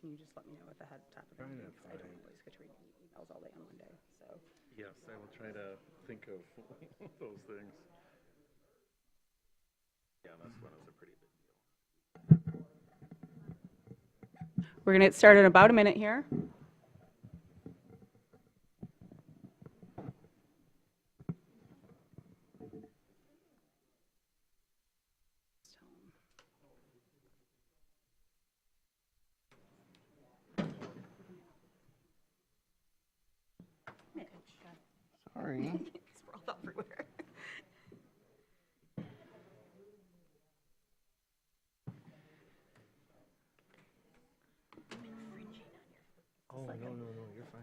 can you just let me know at the top of the meeting? Because I don't always get to read emails all day on Monday, so. Yes, I will try to think of those things. Yeah, this one is a pretty big deal. We're going to get started in about a minute here. Sorry. Sprawled everywhere. Oh, no, you're fine.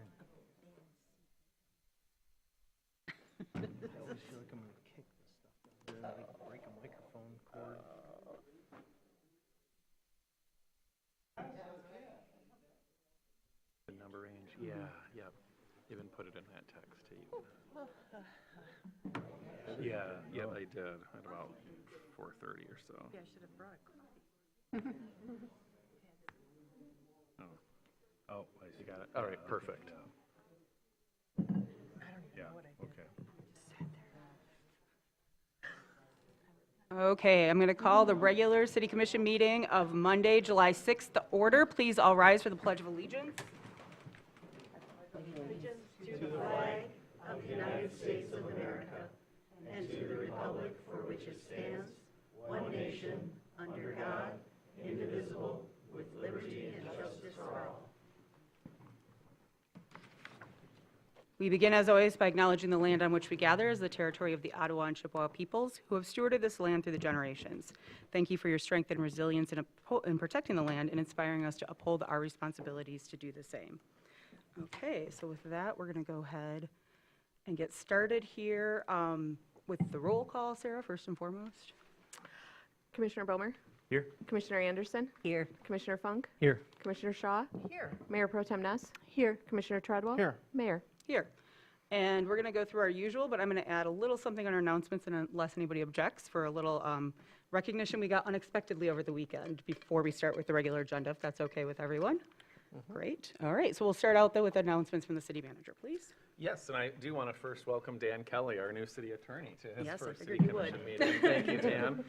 I always feel like I'm going to kick this stuff down there, like break a microphone cord. The number range, yeah, yep. Even put it in that text to you. Yeah, yep, I did at about 4:30 or so. Yeah, I should have brought coffee. Oh, you got it. All right, perfect. Yeah, okay. Okay, I'm going to call the regular City Commission meeting of Monday, July 6th to order. Please all rise for the Pledge of Allegiance. Allegiance to the flag of the United States of America and to the republic for which it stands, one nation, under God, indivisible, with liberty and justice for all. We begin, as always, by acknowledging the land on which we gather as the territory of the Ottawa and Chippewa peoples who have stewarded this land through the generations. Thank you for your strength and resilience in protecting the land and inspiring us to uphold our responsibilities to do the same. Okay, so with that, we're going to go ahead and get started here with the roll call. Sarah, first and foremost. Commissioner Bomer? Here. Commissioner Anderson? Here. Commissioner Funk? Here. Commissioner Shaw? Here. Mayor Pro Tem Ness? Here. Commissioner Treadwell? Here. Mayor? Here. And we're going to go through our usual, but I'm going to add a little something on our announcements, and unless anybody objects, for a little recognition we got unexpectedly over the weekend before we start with the regular agenda, if that's okay with everyone. Great. All right, so we'll start out, though, with announcements from the city manager, please. Yes, and I do want to first welcome Dan Kelly, our new city attorney, to his Yes, I first figured city you would. commission meeting. Thank you, Dan.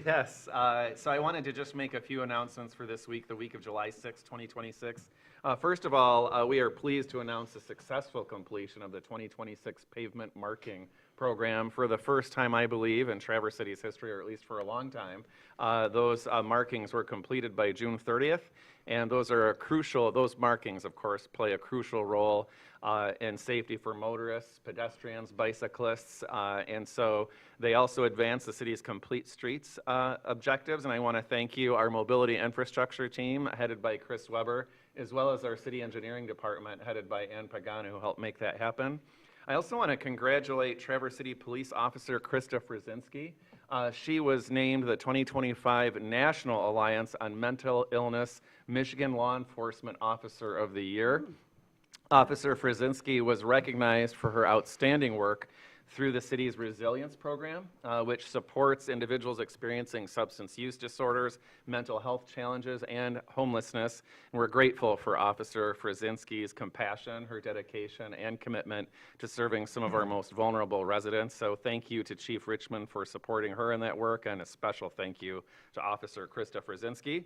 Yes, so I wanted to just make a few announcements for this week, the week of July 6, 2026. First of all, we are pleased to announce the successful completion of the 2026 pavement marking program for the first time, I believe, in Traverse City's history, or at least for a long time. Those markings were completed by June 30th, and those markings, of course, play a crucial role in safety for motorists, pedestrians, bicyclists, and so they also advance the city's complete streets objectives, and I want to thank you, our mobility infrastructure team, headed by Chris Weber, as well as our city engineering department, headed by Ann Pagano, who helped make that happen. I also want to congratulate Traverse City Police Officer Krista Frzinski. She was named the 2025 National Alliance on Mental Illness Michigan Law Enforcement Officer of the Year. Officer Frzinski was recognized for her outstanding work through the city's Resilience Program, which supports individuals experiencing substance use disorders, mental health challenges, and homelessness. And we're grateful for Officer Frzinski's compassion, her dedication, and commitment to serving some of our most vulnerable residents. So thank you to Chief Richmond for supporting her in that work, and a special thank you to Officer Krista Frzinski.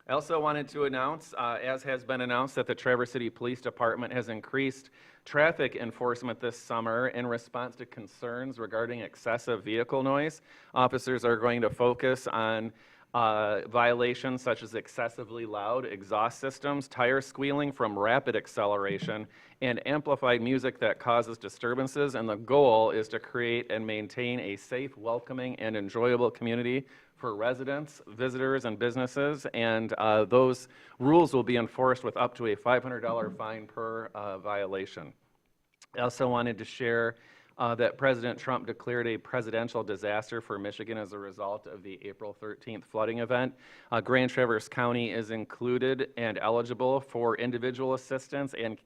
I also wanted to announce, as has been announced, that the Traverse City Police Department has increased traffic enforcement this summer in response to concerns regarding excessive vehicle noise. Officers are going to focus on violations such as excessively loud exhaust systems, tire squealing from rapid acceleration, and amplified music that causes disturbances. And the goal is to create and maintain a safe, welcoming, and enjoyable community for residents, visitors, and businesses, and those rules will be enforced with up to a $500 fine per violation. I also wanted to share that President Trump declared a presidential disaster for Michigan as a result of the April 13th flooding event. Grand Traverse County is included and eligible for individual assistance and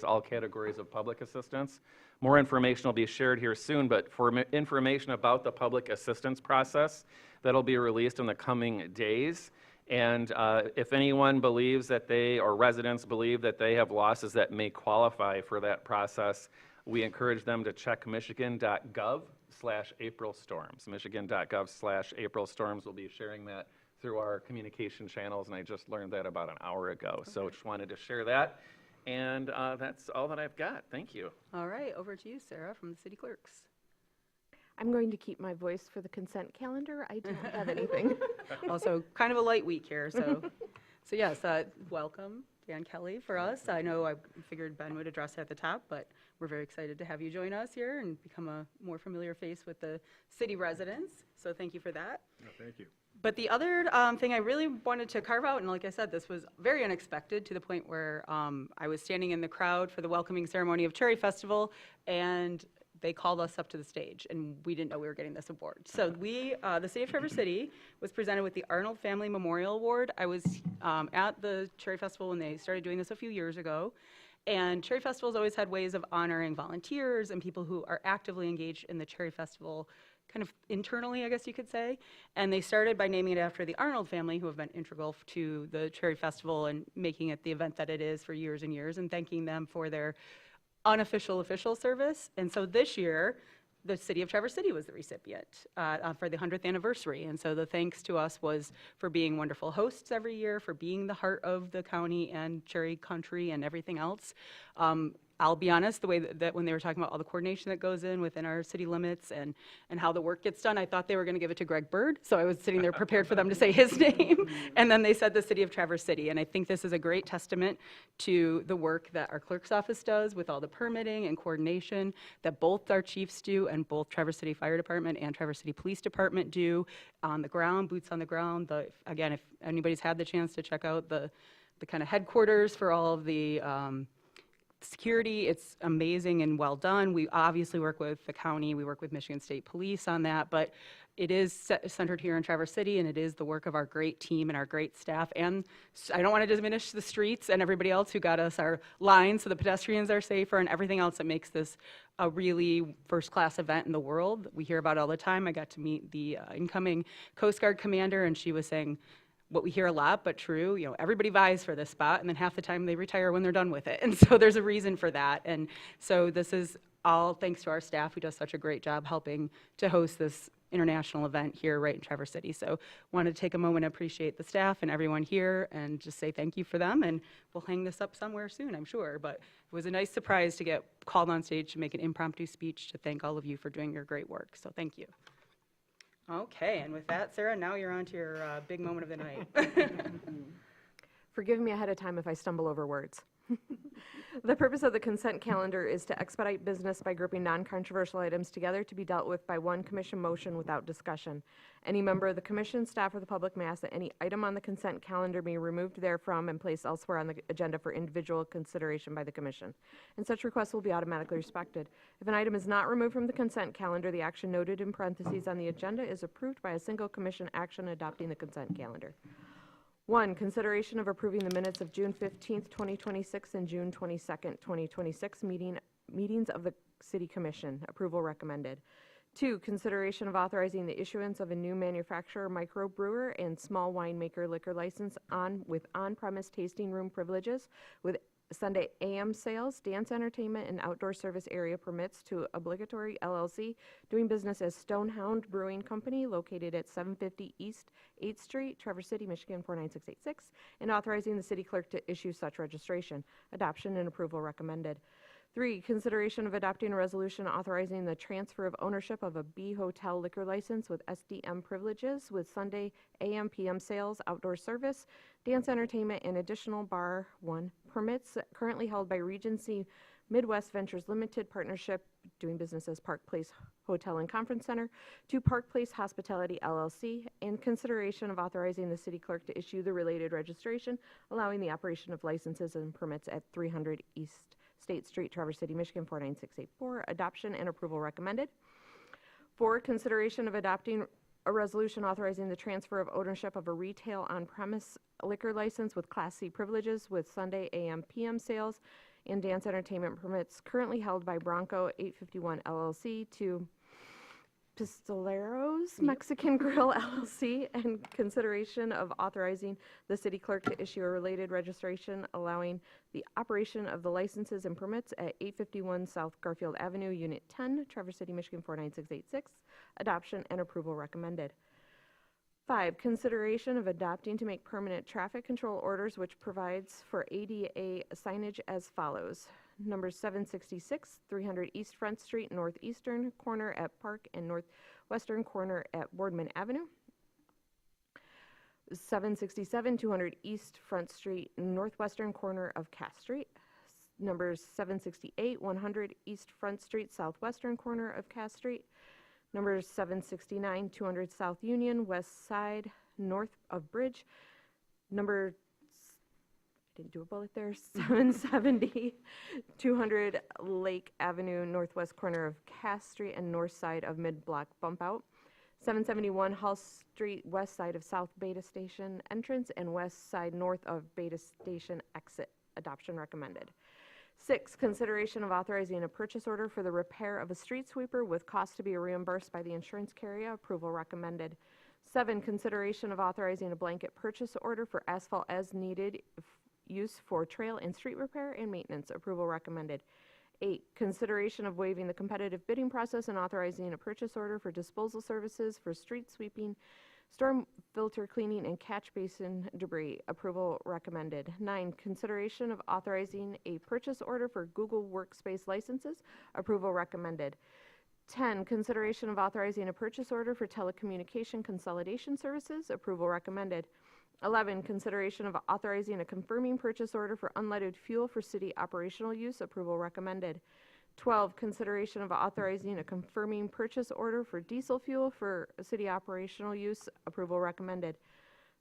all categories of public assistance. More information will be shared here soon, but for information about the public assistance process, that'll be released in the coming days. And if anyone believes that they, or residents believe that they have losses that may qualify for that process, we encourage them to check michigan.gov/April storms. Michigan.gov/April storms. We'll be sharing that through our communication channels, and I just learned that about an hour ago. So just wanted to share that. And that's all that I've got. Thank you. All right, over to you, Sarah, from the city clerks. I'm going to keep my voice for the consent calendar. I don't have anything. Also, kind of a light week here, so yes, welcome, Dan Kelly, for us. I know I figured Ben would address it at the top, but we're very excited to have you join us here and become a more familiar face with the city residents, so thank you for that. Thank you. But the other thing I really wanted to carve out, and like I said, this was very unexpected to the point where I was standing in the crowd for the welcoming ceremony of Cherry Festival, and they called us up to the stage, and we didn't know we were getting this award. So the city of Traverse City was presented with the Arnold Family Memorial Award. I was at the Cherry Festival when they started doing this a few years ago, and Cherry Festival's always had ways of honoring volunteers and people who are actively engaged in the Cherry Festival kind of internally, I guess you could say. And they started by naming it after the Arnold family, who have been integral to the Cherry Festival and making it the event that it is for years and years, and thanking them for their unofficial official service. And so this year, the city of Traverse City was the recipient for the 100th anniversary. And so the thanks to us was for being wonderful hosts every year, for being the heart of the county and Cherry Country and everything else. I'll be honest, the way that when they were talking about all the coordination that goes in within our city limits and how the work gets done, I thought they were going to give it to Greg Bird. So I was sitting there prepared for them to say his name. And then they said the city of Traverse City. And I think this is a great testament to the work that our clerk's office does with all the permitting and coordination that both our chiefs do and both Traverse City Fire Department and Traverse City Police Department do on the ground, boots on the ground. Again, if anybody's had the chance to check out the kind of headquarters for all of the security, it's amazing and well done. We obviously work with the county, we work with Michigan State Police on that, but it is centered here in Traverse City, and it is the work of our great team and our great staff. And I don't want to diminish the streets and everybody else who got us our lines so the pedestrians are safer and everything else that makes this a really first-class event in the world. We hear about it all the time. I got to meet the incoming Coast Guard commander, and she was saying, what we hear a lot, but true, everybody vies for this spot, and then half the time they retire when they're done with it. And so there's a reason for that. And so this is all thanks to our staff who does such a great job helping to host this international event here right in Traverse City. So wanted to take a moment to appreciate the staff and everyone here and just say thank you for them. And we'll hang this up somewhere soon, I'm sure. But it was a nice surprise to get called on stage to make an impromptu speech to thank all of you for doing your great work. So thank you. Okay, and with that, Sarah, now you're on to your big moment of the night. Forgive me ahead of time if I stumble over words. The purpose of the consent calendar is to expedite business by grouping non-controversial items together to be dealt with by one commission motion without discussion. Any member of the commission, staff, or the public may ask that any item on the consent calendar be removed therefrom and placed elsewhere on the agenda for individual consideration by the commission. And such requests will be automatically respected. If an item is not removed from the consent calendar, the action noted in parentheses on the agenda is approved by a single commission action adopting the consent calendar. 1, consideration of approving the minutes of June 15th, 2026 and June 22nd, 2026 meetings of the City Commission. Approval recommended. 2, consideration of authorizing the issuance of a new manufacturer, microbrewer, and small winemaker liquor license with on-premise tasting room privileges with Sunday AM sales, dance entertainment, and outdoor service area permits to Obligatory LLC, doing business as Stonehound Brewing Company, located at 750 East 8th Street, Traverse City, Michigan 49686, and authorizing the city clerk to issue such registration. Adoption and approval recommended. 3, consideration of adopting a resolution authorizing the transfer of ownership of a B Hotel liquor license with SDM privileges with Sunday AM PM sales, outdoor service, dance entertainment, and additional bar 1 permits currently held by Regency Midwest Ventures Limited Partnership, doing business as Park Place Hotel and Conference Center, to Park Place Hospitality LLC, and consideration of authorizing the city clerk to issue the related registration, allowing the operation of licenses and permits at 300 East State Street, Traverse City, Michigan 49684. Adoption and approval recommended. 4, consideration of adopting a resolution authorizing the transfer of ownership of a retail on-premise liquor license with Class C privileges with Sunday AM PM sales and dance entertainment permits currently held by Bronco 851 LLC to Pistoleros Mexican Grill LLC, and consideration of authorizing the city clerk to issue a related registration allowing the operation of the licenses and permits at 851 South Garfield Avenue, Unit 10, Traverse City, Michigan 49686. Adoption and approval recommended. 5, consideration of adopting to make permanent traffic control orders which provides for ADA signage as follows. Number 766, 300 East Front Street, northeastern corner at Park and northwestern corner at Boardman Avenue. 767, 200 East Front Street, northwestern corner of Cass Street. Numbers 768, 100 East Front Street, southwestern corner of Cass Street. Numbers 769, 200 South Union, west side, north of Bridge. Number, I didn't do a bullet there, 770, 200 Lake Avenue, northwest corner of Cass Street and north side of mid-block bump out. 771 Hull Street, west side of South Beta Station entrance and west side north of Beta Station exit. Adoption recommended. 6, consideration of authorizing a purchase order for the repair of a street sweeper with cost to be reimbursed by the insurance carrier. Approval recommended. 7, consideration of authorizing a blanket purchase order for asphalt as needed use for trail and street repair and maintenance. Approval recommended. 8, consideration of waiving the competitive bidding process and authorizing a purchase order for disposal services for street sweeping, storm filter cleaning, and catch basin debris. Approval recommended. 9, consideration of authorizing a purchase order for Google Workspace licenses. Approval recommended. 10, consideration of authorizing a purchase order for telecommunication consolidation services. Approval recommended. 11, consideration of authorizing a confirming purchase order for unleaded fuel for city operational use. Approval recommended. 12, consideration of authorizing a confirming purchase order for diesel fuel for city operational use. Approval recommended.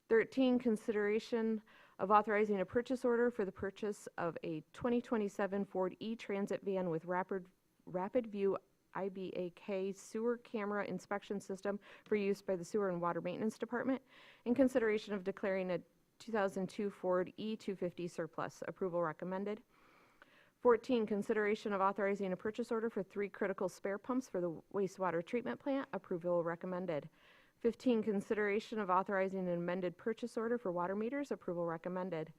13, consideration of authorizing a purchase order for the purchase of a 2027 Ford E-Transit van with Rapid View IBAK sewer camera inspection system for use by the Sewer and Water Maintenance Department, and consideration of declaring a 2002 Ford E250 surplus. Approval recommended. 14, consideration of authorizing a purchase order for 3 critical spare pumps for the wastewater treatment plant. Approval recommended. 15, consideration of authorizing an amended purchase order for water meters. Approval recommended.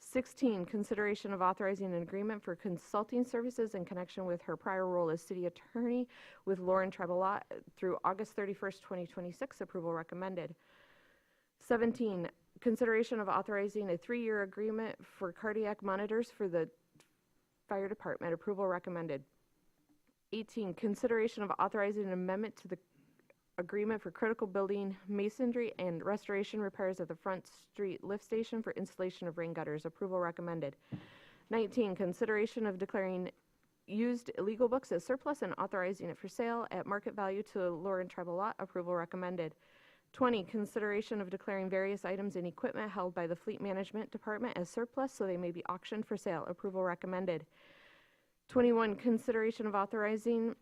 16, consideration of authorizing an agreement for consulting services in connection with her prior role as city attorney with Lauren Tribal through August 31st, 2026. Approval recommended. 17, consideration of authorizing a 3-year agreement for cardiac monitors for the fire department. Approval recommended. 18, consideration of authorizing an amendment to the agreement for critical building masonry and restoration repairs at the Front Street lift station for installation of rain gutters. Approval recommended. 19, consideration of declaring used illegal books as surplus and authorizing it for sale at market value to Lauren Tribal Lot. Approval recommended. 20, consideration of declaring various items and equipment held by the Fleet Management Department as surplus so they may be auctioned for sale. Approval recommended. 21, consideration of authorizing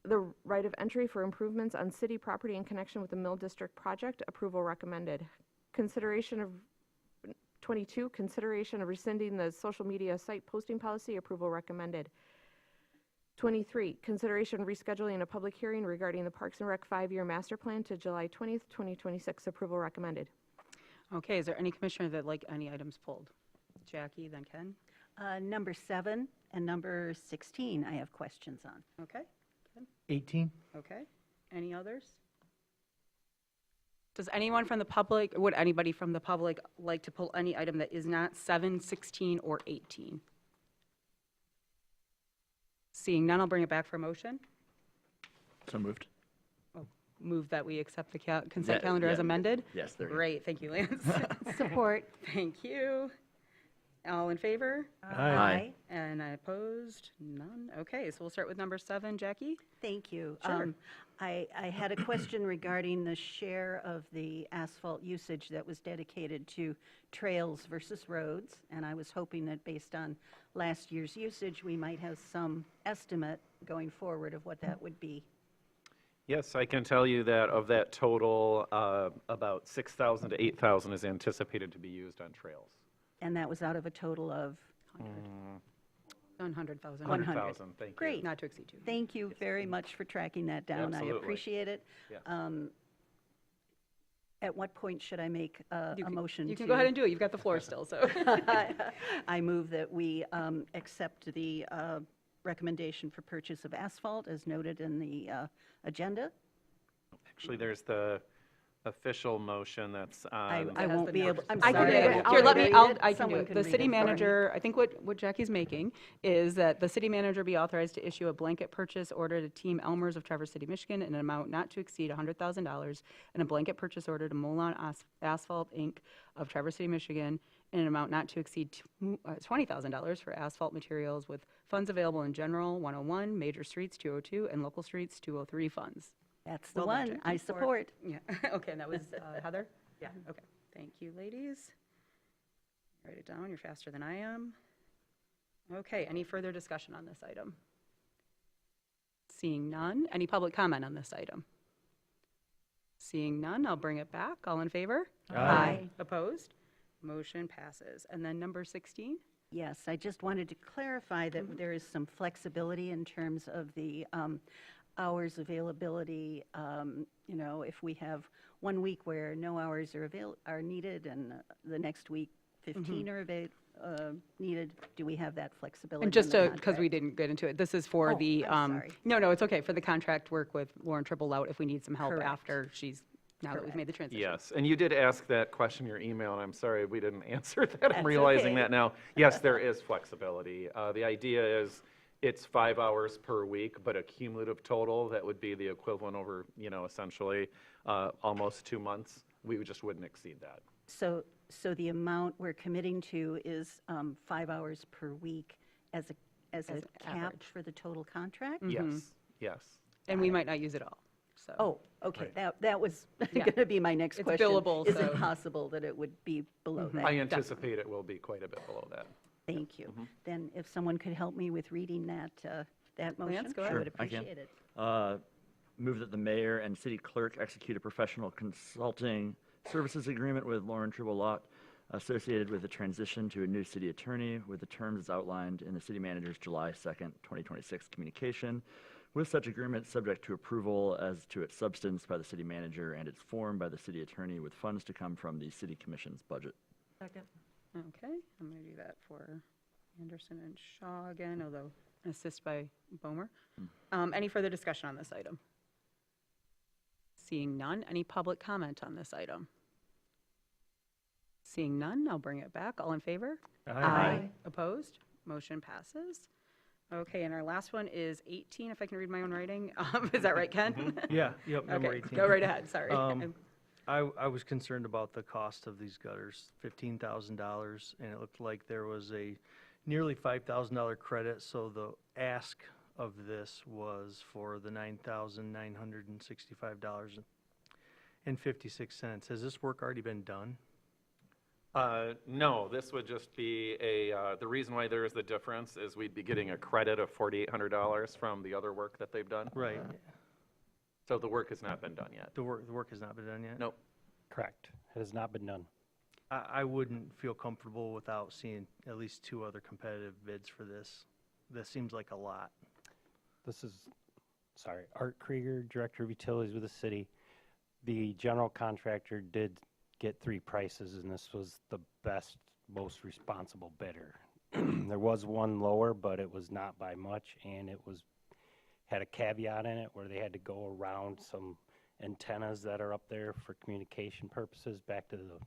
the right of entry for improvements on city property in connection with the Mill District project. Approval recommended. Consideration of 22, consideration of rescinding the social media site posting policy. Approval recommended. 23, consideration of rescheduling a public hearing regarding the Parks and Rec 5-year master plan to July 20th, 2026. Approval recommended. Okay, is there any commissioner that'd like any items pulled? Jackie, then Ken. Number 7 and number 16, I have questions on. Okay, 18. okay. Any others? Does anyone from the public, would anybody from the public like to pull any item that is not 7, 16, or 18? Seeing none, I'll bring it back for a motion. So moved. Move that we accept the consent Yeah, calendar as yeah. amended. Yes, there. Great, thank you, Lance. Support. Thank you. All in favor? Aye. And I opposed? None? Okay, so we'll start with number 7, Jackie. Thank you. Sure. I had a question regarding the share of the asphalt usage that was dedicated to trails versus roads, and I was hoping that based on last year's usage, we might have some estimate going forward of what that would be. Yes, I can tell you that of that total, about 6,000 to 8,000 is anticipated to be used on trails. And that was out of a total of 100,000. 100,000, thank you. Great. Not to exceed 2. Thank you very much for tracking that down. I Absolutely. appreciate it. Yes. At what point should I make a motion to? You can go ahead and do it. You've got the floor still, so. I move that we accept the recommendation for purchase of asphalt as noted in the agenda. Actually, there's the official motion that's I on. won't the be numbers. able, I'm I can sorry. do it. I won't I'll Here, be let able me, to read it. I can do Someone it. The read city it for me. manager, I think what Jackie's making is that the city manager be authorized to issue a blanket purchase order to Team Elmers of Traverse City, Michigan in an amount not to exceed $100,000 and a blanket purchase order to Molon Asphalt, Inc. of Traverse City, Michigan in an amount not to exceed $20,000 for asphalt materials with funds available in general 101, major streets 202, and local streets 203 funds. That's the Well done, one Jackie. I support. Yeah, okay, and that was Heather? Yeah, okay. Thank you, ladies. Write it down, you're faster than I am. Okay, any further discussion on this item? Seeing none, any public comment on this item? Seeing none, I'll bring it back. All in favor? Aye. Opposed? Motion passes. And then number 16? Yes, I just wanted to clarify that there is some flexibility in terms of the hours availability. You know, if we have 1 week where no hours are needed and the next week 15 are needed, do we have that flexibility? And just in the because we contract? didn't get into it, this is for Oh, the, I'm sorry. no, it's okay, for the contract work with Lauren Triple Lout if we need some help Correct. after now that we've made the transition. Yes, and you did ask that question in your email, and I'm sorry we didn't answer that. That's I'm realizing okay. that now. Yes, there is flexibility. The idea is it's 5 hours per week, but a cumulative total, that would be the equivalent over, essentially almost 2 months. We just wouldn't exceed that. So the amount we're committing to is 5 hours per week as a cap average. for the total contract? Yes, yes. And we might not use it all, so. Oh, okay, Right. that was Yeah. going to be my next It's question. billable, Is so- it possible that it would be below that? I anticipate it will be quite a bit below that. Thank you. Then if someone could help me with reading that motion, go I ahead. would Sure, I can. appreciate it. Move that the mayor and city clerk execute a professional consulting services agreement with Lauren Tribolot associated with the transition to a new city attorney with the terms as outlined in the city manager's July 2nd, 2026 communication. With such agreement, subject to approval as to its substance by the city manager and its form by the city attorney with funds to come from the city commission's budget. Second. Okay, I'm going to do that for Anderson and Shaw again, although assist by Bomer. Any further discussion on this item? Seeing none, any public comment on this item? Seeing none, I'll bring it back. All in favor? Aye. Opposed? Motion passes. Okay, and our last one is 18, if I can read my own writing. Is that right, Ken? Yeah, yep, number Okay, 18. go right ahead, sorry. I was concerned about the cost of these gutters, $15,000, and it looked like there was a nearly $5,000 credit, so the ask of this was for the $9,965.56. Has this work already been done? No, this would just be the reason why there is the difference is we'd be getting a credit of $4,800 from the other work that they've done. Right, So the work has not been done yet. the work has not been done yet? Nope. Correct. It has not been done. I wouldn't feel comfortable without seeing at least 2 other competitive bids for this. This seems like a lot. This is, Art Krieger, Director of Utilities with the city. The general contractor did get 3 prices, and this was the best, most responsible bidder. There was one lower, but it was not by much, and it had a caveat in it where they had to go around some antennas that are up there for communication purposes back to the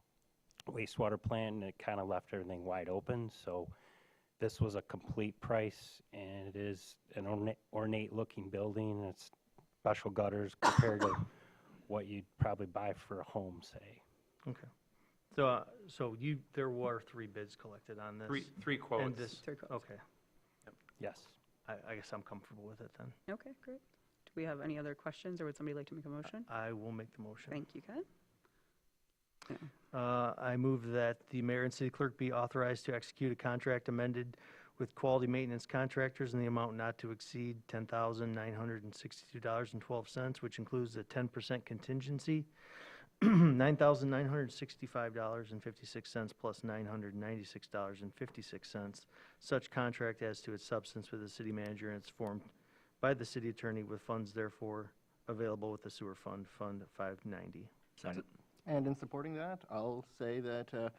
wastewater plant, and it kind of left everything wide open. So this was a complete price, and it is an ornate-looking building. It's special gutters compared to what you'd probably buy for a home, say. Okay. So there were 3 bids collected on this? Three And quotes. this, 3 quotes. okay. Yes. I guess I'm comfortable with it then. Okay, great. Do we have any other questions, or would somebody like to make a motion? I will make the motion. Thank you, Ken. I move that the mayor and city clerk be authorized to execute a contract amended with quality maintenance contractors in the amount not to exceed $10,962.12, which includes a 10% contingency $9,965.56 plus $996.56. Such contract as to its substance with the city manager, and it's formed by the city attorney with funds therefore available with the sewer fund, Fund 590. Second. And in supporting that, I'll say that the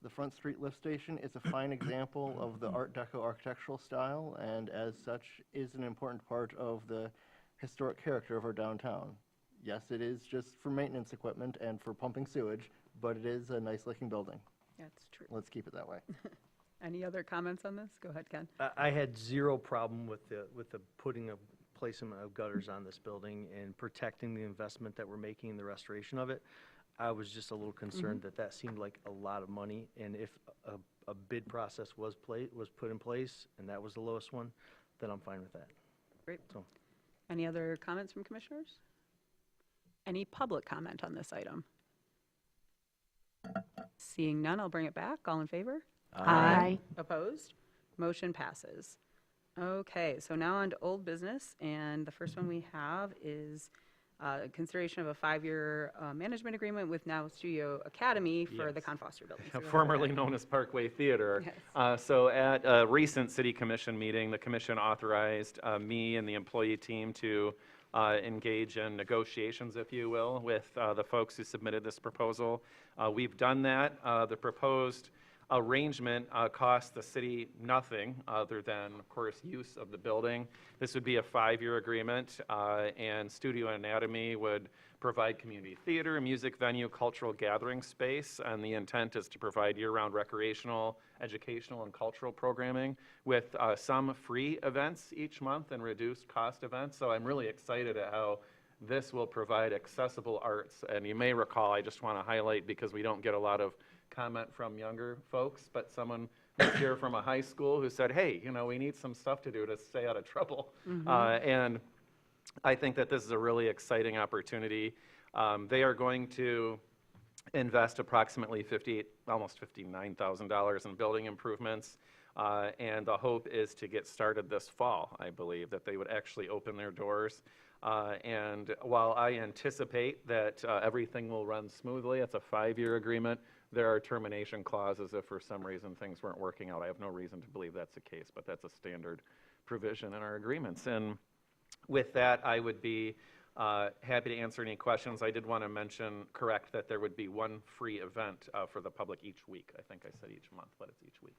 Front Street Lift Station is a fine example of the Art Deco architectural style, and as such is an important part of the historic character of our downtown. Yes, it is just for maintenance equipment and for pumping sewage, but it is a nice-looking building. That's true. Let's keep it that way. Any other comments on this? Go ahead, Ken. I had zero problem with the putting a placement of gutters on this building and protecting the investment that we're making in the restoration of it. I was just a little concerned that seemed like a lot of money, and if a bid process was put in place and that was the lowest one, then I'm fine with that. Great. So, Any other comments from commissioners? Any public comment on this item? Seeing none, I'll bring it back. All in favor? Aye. Opposed? Motion passes. Okay, so now on to old business, and the first one we have is consideration of a 5-year management agreement with Now Studio Academy for the Yes. Con Foster building. So go ahead, Formerly Ken. known as Parkway Theater. Yes. So at a recent city commission meeting, the commission authorized me and the employee team to engage in negotiations, if you will, with the folks who submitted this proposal. We've done that. The proposed arrangement costs the city nothing other than, of course, use of the building. This would be a 5-year agreement, and Studio Anatomy would provide community theater, music venue, cultural gathering space, and the intent is to provide year-round recreational, educational, and cultural programming with some free events each month and reduced cost events. So I'm really excited at how this will provide accessible arts. And you may recall, I just want to highlight, because we don't get a lot of comment from younger folks, but someone was here from a high school who said, hey, you know, we need some stuff to do to stay out of trouble. And I think that this is a really exciting opportunity. They are going to invest approximately almost $59,000 in building improvements. And the hope is to get started this fall, I believe, that they would actually open their doors. And while I anticipate that everything will run smoothly, it's a 5-year agreement. There are termination clauses if for some reason things weren't working out. I have no reason to believe that's the case, but that's a standard provision in our agreements. And with that, I would be happy to answer any questions. I did want to correct that there would be one free event for the public each week. I think I said each month, but it's each week.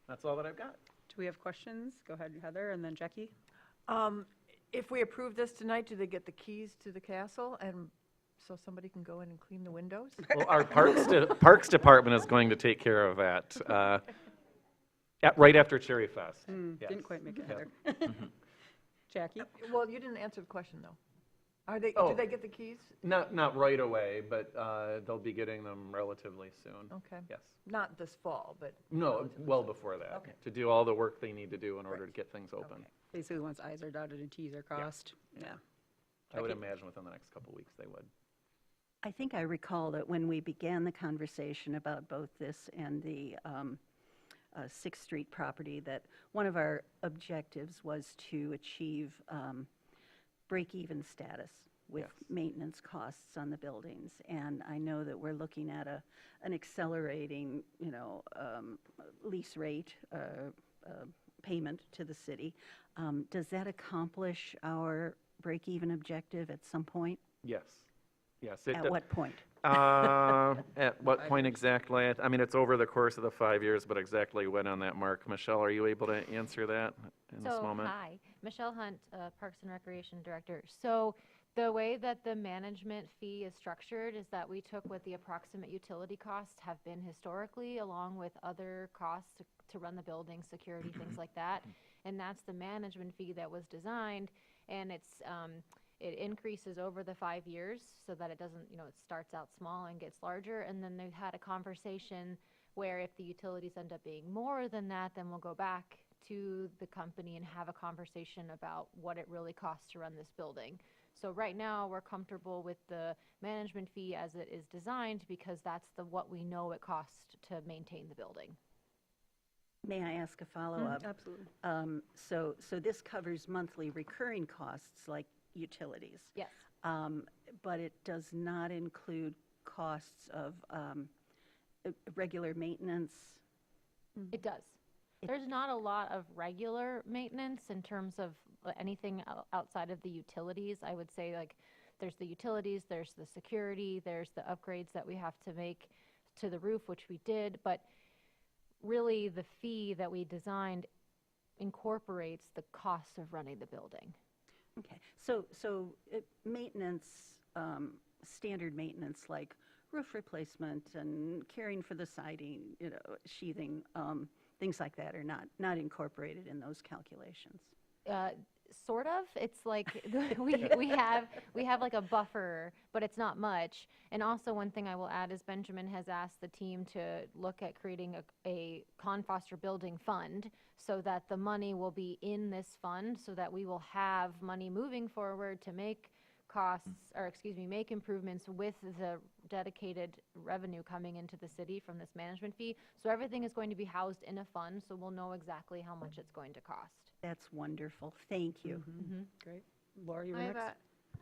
That's all that I've got. Do we have questions? Go ahead, Heather, and then Jackie. If we approve this tonight, do they get the keys to the castle, and so somebody can go in and clean the windows? Well, our Parks Department is going to take care of that right after Cherry Fest. Yes. Didn't quite make it, Yep. Heather. Jackie? Well, you didn't answer the question, though. Are they, Oh. do they get the keys? Not right away, but they'll be getting them relatively soon. Okay. Yes. Not this fall, but. No, relatively well soon. before that. Okay. To do all the work they need to do in order to get things open. Okay. Basically, once I's are dotted and T's are crossed. Yeah. I would Jackie? imagine within the next couple of weeks they would. I think I recall that when we began the conversation about both this and the 6th Street property, that one of our objectives was to achieve break-even status with Yes. maintenance costs on the buildings. And I know that we're looking at an accelerating, lease rate payment to the city. Does that accomplish our break-even objective at some point? Yes. Yes. It At what point? At what point exactly? I mean, it's over the course of the 5 years, but exactly when on that mark? Michelle, are you able to answer that in this moment? Hi, Michelle Hunt, Parks and Recreation Director. So the way that the management fee is structured is that we took what the approximate utility costs have been historically, along with other costs to run the building, security, things like that. And that's the management fee that was designed, and it increases over the 5 years so that it doesn't, it starts out small and gets larger. And then they've had a conversation where if the utilities end up being more than that, then we'll go back to the company and have a conversation about what it really costs to run this building. So right now, we're comfortable with the management fee as it is designed because that's what we know it costs to maintain the building. May I ask a follow-up? Absolutely. So this covers monthly recurring costs like utilities, Yes. but it does not include costs of regular maintenance? It does. There's not a lot of regular maintenance in terms of anything outside of the utilities. I would say, like, there's the utilities, there's the security, there's the upgrades that we have to make to the roof, which we did, but really the fee that we designed incorporates the cost of running the building. Okay, so maintenance, standard maintenance like roof replacement and caring for the siding, sheathing, things like that are not incorporated in those calculations. Sort of. It's like we have like a buffer, but it's not much. And also one thing I will add is Benjamin has asked the team to look at creating a Con Foster Building Fund so that the money will be in this fund so that we will have money moving forward to make make improvements with the dedicated revenue coming into the city from this management fee. So everything is going to be housed in a fund, so we'll know exactly how much it's going to cost. That's wonderful. Thank you. Great. Laura, you were I have next.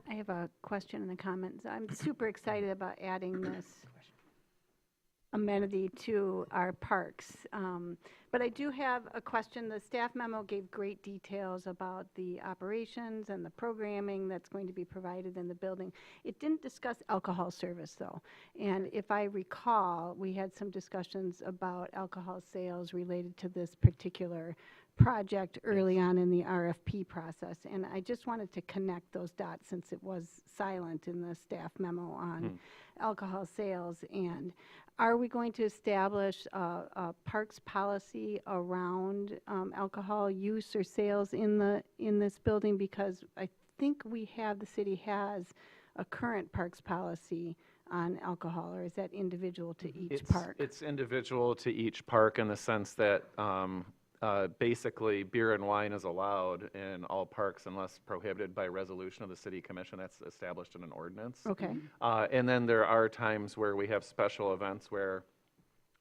I have a question in the comments. I'm super excited about adding this amenity to our parks. But I do have a question. The staff memo gave great details about the operations and the programming that's going to be provided in the building. It didn't discuss alcohol service, though. And if I recall, we had some discussions about alcohol sales related to this particular project early on in the RFP process. And I just wanted to connect those dots since it was silent in the staff memo on alcohol sales. And are we going to establish a parks policy around alcohol use or sales in this building? Because I think the city has a current parks policy on alcohol, or is that individual to each park? It's individual to each park in the sense that basically beer and wine is allowed in all parks unless prohibited by resolution of the city commission. That's established in an ordinance. Okay. And then there are times where we have special events where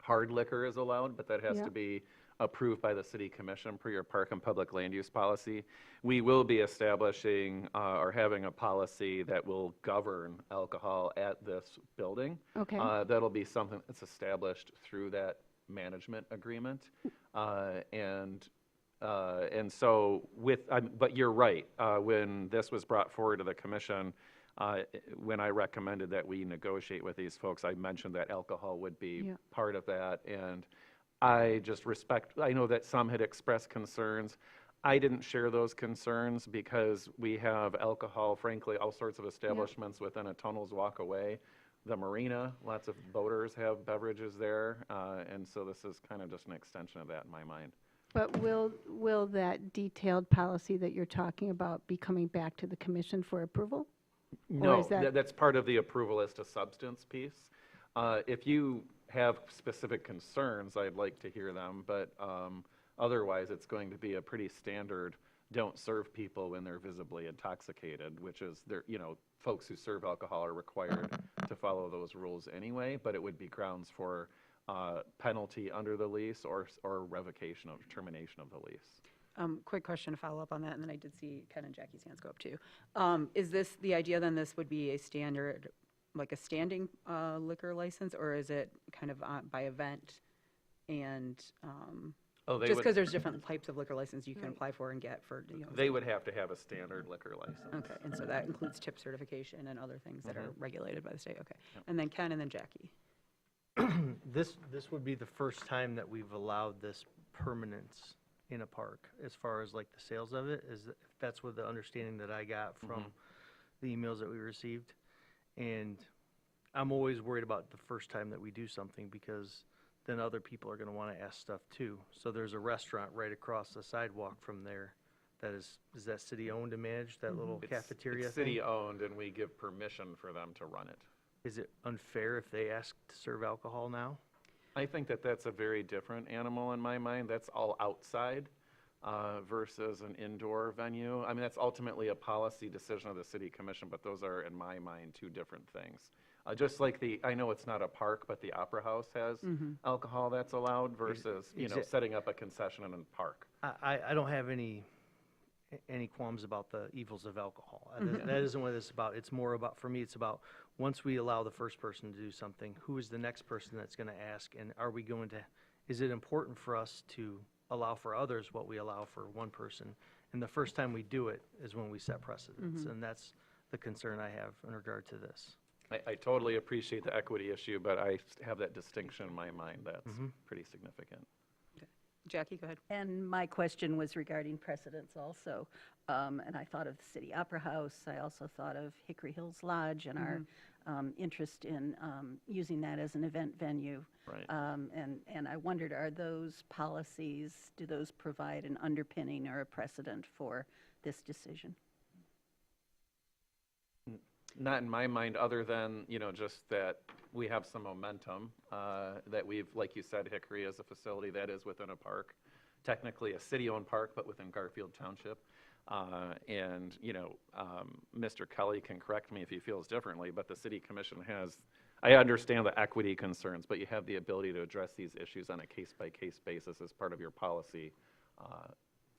hard liquor is allowed, but that has Yeah. to be approved by the city commission per your park and public land use policy. We will be establishing or having a policy that will govern alcohol at this building. Okay. That'll be something that's established through that management agreement. And so but you're right, when this was brought forward to the commission, when I recommended that we negotiate with these folks, I mentioned that alcohol would be part of that. And I know that some had expressed concerns. I didn't share those concerns because we have alcohol, frankly, all sorts of establishments within a tunnel's walk away. The marina, lots of boaters have beverages there, and so this is kind of just an extension of that in my mind. But will that detailed policy that you're talking about be coming back to the commission for approval? No, is that- that's part of the approval as to substance piece. If you have specific concerns, I'd like to hear them, but otherwise it's going to be a pretty standard, don't serve people when they're visibly intoxicated, which is, folks who serve alcohol are required to follow those rules anyway, but it would be grounds for penalty under the lease or revocation of termination of the lease. Quick question to follow up on that, and then I did see Ken and Jackie's hands go up too. Is this the idea then this would be a standard, like a standing liquor license, or is it kind of by event? And just because there's different types of liquor license you can apply for and get for, They would have to have a standard liquor license. Okay, and so that includes tip certification and other things that are regulated by the state, okay. And then Ken and then Jackie. This would be the first time that we've allowed this permanence in a park, as far as like the sales of it, that's what the understanding that I got from the emails that we received. And I'm always worried about the first time that we do something, because then other people are going to want to ask stuff too. So there's a restaurant right across the sidewalk from there that is that city owned and managed, that little cafeteria It's thing? city owned, and we give permission for them to run it. Is it unfair if they ask to serve alcohol now? I think that that's a very different animal in my mind. That's all outside versus an indoor venue. I mean, that's ultimately a policy decision of the city commission, but those are, in my mind, two different things. Just like I know it's not a park, but the Opera House has alcohol that's allowed versus, setting up a concession in a park. I don't have any any qualms about the evils of alcohol. That isn't what it's about. It's more about, for me, it's about, once we allow the first person to do something, who is the next person that's going to ask? And are we going to, is it important for us to allow for others what we allow for one person? And the first time we do it is when we set precedents. And that's the concern I have in regard to this. I totally appreciate the equity issue, but I have that distinction in my mind that's pretty significant. Jackie, go ahead. And my question was regarding precedents also. And I thought of the City Opera House. I also thought of Hickory Hills Lodge and our interest in using that as an event venue. Right. And I wondered, are those policies, do those provide an underpinning or a precedent for this decision? Not in my mind, other than, just that we have some momentum, that we've, like you said, Hickory is a facility that is within a park, technically a city-owned park, but within Garfield Township. And, Mr. Kelly can correct me if he feels differently, but the city commission has, I understand the equity concerns, but you have the ability to address these issues on a case-by-case basis as part of your policy,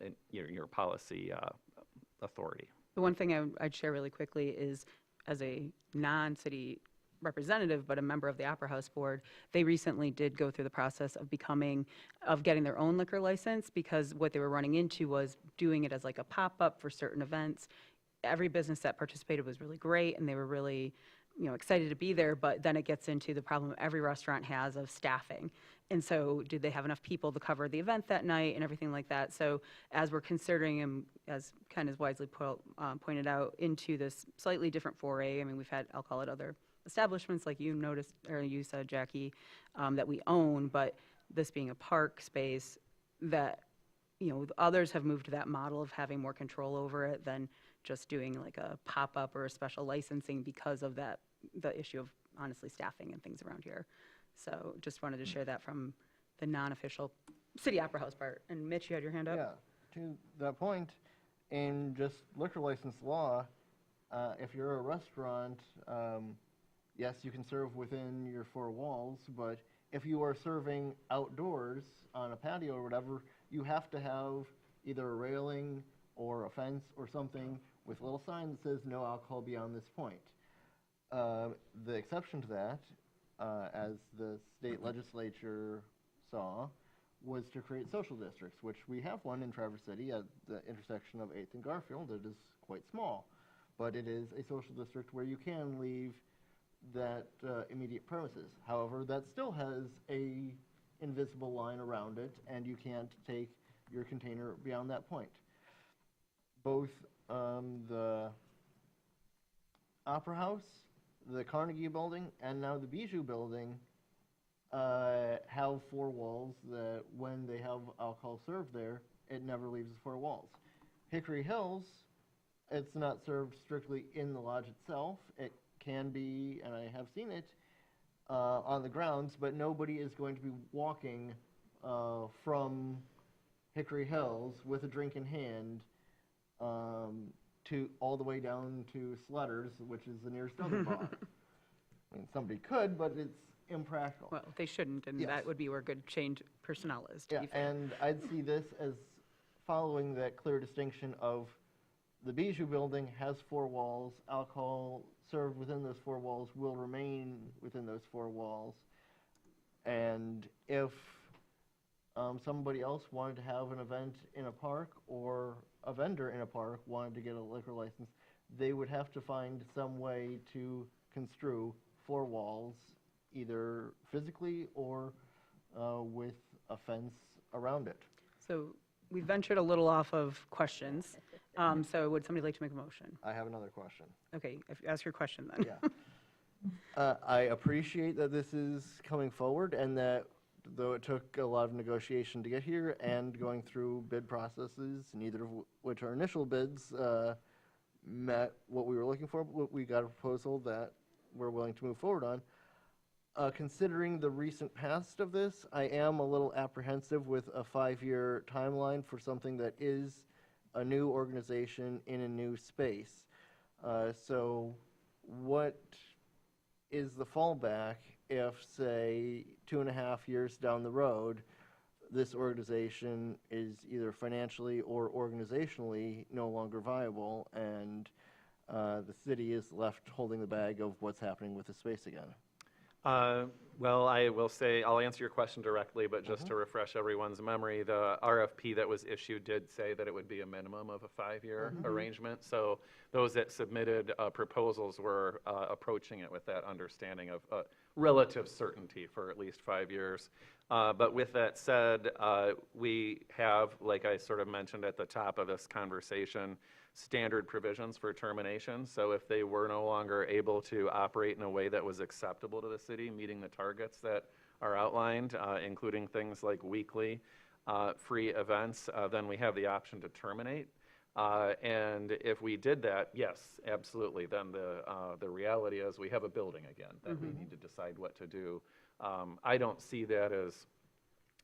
and your policy authority. The one thing I'd share really quickly is, as a non-city representative, but a member of the Opera House Board, they recently did go through the process of getting their own liquor license, because what they were running into was doing it as like a pop-up for certain events. Every business that participated was really great, and they were really, excited to be there, but then it gets into the problem every restaurant has of staffing. And so did they have enough people to cover the event that night and everything like that? So as we're considering, and as Ken has wisely pointed out, into this slightly different foray, I mean, we've had, I'll call it, other establishments like you noticed, or you said, Jackie, that we own, but this being a park space that, others have moved to that model of having more control over it than just doing like a pop-up or a special licensing because of that, the issue of honestly staffing and things around here. So just wanted to share that from the non-official City Opera House part. And Mitch, you had your hand up? Yeah, to that point, in just liquor license law, if you're a restaurant, yes, you can serve within your four walls, but if you are serving outdoors on a patio or whatever, you have to have either a railing or a fence or something with a little sign that says no alcohol beyond this point. The exception to that, as the state legislature saw, was to create social districts, which we have one in Traverse City at the intersection of 8th and Garfield. It is quite small, but it is a social district where you can leave that immediate premises. However, that still has a invisible line around it, and you can't take your container beyond that point. Both the Opera House, the Carnegie Building, and now the Bijou Building have four walls that when they have alcohol served there, it never leaves the four walls. Hickory Hills, it's not served strictly in the lodge itself. It can be, and I have seen it, on the grounds, but nobody is going to be walking from Hickory Hills with a drink in hand to all the way down to Sledders, which is the nearest other bar. I mean, somebody could, but it's impractical. Well, they shouldn't, and Yes. that would be where good change personnel is, to Yeah, be fair. and I'd see this as following that clear distinction of the Bijou Building has four walls, alcohol served within those four walls will remain within those four walls. And if somebody else wanted to have an event in a park, or a vendor in a park wanted to get a liquor license, they would have to find some way to construe four walls, either physically or with a fence around it. So we ventured a little off of questions. So would somebody like to make a motion? I have another question. Okay, ask your question then. Yeah. I appreciate that this is coming forward, and that though it took a lot of negotiation to get here and going through bid processes, neither of which our initial bids met what we were looking for, but we got a proposal that we're willing to move forward on. Considering the recent past of this, I am a little apprehensive with a 5-year timeline for something that is a new organization in a new space. So what is the fallback if, say, 2.5 years down the road, this organization is either financially or organizationally no longer viable, and the city is left holding the bag of what's happening with the space again. Well, I will say, I'll answer your question directly, but just to refresh everyone's memory, the RFP that was issued did say that it would be a minimum of a 5-year arrangement. So those that submitted proposals were approaching it with that understanding of relative certainty for at least 5 years. But with that said, we have, like I sort of mentioned at the top of this conversation, standard provisions for termination. So if they were no longer able to operate in a way that was acceptable to the city, meeting the targets that are outlined, including things like weekly free events, then we have the option to terminate. And if we did that, yes, absolutely, then the reality is we have a building again that we need to decide what to do. I don't see that as,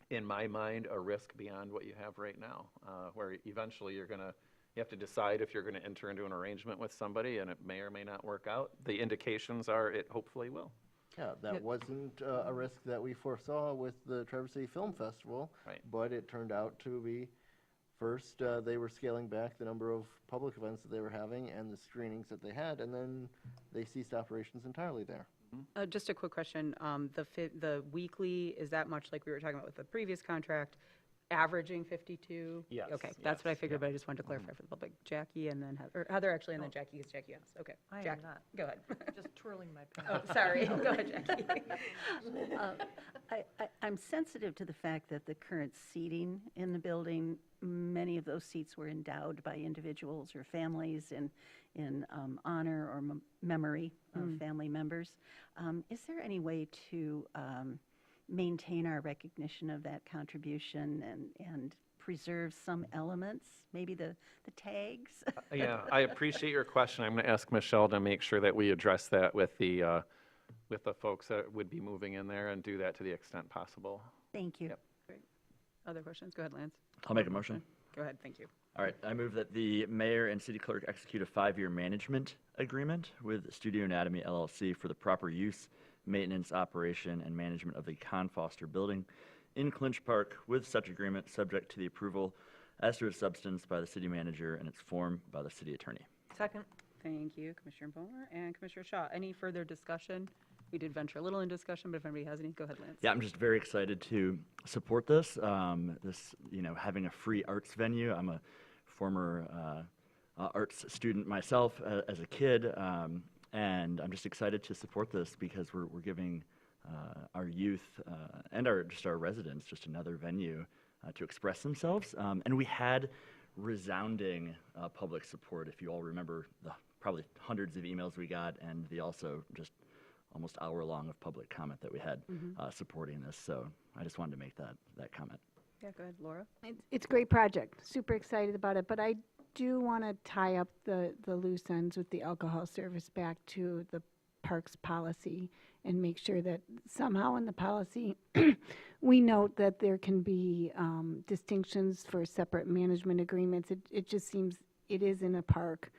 in my mind, a risk beyond what you have right now, where eventually you have to decide if you're going to enter into an arrangement with somebody, and it may or may not work out. The indications are it hopefully will. Yeah, that wasn't a risk that we foresaw with the Traverse City Film Festival, Right. but it turned out to be, first, they were scaling back the number of public events that they were having and the screenings that they had, and then they ceased operations entirely there. Just a quick question. The weekly, is that much like we were talking about with the previous contract, averaging 52? Yes, Okay, that's what I yes, figured, but I just wanted to clarify for the public. Jackie and then Heather actually, and then Jackie, because Jackie asked. Okay. I am Jack- not. Go ahead. Just twirling my pen. Oh, sorry. Go ahead, Jackie. I'm sensitive to the fact that the current seating in the building, many of those seats were endowed by individuals or families in honor or memory of family members. Is there any way to maintain our recognition of that contribution and preserve some elements, maybe the tags? Yeah, I appreciate your question. I'm going to ask Michelle to make sure that we address that with the folks that would be moving in there and do that to the extent possible. Thank you. Yep. Other questions? Go ahead, Lance. I'll make a motion. Go ahead, thank you. All right, I move that the mayor and city clerk execute a 5-year management agreement with Studio Anatomy LLC for the proper use, maintenance, operation, and management of the Con Foster building in Clinch Park, with such agreement subject to the approval as to its substance by the city manager and its form by the city attorney. Second. Thank you, Commissioner Bowler and Commissioner Shaw. Any further discussion? We did venture a little in discussion, but if anybody has any, go ahead, Lance. Yeah, I'm just very excited to support this. Having a free arts venue. I'm a former arts student myself as a kid, and I'm just excited to support this because we're giving our youth and our residents just another venue to express themselves. And we had resounding public support. If you all remember the probably hundreds of emails we got, and the also just almost hour-long of public comment that we had supporting this. So I just wanted to make that comment. Yeah, go ahead, Laura. It's a great project, super excited about it, but I do want to tie up the loose ends with the alcohol service back to the parks policy and make sure that somehow in the policy, we note that there can be distinctions for separate management agreements. It just seems it is in a park,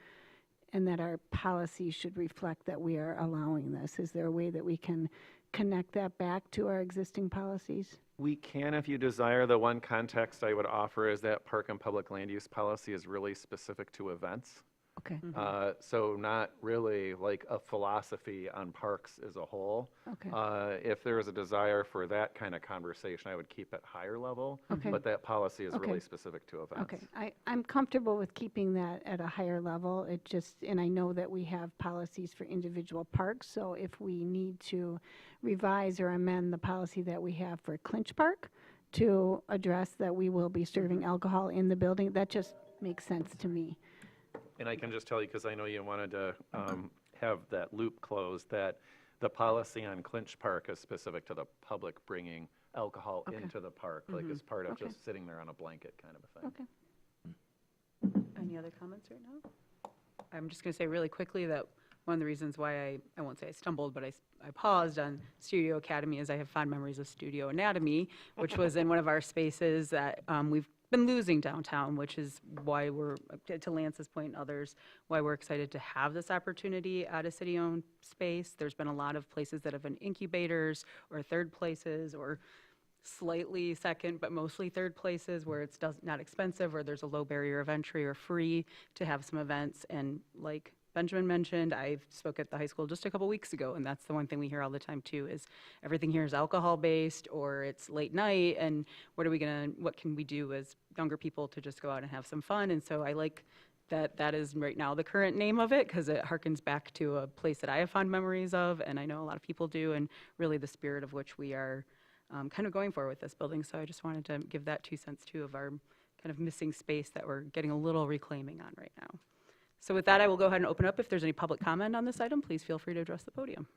and that our policy should reflect that we are allowing this. Is there a way that we can connect that back to our existing policies? We can if you desire. The one context I would offer is that park and public land use policy is really specific to events. Okay. So not really like a philosophy on parks as a whole. Okay. If there is a desire for that kind of conversation, I would keep it higher level. Okay. But that policy is Okay. really specific to events. Okay, I'm comfortable with keeping that at a higher level. It just, and I know that we have policies for individual parks, so if we need to revise or amend the policy that we have for Clinch Park to address that we will be serving alcohol in the building, that just makes sense to me. And I can just tell you, because I know you wanted to have that loop closed, that the policy on Clinch Park is specific to the public bringing alcohol Okay. into the park, like as part of Okay. just sitting there on a blanket kind of a thing. Okay. Any other comments right now? I'm just going to say really quickly that one of the reasons why I won't say I stumbled, but I paused on Studio Academy is I have fond memories of Studio Anatomy, which was in one of our spaces that we've been losing downtown, which is why we're, to Lance's point and others, why we're excited to have this opportunity at a city-owned space. There's been a lot of places that have been incubators or third places or slightly second, but mostly third places where it's not expensive or there's a low barrier of entry or free to have some events. And like Benjamin mentioned, I spoke at the high school just a couple weeks ago, and that's the one thing we hear all the time too, is everything here is alcohol-based or it's late night, and what can we do as younger people to just go out and have some fun? And so I like that is right now the current name of it, because it harkens back to a place that I have fond memories of, and I know a lot of people do, and really the spirit of which we are kind of going for with this building. So I just wanted to give that 2 cents too of our kind of missing space that we're getting a little reclaiming on right now. So with that, I will go ahead and open up. If there's any public comment on this item, please feel free to address the podium.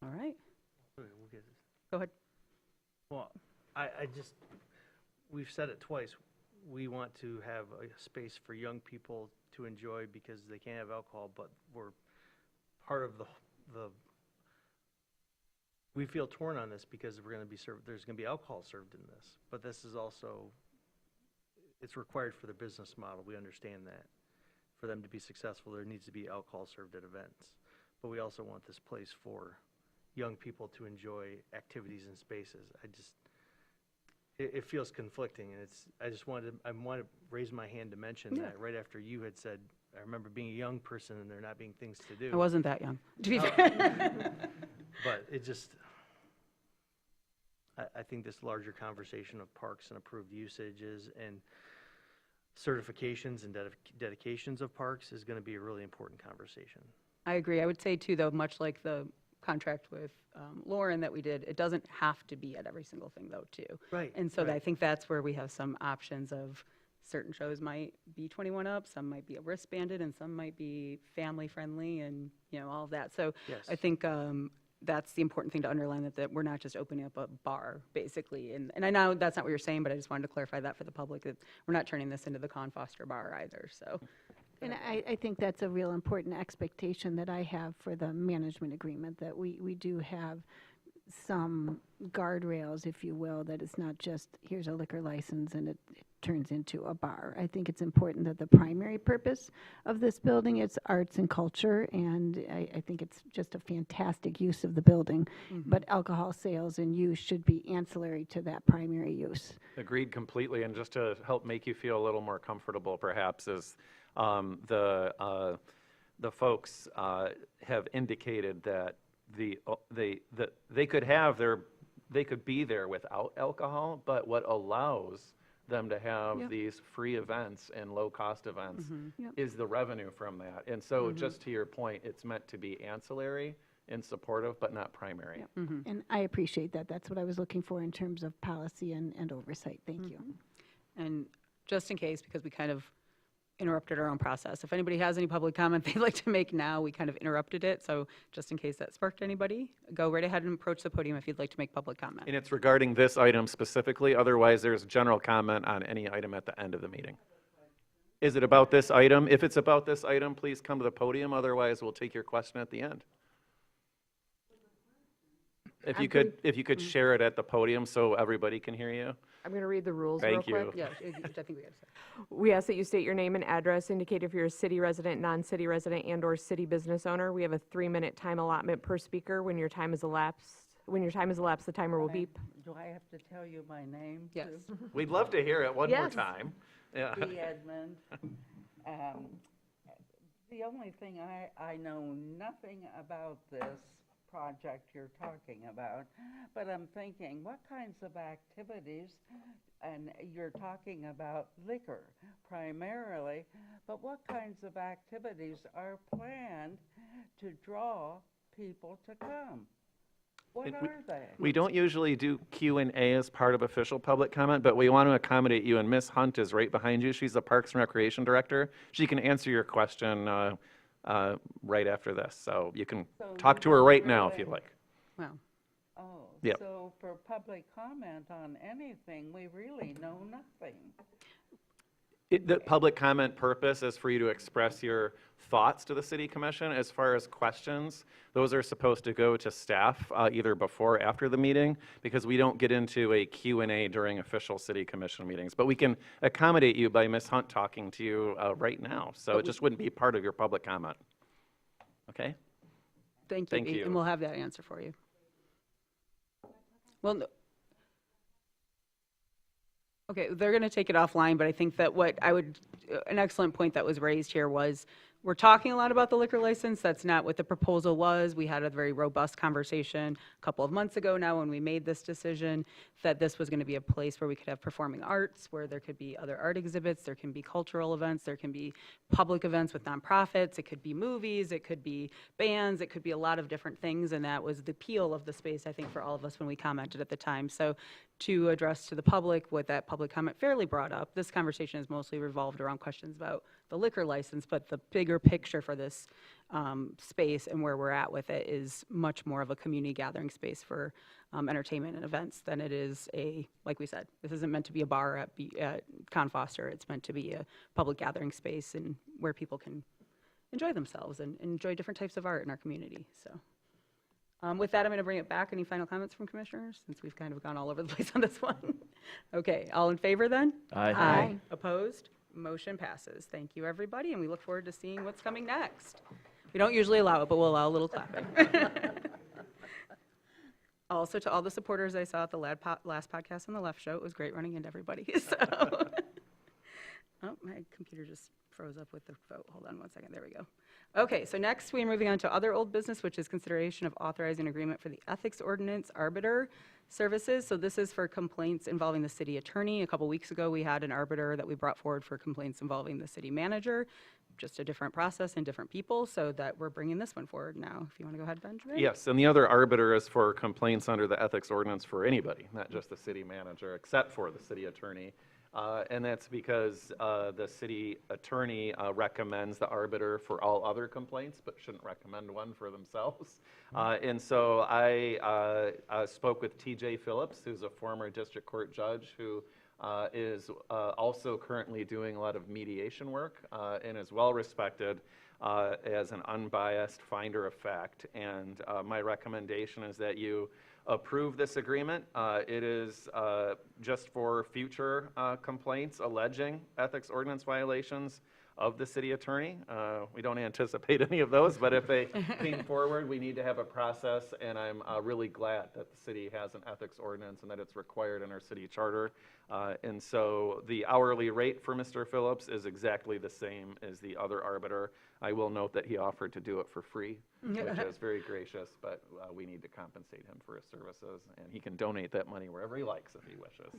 All right, Okay, we'll get this. go ahead. Well, we've said it twice. We want to have a space for young people to enjoy because they can't have alcohol, but we're part of we feel torn on this because there's going to be alcohol served in this. But this is also, it's required for the business model. We understand that. For them to be successful, there needs to be alcohol served at events. But we also want this place for young people to enjoy activities and spaces. It feels conflicting, and I want to raise my hand to mention that right after you had said, I remember being a young person and there not being things to do. I wasn't that young, to be fair. But I think this larger conversation of parks and approved usages and certifications and dedications of parks is going to be a really important conversation. I agree. I would say too, though, much like the contract with Lauren that we did, it doesn't have to be at every single thing though too. Right. And so right. I think that's where we have some options of certain shows might be 21 up, some might be wristbanded, and some might be family friendly and all of that. So Yes. I think that's the important thing to underline, that we're not just opening up a bar basically. And I know that's not what you're saying, but I just wanted to clarify that for the public, that we're not turning this into the Con Foster bar either. So. And I think that's a real important expectation that I have for the management agreement, that we do have some guardrails, if you will, that it's not just, here's a liquor license and it turns into a bar. I think it's important that the primary purpose of this building is arts and culture, and I think it's just a fantastic use of the building. But alcohol sales and use should be ancillary to that primary use. Agreed completely, and just to help make you feel a little more comfortable perhaps is the folks have indicated that they could be there without alcohol, but what allows them to have these free events and low-cost events is the revenue from that. And so just to your point, it's meant to be ancillary and supportive, but not primary. And I appreciate that. That's what I was looking for in terms of policy and oversight. Thank you. And just in case, because we kind of interrupted our own process, if anybody has any public comment they'd like to make now, we kind of interrupted it. So just in case that sparked anybody, go right ahead and approach the podium if you'd like to make public comment. And it's regarding this item specifically, otherwise there's general comment on any item at the end of the meeting. Is it about this item? If it's about this item, please come to the podium, otherwise we'll take your question at the end. If you could share it at the podium so everybody can hear you. I'm going to read the rules Thank real you. quick. Yeah, I think we got to say. We ask that you state your name and address, indicate if you're a city resident, non-city resident, and/or city business owner. We have a 3-minute time allotment per speaker. When your time is elapsed, the timer will beep. Do I have to tell you my name? Yes. too? We'd love to hear it one more Yes. time. Yeah. B. Edmond. The only thing I know nothing about this project you're talking about, but I'm thinking, what kinds of activities, and you're talking about liquor primarily, but what kinds of activities are planned to draw people to come? What are they? We don't usually do Q&A as part of official public comment, but we want to accommodate you, and Ms. Hunt is right behind you. She's the Parks and Recreation Director. She can answer your question right after this, so you can So talk you to her don't right now if really- you like. Wow. Oh, Yep. so for public comment on anything, we really know nothing. The public comment purpose is for you to express your thoughts to the city commission. As far as questions, those are supposed to go to staff either before or after the meeting, because we don't get into a Q&A during official city commission meetings. But we can accommodate you by Ms. Hunt talking to you right now, so it just wouldn't be part of your public comment. Okay? Thank you. Thank you. And we'll have that answer for you. Well, no, Okay, they're going to take it offline, but I think that an excellent point that was raised here was, we're talking a lot about the liquor license. That's not what the proposal was. We had a very robust conversation a couple of months ago now when we made this decision, that this was going to be a place where we could have performing arts, where there could be other art exhibits, there can be cultural events, there can be public events with nonprofits, it could be movies, it could be bands, it could be a lot of different things, and that was the appeal of the space, I think, for all of us when we commented at the time. So to address to the public what that public comment fairly brought up, this conversation is mostly revolved around questions about the liquor license, but the bigger picture for this space and where we're at with it is much more of a community gathering space for entertainment and events than it is like we said, this isn't meant to be a bar at Con Foster. It's meant to be a public gathering space and where people can enjoy themselves and enjoy different types of art in our community. So with that, I'm going to bring it back. Any final comments from commissioners, since we've kind of gone all over the place on this one? Okay, all in favor then? Aye. Opposed? Motion passes. Thank you, everybody, and we look forward to seeing what's coming next. We don't usually allow it, but we'll allow a little clapping. Also, to all the supporters I saw at the last podcast on the Left Show, it was great running into everybody. So, oh, my computer just froze up with the vote. Hold on one second. There we go. Okay, so next we are moving on to other old business, which is consideration of authorizing agreement for the ethics ordinance arbiter services. So this is for complaints involving the city attorney. A couple weeks ago, we had an arbiter that we brought forward for complaints involving the city manager. Just a different process and different people, so that we're bringing this one forward now. If you want to go ahead, Benjamin. Yes, and the other arbiter is for complaints under the ethics ordinance for anybody, not just the city manager, except for the city attorney. And that's because the city attorney recommends the arbiter for all other complaints, but shouldn't recommend one for themselves. And so I spoke with TJ Phillips, who's a former district court judge who is also currently doing a lot of mediation work and is well respected as an unbiased finder of fact. And my recommendation is that you approve this agreement. It is just for future complaints alleging ethics ordinance violations of the city attorney. We don't anticipate any of those, but if they came forward, we need to have a process, and I'm really glad that the city has an ethics ordinance and that it's required in our city charter. And so the hourly rate for Mr. Phillips is exactly the same as the other arbiter. I will note that he offered to do it for free, which is very gracious, but we need to compensate him for his services, and he can donate that money wherever he likes if he wishes.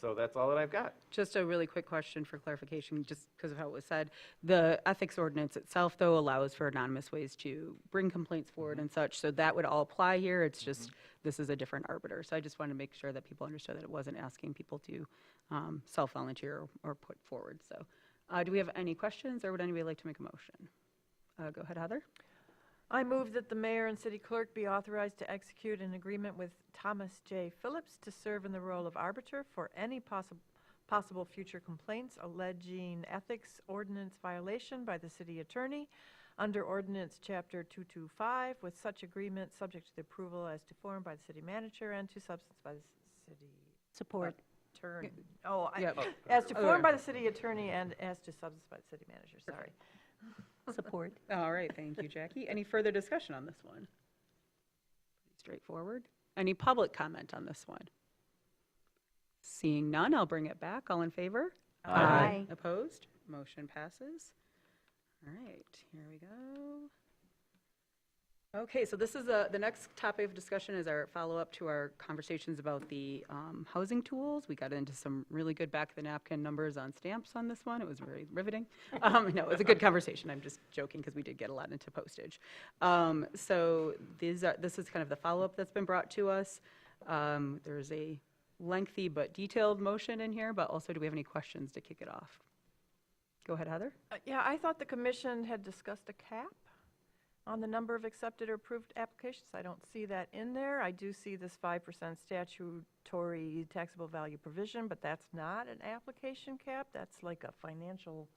So that's all that I've got. Just a really quick question for clarification, just because of how it was said. The ethics ordinance itself, though, allows for anonymous ways to bring complaints forward and such, so that would all apply here. It's just, this is a different arbiter. So I just wanted to make sure that people understood that it wasn't asking people to self-volunteer or put forward. So do we have any questions, or would anybody like to make a motion? Go ahead, Heather. I move that the mayor and city clerk be authorized to execute an agreement with Thomas J. Phillips to serve in the role of arbiter for any possible future complaints alleging ethics ordinance violation by the city attorney under ordinance chapter 225, with such agreement subject to the approval as to form by the city manager and to substance by the city Support. attorney. Yep. As to form by the city attorney and as to substance by the city manager, sorry. Support. All right, thank you, Jackie. Any further discussion on this one? Pretty straightforward. Any public comment on this one? Seeing none, I'll bring it back. All in favor? Aye. Opposed? Motion passes. All right, here we go. Okay, so this is the next topic of discussion is our follow-up to our conversations about the housing tools. We got into some really good back-of-the-napkin numbers on stamps on this one. It was very riveting. No, it was a good conversation. I'm just joking because we did get a lot into postage. So this is kind of the follow-up that's been brought to us. There's a lengthy but detailed motion in here, but also do we have any questions to kick it off? Go ahead, Heather. Yeah, I thought the commission had discussed a cap on the number of accepted or approved applications. I don't see that in there. I do see this 5% statutory taxable value provision, but that's not an application cap. That's like a financial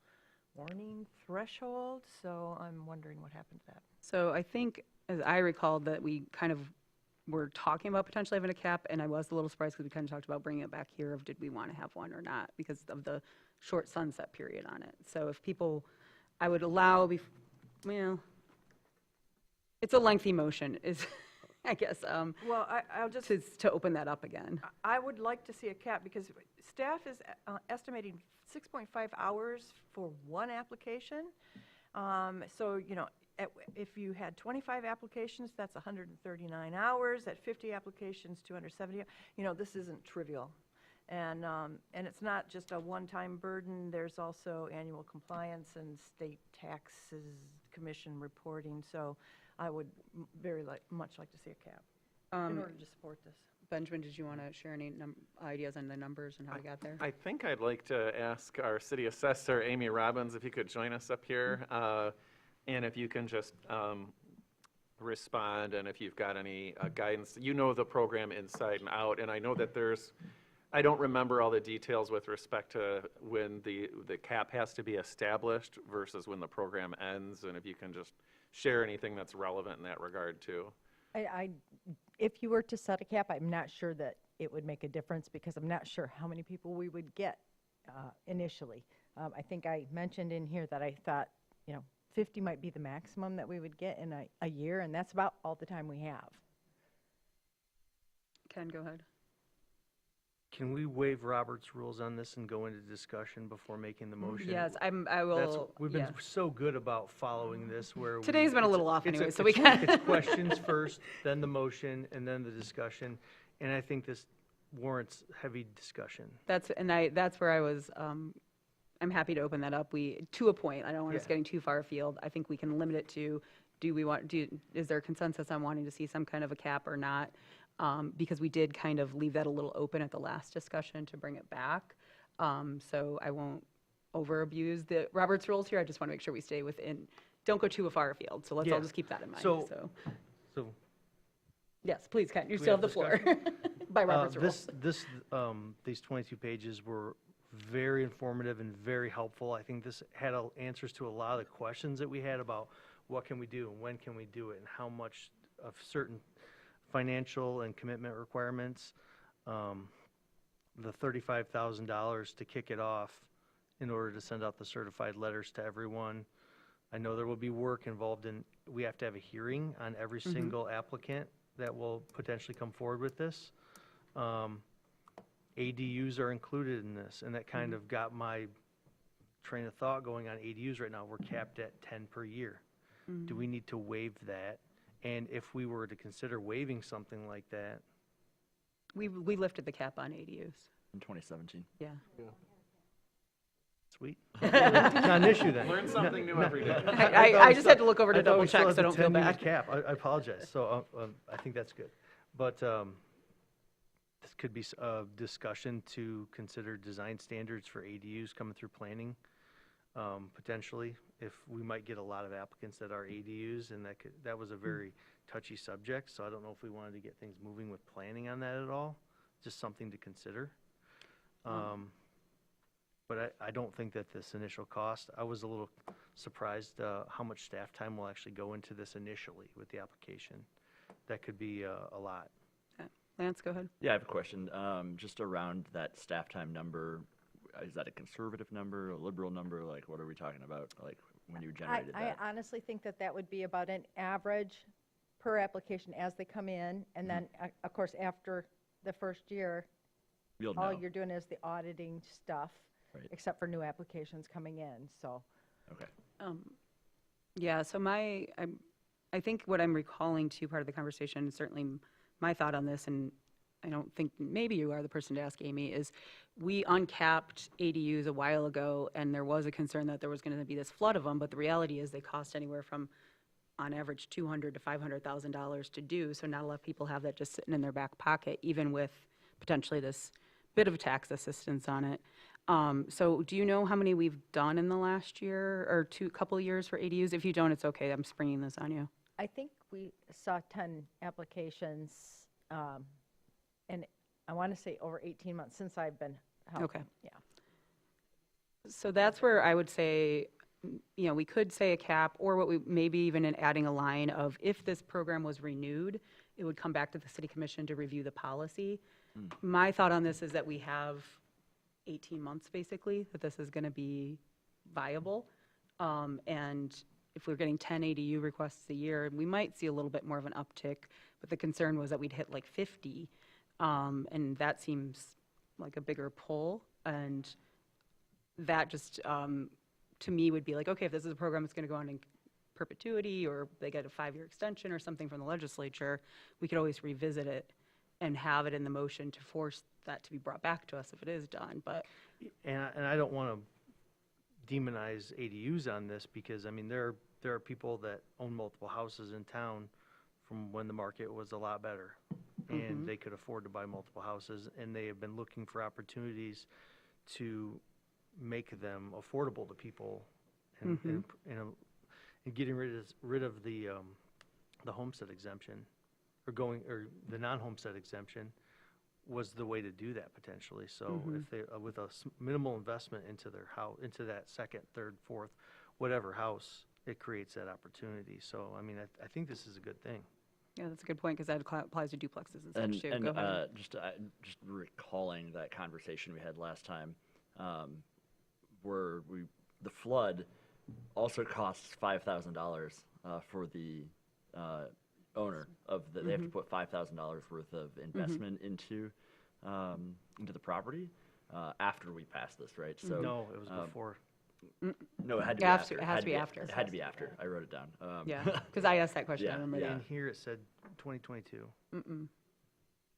warning threshold. So I'm wondering what happened to that. So I think, as I recall, that we kind of were talking about potentially having a cap, and I was a little surprised because we kind of talked about bringing it back here of did we want to have one or not because of the short sunset period on it. So if people, I would allow, well, it's a lengthy motion. I guess, Well, I'll just, to open that up again. I would like to see a cap, because staff is estimating 6.5 hours for one application. So, you know, if you had 25 applications, that's 139 hours. At 50 applications, 270. You know, this isn't trivial. And it's not just a one-time burden. There's also annual compliance and state taxes, commission reporting. So I would much like to see a cap in order to support this. Benjamin, did you want to share any ideas on the numbers and how we got there? I think I'd like to ask our city assessor, Amy Robbins, if you could join us up here. And if you can just respond, and if you've got any guidance. You know the program inside and out, and I know that I don't remember all the details with respect to when the cap has to be established versus when the program ends, and if you can just share anything that's relevant in that regard too. If you were to set a cap, I'm not sure that it would make a difference, because I'm not sure how many people we would get initially. I think I mentioned in here that I thought, 50 might be the maximum that we would get in a year, and that's about all the time we have. Ken, go ahead. Can we waive Robert's rules on this and go into discussion before making the motion? Yes, I will. We've been yeah. so good about following this where Today's been a little off anyway, so we it's can. It's questions first, then the motion, and then the discussion. And I think this warrants heavy discussion. That's where I was, I'm happy to open that up. To a point, I don't want us Yeah. getting too far afield. I think we can limit it to, is there consensus on wanting to see some kind of a cap or not? Because we did kind of leave that a little open at the last discussion to bring it back. So I won't over-abuse the Robert's rules here. I just want to make sure we stay within, don't go too far afield. So let's all Yeah. just keep that in mind. So Yes, please, Ken, you we still have have the floor by Robert's rules. these 22 pages were very informative and very helpful. I think this had answers to a lot of the questions that we had about what can we do and when can we do it and how much of certain financial and commitment requirements. The $35,000 to kick it off in order to send out the certified letters to everyone. I know there will be work involved we have to have a hearing on every single applicant that will potentially come forward with this. ADUs are included in this, and that kind of got my train of thought going on ADUs right now. We're capped at 10 per year. Do we need to waive that? And if we were to consider waiving something like that, We lifted the cap on ADUs. In 2017. Yeah. sweet. It's not an issue then. Learn something new every day. I just had to look over to double check, so don't feel bad. Cap. I apologize. So I think that's good. But this could be a discussion to consider design standards for ADUs coming through planning, potentially, if we might get a lot of applicants that are ADUs, and that was a very touchy subject, so I don't know if we wanted to get things moving with planning on that at all. Just something to consider. But I don't think that this initial cost, I was a little surprised how much staff time will actually go into this initially with the application. That could be a lot. Lance, go ahead. Yeah, I have a question. Just around that staff time number, is that a conservative number, a liberal number? Like, what are we talking about? Like, when you generated that? I honestly think that would be about an average per application as they come in, and then, of course, after the first year, You'll all know. you're doing is the auditing stuff, Right. except for new applications coming in, so. Okay. Yeah, so I think what I'm recalling to part of the conversation, certainly my thought on this, and I don't think maybe you are the person to ask, Amy, is we uncapped ADUs a while ago, and there was a concern that there was going to be this flood of them, but the reality is they cost anywhere from, on average, $200,000 to $500,000 to do, so not a lot of people have that just sitting in their back pocket, even with potentially this bit of tax assistance on it. So do you know how many we've done in the last year or couple of years for ADUs? If you don't, it's okay. I'm springing this on you. I think we saw 10 applications, and I want to say over 18 months since I've been helping. Okay. Yeah. So that's where I would say, we could say a cap, or what we maybe even adding a line of if this program was renewed, it would come back to the city commission to review the policy. My thought on this is that we have 18 months basically that this is going to be viable, and if we're getting 10 ADU requests a year, we might see a little bit more of an uptick, but the concern was that we'd hit like 50, and that seems like a bigger pull, and that just, to me, would be like, okay, if this is a program that's going to go on in perpetuity, or they get a 5-year extension or something from the legislature, we could always revisit it and have it in the motion to force that to be brought back to us if it is done, but. And I don't want to demonize ADUs on this, because, I mean, there are people that own multiple houses in town from when the market was a lot better, and they could afford to buy multiple houses, and they have been looking for opportunities to make them affordable to people, and getting rid of the homestead exemption, or the non-homestead exemption was the way to do that potentially. So if they, with a minimal investment into their house, into that second, third, fourth, whatever house, it creates that opportunity. So, I mean, I think this is a good thing. Yeah, that's a good point, because that applies to duplexes and such, too. Go ahead. Just recalling that conversation we had last time, where the flood also costs $5,000 for the owner of the, they have to put $5,000 worth of investment into the property after we pass this, right? So No, it was before. no, it had to be After- after. it has to be after. It had to be after. I wrote it down. Yeah, because I asked that question, I Yeah, remember yeah. that. And here it said 2022.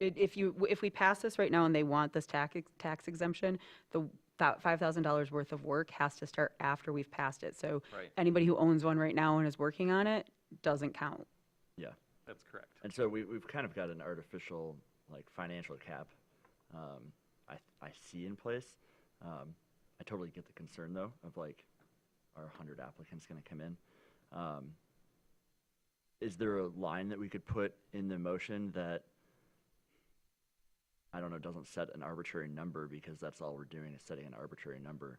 If we pass this right now and they want this tax exemption, that $5,000 worth of work has to start after we've passed it. So Right. anybody who owns one right now and is working on it doesn't count. Yeah. That's correct. And so we've kind of got an artificial, like, financial cap I see in place. I totally get the concern, though, of, like, are 100 applicants going to come in? Is there a line that we could put in the motion that, I don't know, doesn't set an arbitrary number, because that's all we're doing is setting an arbitrary number,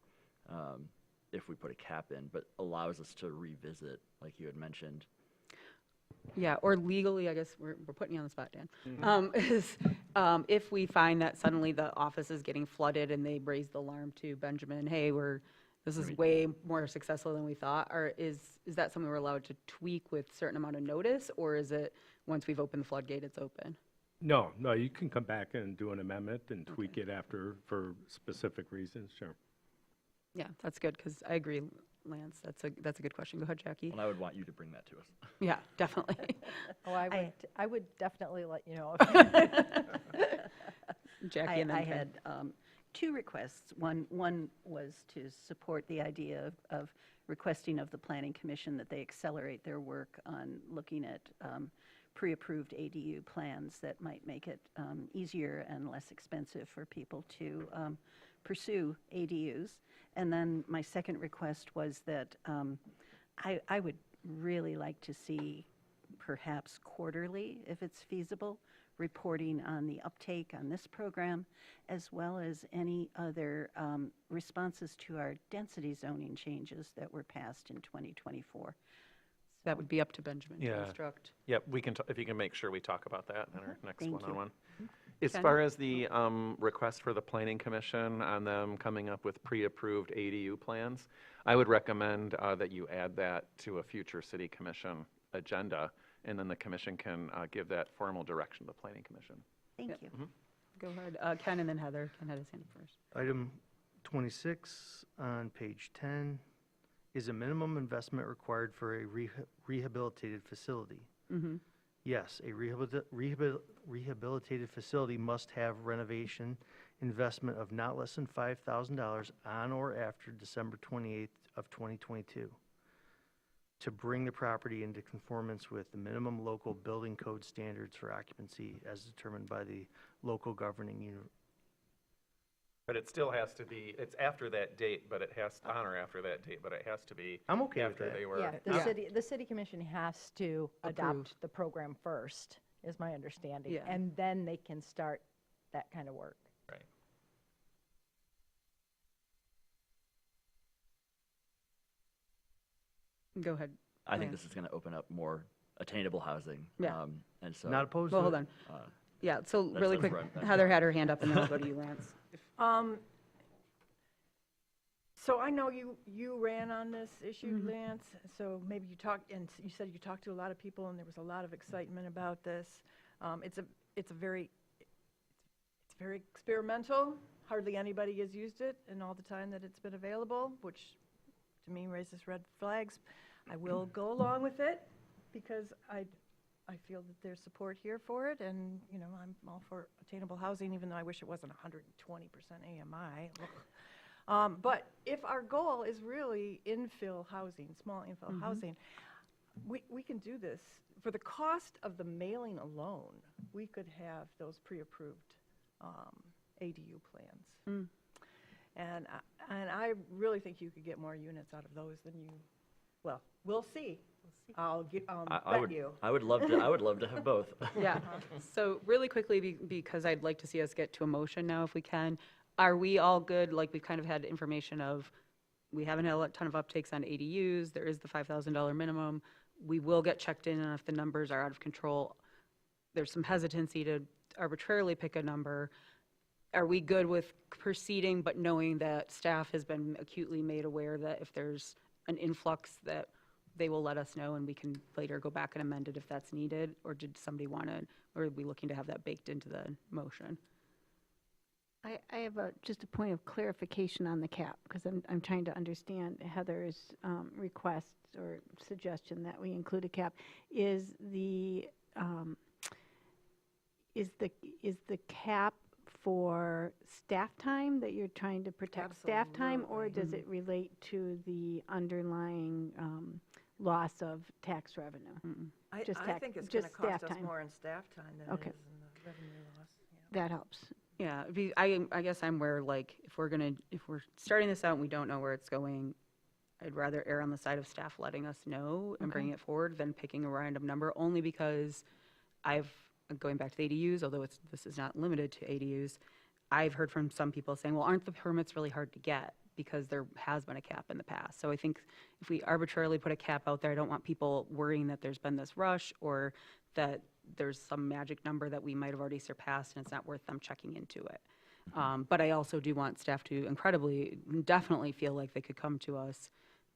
if we put a cap in, but allows us to revisit, like you had mentioned? Yeah, or legally, I guess we're putting you on the spot, Dan. If we find that suddenly the office is getting flooded and they raise the alarm to Benjamin, hey, this is way more successful than we thought, or is that something we're allowed to tweak with certain amount of notice, or is it once we've opened the floodgate, it's open? No, you can come back and do an amendment and tweak it after for specific reasons, sure. Yeah, that's good, because I agree, Lance, that's a good question. Go ahead, Jackie. Well, I would want you to bring that to us. Yeah, definitely. Oh, I would definitely let you know. Jackie and then I Ken. had two requests. One was to support the idea of requesting of the Planning Commission that they accelerate their work on looking at pre-approved ADU plans that might make it easier and less expensive for people to pursue ADUs. And then my second request was that I would really like to see, perhaps quarterly, if it's feasible, reporting on the uptake on this program, as well as any other responses to our density zoning changes that were passed in 2024. That would be up to Benjamin to Yeah. instruct. Yep, we can, if you can make sure we talk about that in our next Thank you. one-on-one. As Ken? far as the request for the Planning Commission on them coming up with pre-approved ADU plans, I would recommend that you add that to a future city commission agenda, and then the commission can give that formal direction to the Planning Commission. Thank Yep. you. Go ahead, Ken and then Heather. Ken had his hand up first. Item 26 on page 10, is a minimum investment required for a rehabilitated facility? Yes, a rehabilitated facility must have renovation investment of not less than $5,000 on or after December 28th of 2022 to bring the property into conformance with the minimum local building code standards for occupancy as determined by the local governing unit. But it still has to be, it's after that date, but it has, on or after that date, but it has to be I'm okay with after that. they were. Yeah, the city commission has to Approve. adopt the program first, is my understanding. Yeah. And then they can start that kind of work. Right. Go ahead. I think Lance. this is going to open up more attainable housing. Yeah. And so. Not opposed Well, to hold it? on. Yeah, so That's- really that's quick, right. That's Heather right. had her hand up, and then I'll go to you, Lance. So So I know you ran on this issue, Lance, so maybe you talked, and you said you talked to a lot of people, and there was a lot of excitement about this. It's very experimental. Hardly anybody has used it in all the time that it's been available, which to me raises red flags. I will go along with it because I feel that there's support here for it, and, you know, I'm all for attainable housing, even though I wish it wasn't 120% AMI. But if our goal is really infill housing, small infill housing, we can do this. For the cost of the mailing alone, we could have those pre-approved ADU plans. And I really think you could get more units out of those than you, well, we'll see. I'll bet you. I would love to have both. Yeah. So really quickly, because I'd like to see us get to a motion now if we can, are we all good? Like, we've kind of had information of, we haven't had a ton of uptakes on ADUs. There is the $5,000 minimum. We will get checked in if the numbers are out of control. There's some hesitancy to arbitrarily pick a number. Are we good with proceeding, but knowing that staff has been acutely made aware that if there's an influx, that they will let us know and we can later go back and amend it if that's needed? Or did somebody want to, or are we looking to have that baked into the motion? I have just a point of clarification on the cap, because I'm trying to understand Heather's request or suggestion that we include a cap. Is the cap for staff time, that you're trying to protect staff time, or does it relate to the underlying loss of tax revenue? I think it's going to cost us more in staff time than it is in the revenue loss. Yeah. That helps. Yeah, I guess I'm where, like, if we're starting this out and we don't know where it's going, I'd rather err on the side of staff letting us know and bringing it forward than picking a random number, only because going back to the ADUs, although this is not limited to ADUs, I've heard from some people saying, well, aren't the permits really hard to get? Because there has been a cap in the past. So I think if we arbitrarily put a cap out there, I don't want people worrying that there's been this rush or that there's some magic number that we might have already surpassed and it's not worth them checking into it. But I also do want staff to definitely feel like they could come to us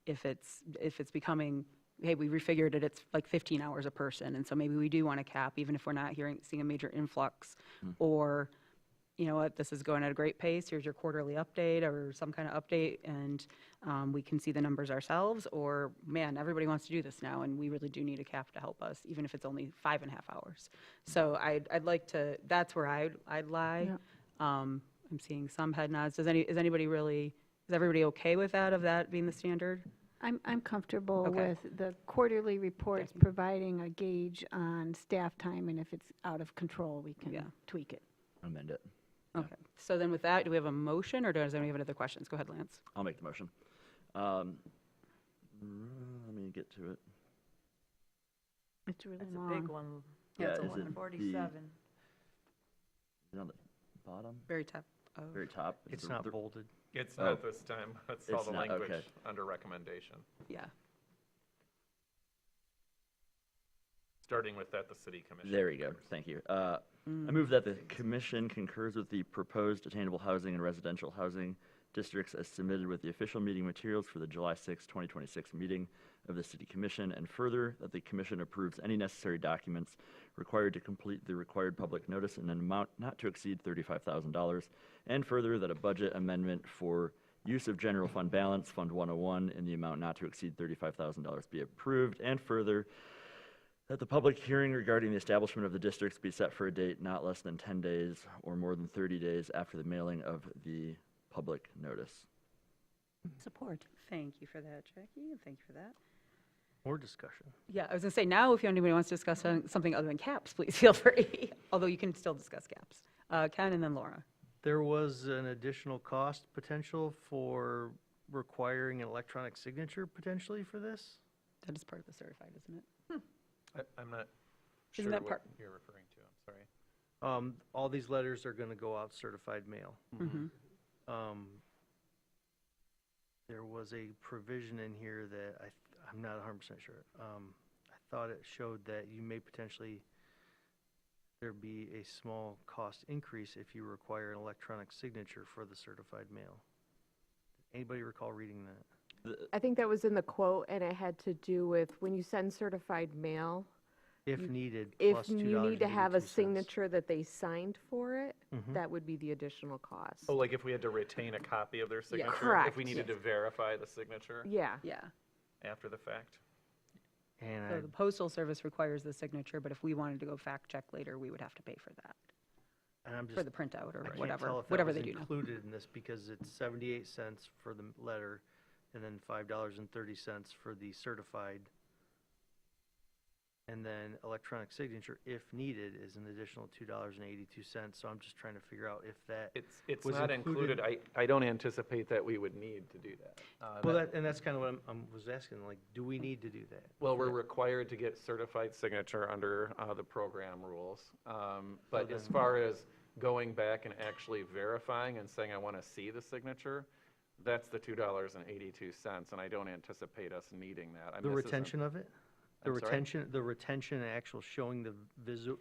if it's becoming, hey, we refigured it, it's like 15 hours a person, and so maybe we do want a cap, even if we're not seeing a major influx, or, you know what, this is going at a great pace, here's your quarterly update or some kind of update, and we can see the numbers ourselves, or, man, everybody wants to do this now, and we really do need a cap to help us, even if it's only 5.5 hours. So I'd like to, that's where I'd lie. Yeah. I'm seeing some head nods. Is everybody okay with that, of that being the standard? I'm comfortable Okay. with the quarterly reports providing a gauge on staff time, and if it's out of control, we can tweak it. Amend it. Okay, so then with that, do we have a motion, or does anybody have any other questions? Go ahead, Lance. I'll make the motion. Let me get to it. It's really It's long. a big one. Yeah, It's is it 147. Is it on the bottom? Very top. Very top? It's not bolded. It's Oh. not this time. That's all It's the not, language okay. under recommendation. Yeah. Starting with that, the city commission. There we go. Thank you. I move that the commission concurs with the proposed attainable housing and residential housing districts as submitted with the official meeting materials for the July 6, 2026 meeting of the city commission, and further, that the commission approves any necessary documents required to complete the required public notice in an amount not to exceed $35,000, and further, that a budget amendment for use of general fund balance, Fund 101, in the amount not to exceed $35,000 be approved, and further, that the public hearing regarding the establishment of the districts be set for a date not less than 10 days or more than 30 days after the mailing of the public notice. Support. Thank you for that, Jackie, and thank you for that. More discussion. Yeah, I was going to say, now if anybody wants to discuss something other than caps, please feel free, although you can still discuss caps. Ken and then Laura. There was an additional cost potential for requiring an electronic signature potentially for this? That is part of the certified, isn't it? I'm not Isn't sure that what part- you're referring to. I'm sorry. All these letters are going to go out certified mail. Mm-hmm. There was a provision in here that I'm not 100% sure. I thought it showed that you may potentially, there'd be a small cost increase if you require an electronic signature for the certified mail. Anybody recall reading that? I think that was in the quote, and it had to do with when you send certified mail, If needed, if plus you need to have a $2.82. signature that they signed for it, Mhm. that would be the additional cost. Oh, like if we had to retain a copy of their signature? If Correct. we needed to verify the signature Yeah. Yeah. after the fact? And So the Postal Service requires the signature, but if we wanted to go fact check later, we would have to pay for that, I'm for just, the printout or I can't whatever, tell if that whatever was they do now. included in this because it's 78 cents for the letter and then $5.30 for the certified. And then electronic signature, if needed, is an additional $2.82. So I'm just trying to figure out if that. It's was not included. I don't anticipate that we would need to do that. Well, and that's kind of what was asking, like, do we need to do that? Well, we're required to get certified signature under the program rules. But as far as going back and actually verifying and saying, I want to see the signature, that's the $2.82, and I don't anticipate us needing that. I The mean, this isn't- retention of it? The I'm sorry? retention and actual showing the visual,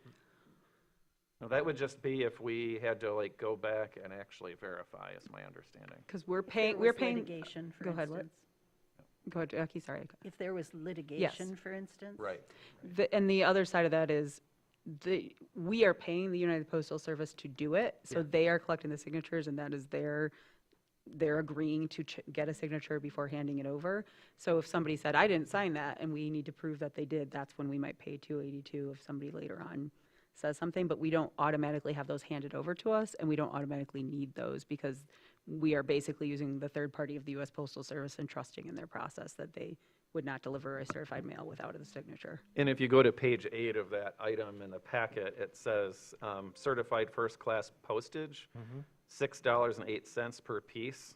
No, that would just be if we had to like go back and actually verify, is my understanding. Because we're If there paying, was we're paying. litigation, for Go ahead, what? instance. Go ahead, Jackie, sorry. If there was litigation, for instance. Right. And the other side of that is, we are paying the United Postal Service to do it, so Yeah. they are collecting the signatures, and that is they're agreeing to get a signature before handing it over. So if somebody said, I didn't sign that, and we need to prove that they did, that's when we might pay $2.82 if somebody later on says something, but we don't automatically have those handed over to us, and we don't automatically need those because we are basically using the third party of the U.S. Postal Service and trusting in their process that they would not deliver a certified mail without a signature. And if you go to page 8 of that item in the packet, it says certified first-class postage, $6.08 per piece.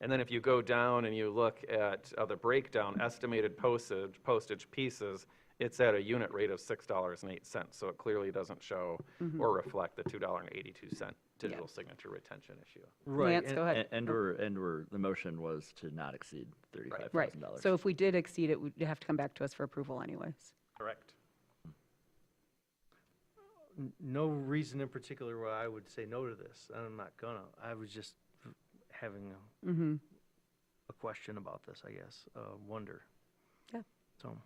And then if you go down and you look at the breakdown, estimated postage pieces, it's at a unit rate of $6.08. So it clearly doesn't show or reflect the $2.82 digital signature retention issue. right. Lance, go ahead. And the motion was to not exceed $35,000. Right, so if we did exceed it, we'd have to come back to us for approval anyways. Correct. No reason in particular why I would say no to this. I'm not gonna. I was just having a question about this, I guess, wonder. Yeah. So,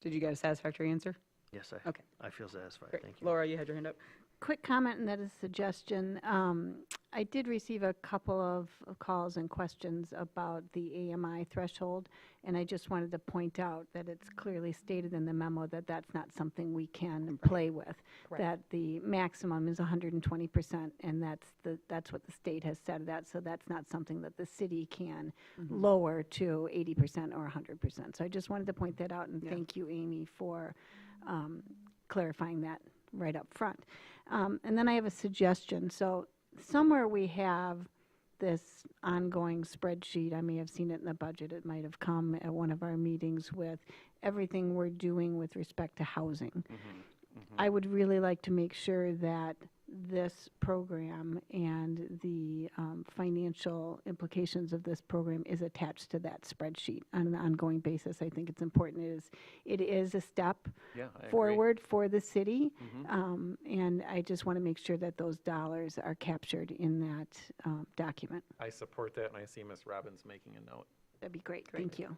Did you get a satisfactory answer? yes, Okay. I feel satisfied. Great. Thank you. Laura, you had your hand up. Quick comment, and that is a suggestion. I did receive a couple of calls and questions about the AMI threshold, and I just wanted to point out that it's clearly stated in the memo that that's not something we can play with. That the maximum is 120%, and that's what the state has said that, so that's not something that the city can lower to 80% or 100%. So I just wanted to point that out, and thank you, Amy, for clarifying that right up front. And then I have a suggestion. So somewhere we have this ongoing spreadsheet. I may have seen it in the budget. It might have come at one of our meetings with everything we're doing with respect to housing. I would really like to make sure that this program and the financial implications of this program is attached to that spreadsheet on an ongoing basis. I think it's important. It is a step Yeah, I agree. forward for the city, and I just want to make sure that those dollars are captured in that document. I support that, and I see Ms. Robbins making a note. That'd be great. Thank you.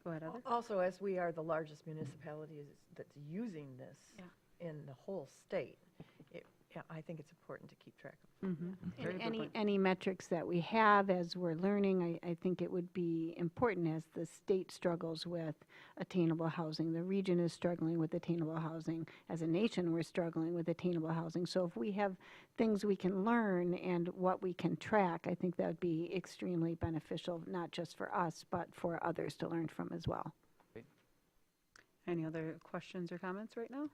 Go ahead, Heather. Also, as we are the largest municipality that's using this in the whole state, I think it's important to keep track of. And any metrics that we have as we're learning, I think it would be important as the state struggles with attainable housing. The region is struggling with attainable housing. As a nation, we're struggling with attainable housing. So if we have things we can learn and what we can track, I think that would be extremely beneficial, not just for us, but for others to learn from as well. Any other questions or comments right now?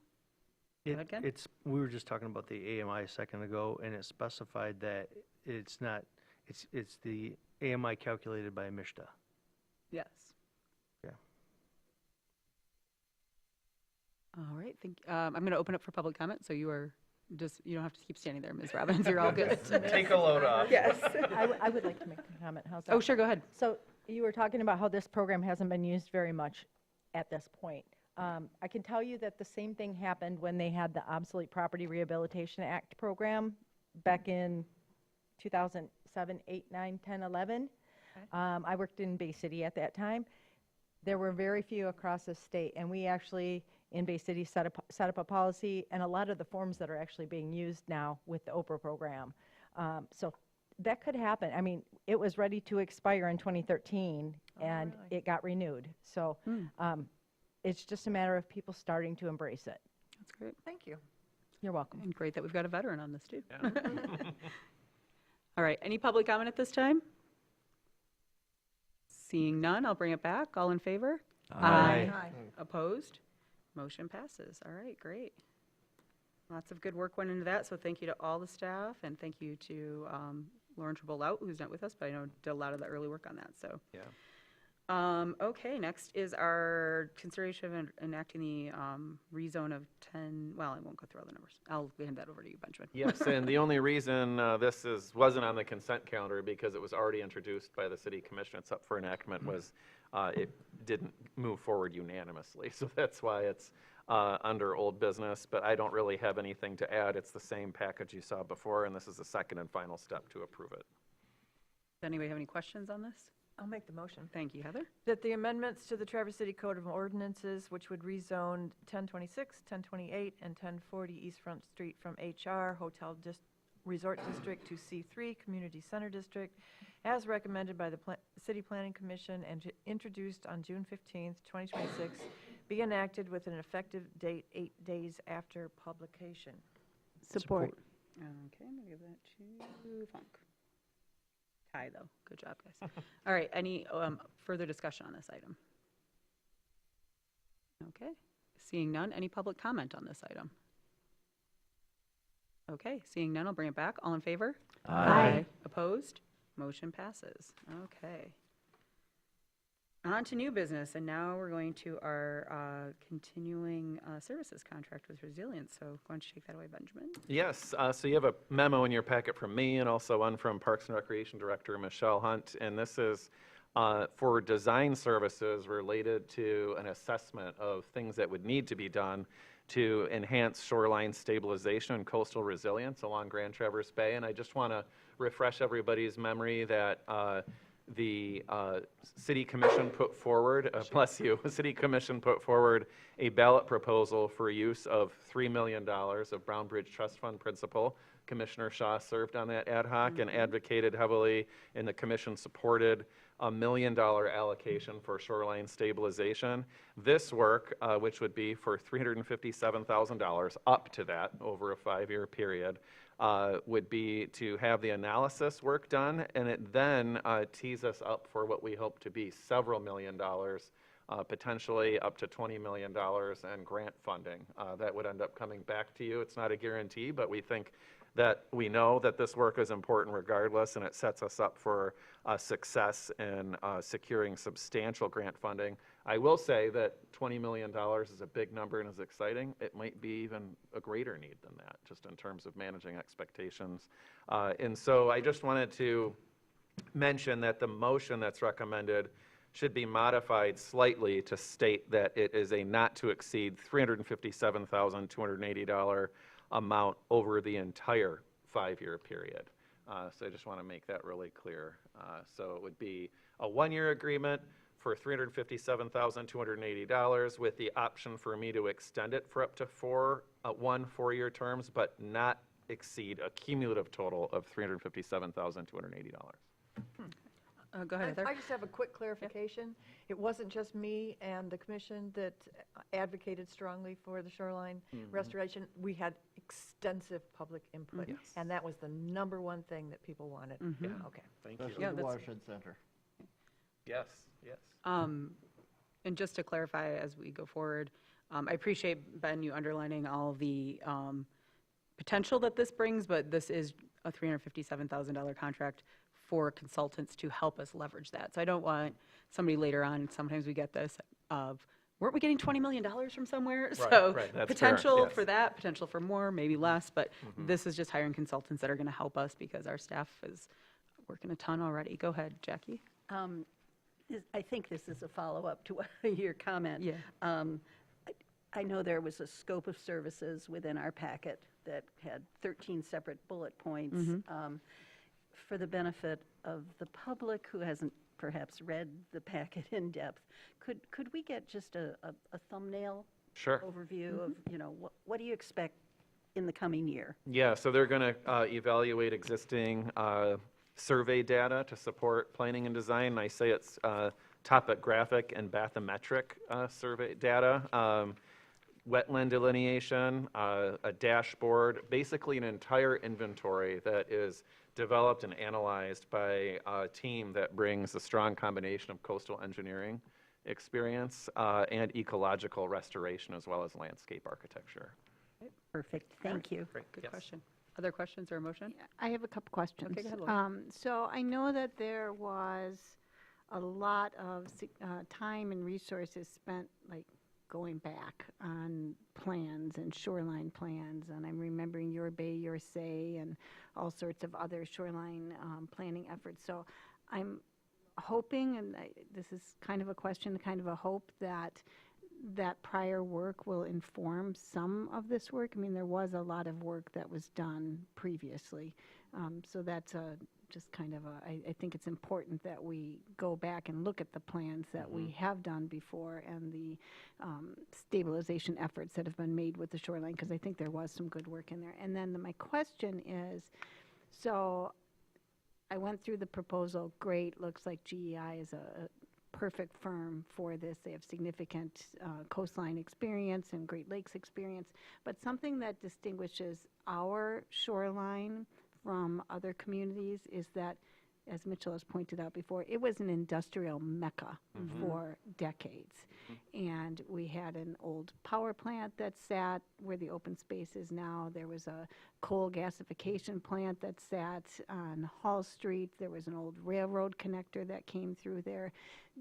Go ahead, Ken. We were just talking about the AMI a second ago, and it specified that it's not, it's the AMI calculated by MISTA. Yes. Yeah. All right, I'm going to open up for public comment, so you don't have to keep standing there, Ms. Robbins, you're all good. Take a load off. Yes. I would like to make a comment. How's that? Oh, sure, go ahead. So you were talking about how this program hasn't been used very much at this point. I can tell you that the same thing happened when they had the Obsolete Property Rehabilitation Act program back in 7, 8, 9, 10, 11. I worked in Bay City at that time. There were very few across the state, and we actually, in Bay City, set up a policy, and a lot of the forms that are actually being used now with the Oprah program. So that could happen. I mean, it was ready to expire in 2013, and really? it got renewed. So it's just a matter of people starting to embrace it. That's great. Thank you. You're welcome. And great that we've got a veteran on this, too. Yeah. All right, any public comment at this time? Seeing none, I'll bring it back. All in favor? Aye. Opposed? Motion passes. All right, great. Lots of good work went into that, so thank you to all the staff, and thank you to Lauren Tribble-Lout, who's not with us, but I know did a lot of the early work on that, so. Yeah. Okay, next is our consideration of enacting the rezone of 10, well, I won't go through all the numbers. I'll hand that over to you, Benjamin. Yes, and the only reason this wasn't on the consent calendar because it was already introduced by the city commission, it's up for enactment, was it didn't move forward unanimously. So that's why it's under old business, but I don't really have anything to add. It's the same package you saw before, and this is the second and final step to approve it. Does anybody have any questions on this? I'll make the motion. Thank you, Heather. That the amendments to the Traverse City Code of Ordinances, which would rezone 1026, 1028, and 1040 East Front Street from HR, Resort District to C3, Community Center District, as recommended by the City Planning Commission and introduced on June 15th, 2026, be enacted with an effective date 8 days after publication. Support. Okay, I'm gonna give that to Funk. Tie, though. Good job, guys. All right, any further discussion on this item? Okay, seeing none, any public comment on this item? Okay, seeing none, I'll bring it back. All in favor? Aye. Opposed? Motion passes. Okay. On to new business, and now we're going to our continuing services contract with Resilience. So why don't you take that away, Benjamin? Yes, so you have a memo in your packet from me and also one from Parks and Recreation Director Michelle Hunt, and this is for design services related to an assessment of things that would need to be done to enhance shoreline stabilization and coastal resilience along Grand Traverse Bay. And I just want to refresh everybody's memory that the City Commission put forward, bless you, City Commission put forward a ballot proposal for use of $3 million of Brown Bridge Trust Fund principal. Commissioner Shaw served on that ad hoc and advocated heavily, and the commission supported $1 million allocation for shoreline stabilization. This work, which would be for $357,000 up to that over a 5-year period, would be to have the analysis work done, and it then tees us up for what we hope to be several $1 million, potentially up to $20 million and grant funding. That would end up coming back to you. It's not a guarantee, but we think that we know that this work is important regardless, and it sets us up for success in securing substantial grant funding. I will say that $20 million is a big number and is exciting. It might be even a greater need than that, just in terms of managing expectations. And so I just wanted to mention that the motion that's recommended should be modified slightly to state that it is a not to exceed $357,280 amount over the entire 5-year period. So I just want to make that really clear. So it would be a 1-year agreement for $357,280 with the option for me to extend it for up to 4-year terms, but not exceed a cumulative total of $357,280. Go ahead, Heather. I just have a quick clarification. It wasn't just me and the commission that advocated strongly for the shoreline restoration. We had extensive public input, Yes. and that was the #1 thing that people wanted. Yeah. Okay. Thank you. Especially the watershed center. Yes, yes. And just to clarify as we go forward, I appreciate, Ben, you underlining all the potential that this brings, but this is a $357,000 contract for consultants to help us leverage that. So I don't want somebody later on, sometimes we get this of, weren't we getting $20 million from somewhere? So right, that's potential fair, yes. for that, potential for more, maybe less, but this is just hiring consultants that are going to help us because our staff is working a ton already. Go ahead, Jackie. I think this is a follow-up to your comment. Yeah. I know there was a scope of services within our packet that had 13 separate bullet points. for the benefit of the public who hasn't perhaps read the packet in depth, could we get just a thumbnail Sure. overview of, what do you expect in the coming year? Yeah, so they're going to evaluate existing survey data to support planning and design. I say it's topographic and bathymetric survey data, wetland delineation, a dashboard, basically an entire inventory that is developed and analyzed by a team that brings a strong combination of coastal engineering experience and ecological restoration as well as landscape architecture. Perfect, thank you. Great. Good Yes. question. Other questions or a motion? I have a couple questions. Okay, go ahead, Laura. So I know that there was a lot of time and resources spent, like, going back on plans and shoreline plans, and I'm remembering Your Bay, Your Say, and all sorts of other shoreline planning efforts. So I'm hoping, and this is kind of a question, kind of a hope, that prior work will inform some of this work. I mean, there was a lot of work that was done previously. So that's just kind of I think it's important that we go back and look at the plans that we have done before and the stabilization efforts that have been made with the shoreline, because I think there was some good work in there. And then my question is, so I went through the proposal, great, looks like GEI is a perfect firm for this. They have significant coastline experience and Great Lakes experience, but something that distinguishes our shoreline from other communities is that, as Mitchell has pointed out before, it was an industrial mecca for decades. And we had an old power plant that sat where the open space is now. There was a coal gasification plant that sat on Hall Street. There was an old railroad connector that came through there.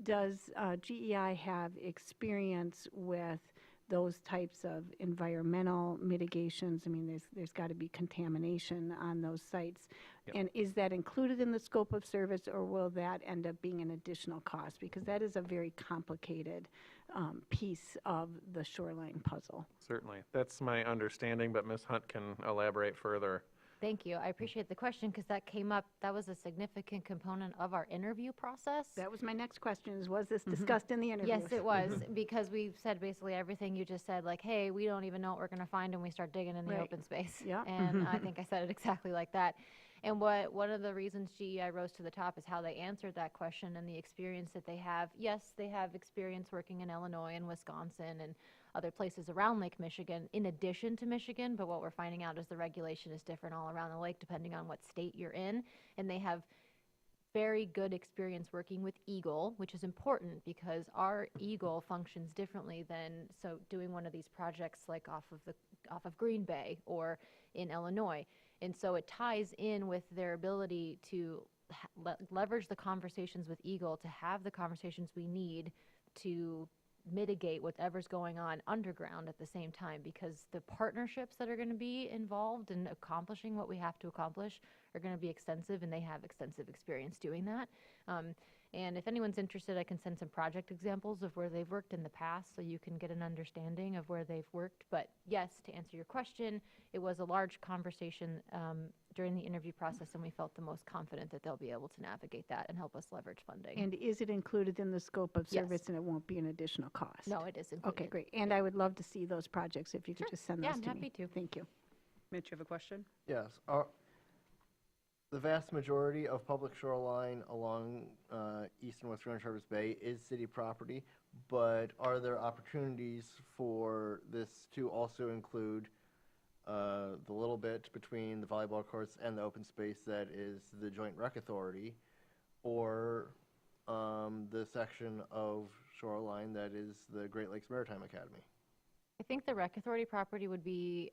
Does GEI have experience with those types of environmental mitigations? I mean, there's got to be contamination on those sites. Yep. And is that included in the scope of service, or will that end up being an additional cost? Because that is a very complicated piece of the shoreline puzzle. Certainly. That's my understanding, but Ms. Hunt can elaborate further. Thank you. I appreciate the question because that came up, that was a significant component of our interview process. That was my next question, is was this discussed in the interview? Yes, it was, because we said basically everything you just said, like, hey, we don't even know what we're going to find when we start digging in the Right. open space. Yeah. And I think I said it exactly like that. And one of the reasons GEI rose to the top is how they answered that question and the experience that they have. Yes, they have experience working in Illinois and Wisconsin and other places around Lake Michigan, in addition to Michigan, but what we're finding out is the regulation is different all around the lake depending on what state you're in, and they have very good experience working with Eagle, which is important because our Eagle functions differently than doing one of these projects like off of Green Bay or in Illinois. And so it ties in with their ability to leverage the conversations with Eagle to have the conversations we need to mitigate whatever's going on underground at the same time, because the partnerships that are going to be involved in accomplishing what we have to accomplish are going to be extensive, and they have extensive experience doing that. And if anyone's interested, I can send some project examples of where they've worked in the past so you can get an understanding of where they've worked. But yes, to answer your question, it was a large conversation during the interview process, and we felt the most confident that they'll be able to navigate that and help us leverage funding. And is it included in the scope of Yes. service, and it won't be an additional cost? No, it is included. Okay, great. And I would love to see those projects if you could Sure. just send Yeah, those I'm to me. happy to. Thank you. Mitch, you have a question? Yes. The vast majority of public shoreline along east and west Grand Traverse Bay is city property, but are there opportunities for this to also include the little bit between the volleyball courts and the open space that is the Joint Rec Authority, or the section of shoreline that is the Great Lakes Maritime Academy? I think the Rec Authority property would be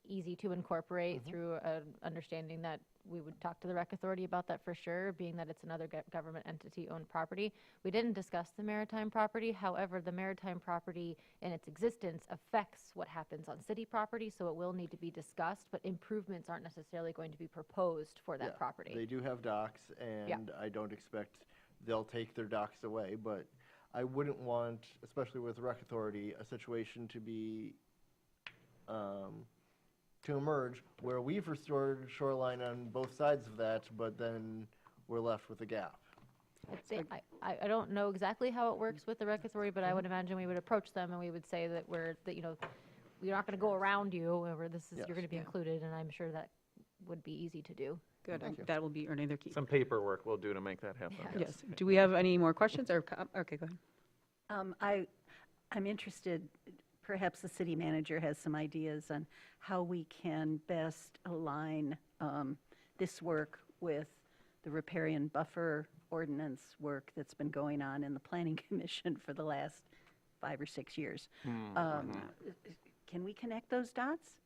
easy to incorporate through an understanding that we would talk to the Rec Authority about that for sure, being that it's another government entity-owned property. We didn't discuss the maritime property. However, the maritime property in its existence affects what happens on city property, so it will need to be discussed, but improvements aren't necessarily going to be proposed for that Yeah, property. They do have docks, and I don't expect they'll take their docks away, but I wouldn't want, especially with the Rec Authority, a situation to be to emerge where we've restored shoreline on both sides of that, but then we're left with a gap. I'd say, I don't know exactly how it works with the rec authority, but I would imagine we would approach them and we would say that we're not gonna go around you, or you're gonna be included, and I'm sure that would be easy to do. Good, that will be earning their keep. Some paperwork we'll do to make that happen. Yes. Do we have any more questions or, okay, go ahead. I'm interested, perhaps the city manager has some ideas on how we can best align this work with the riparian buffer ordinance work that's been going on in the Planning Commission for the last 5 or 6 years. Can we connect those dots?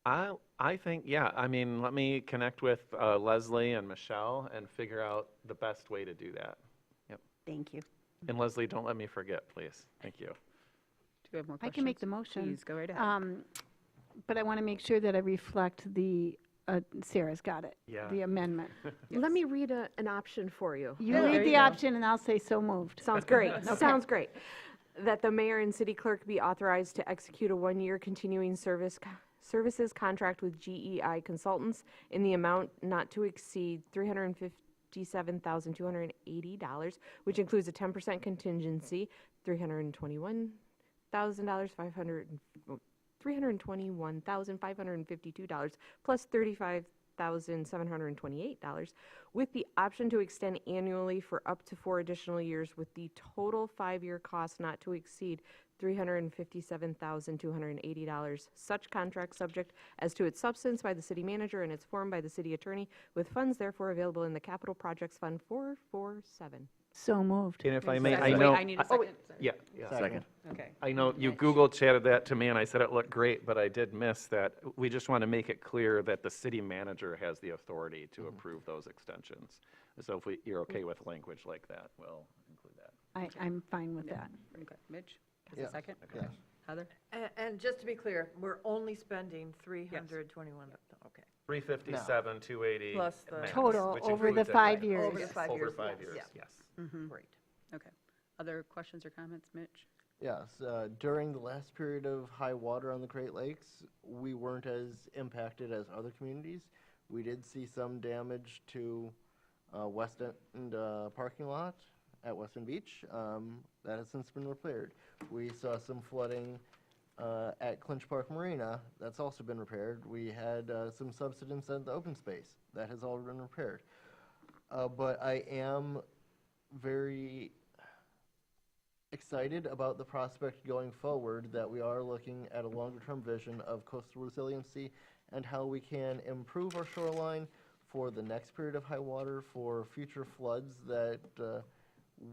I think, yeah. I mean, let me connect with Leslie and Michelle and figure out the best way to do that. Yep. Thank you. And Leslie, don't let me forget, please. Thank you. Do we have more I questions? can make the motion. Please, go right ahead. But I want to make sure that I reflect the, Sarah's got it. Yeah. The amendment. Let me read an option for you. You There read you the go. option and I'll say so moved. Sounds great. Sounds great. That the mayor and city clerk be authorized to execute a one-year continuing services contract with GEI Consultants in the amount not to exceed $357,280, which includes a 10% contingency, $321,552, plus $35,728, with the option to extend annually for up to 4 additional years, with the total 5-year cost not to exceed $357,280. Such contract subject as to its substance by the city manager and its form by the city attorney, with funds therefore available in the Capital Projects Fund 447. So moved. And if I may, Second. I know. Wait, I need a second. Sorry. Yeah. Second. Okay. I know you Google chatted that to me, and I said it looked great, but I did miss that. We just want to make it clear that the city manager has the authority to approve those extensions. So if you're okay with language like that, we'll include that. I'm fine with that. Okay. Mitch, has Yeah. a second? Yes. Heather? And just to be clear, we're only spending 321, okay. 357, 280. Plus the- max, Total which over the includes that 5 guidance. years. Over the 5 years. Over 5 yes. years, Yeah. yes. Great. Okay. Other questions or comments, Mitch? Yes, during the last period of high water on the Great Lakes, we weren't as impacted as other communities. We did see some damage to West End parking lot at West End Beach. That has since been repaired. We saw some flooding at Clinch Park Marina. That's also been repaired. We had some subsidence at the open space. That has all been repaired. But I am very excited about the prospect going forward that we are looking at a longer-term vision of coastal resiliency and how we can improve our shoreline for the next period of high water, for future floods that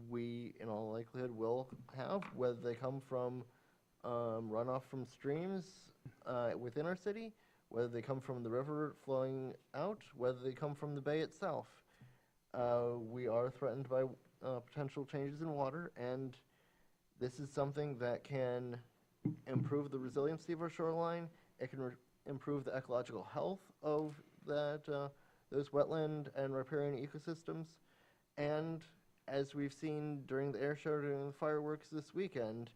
we, in all likelihood, will have, whether they come from runoff from streams within our city, whether they come from the river flowing out, whether they come from the bay itself. We are threatened by potential changes in water, and this is something that can improve the resiliency of our shoreline. It can improve the ecological health of those wetland and riparian ecosystems. And as we've seen during the air show, during the fireworks this weekend,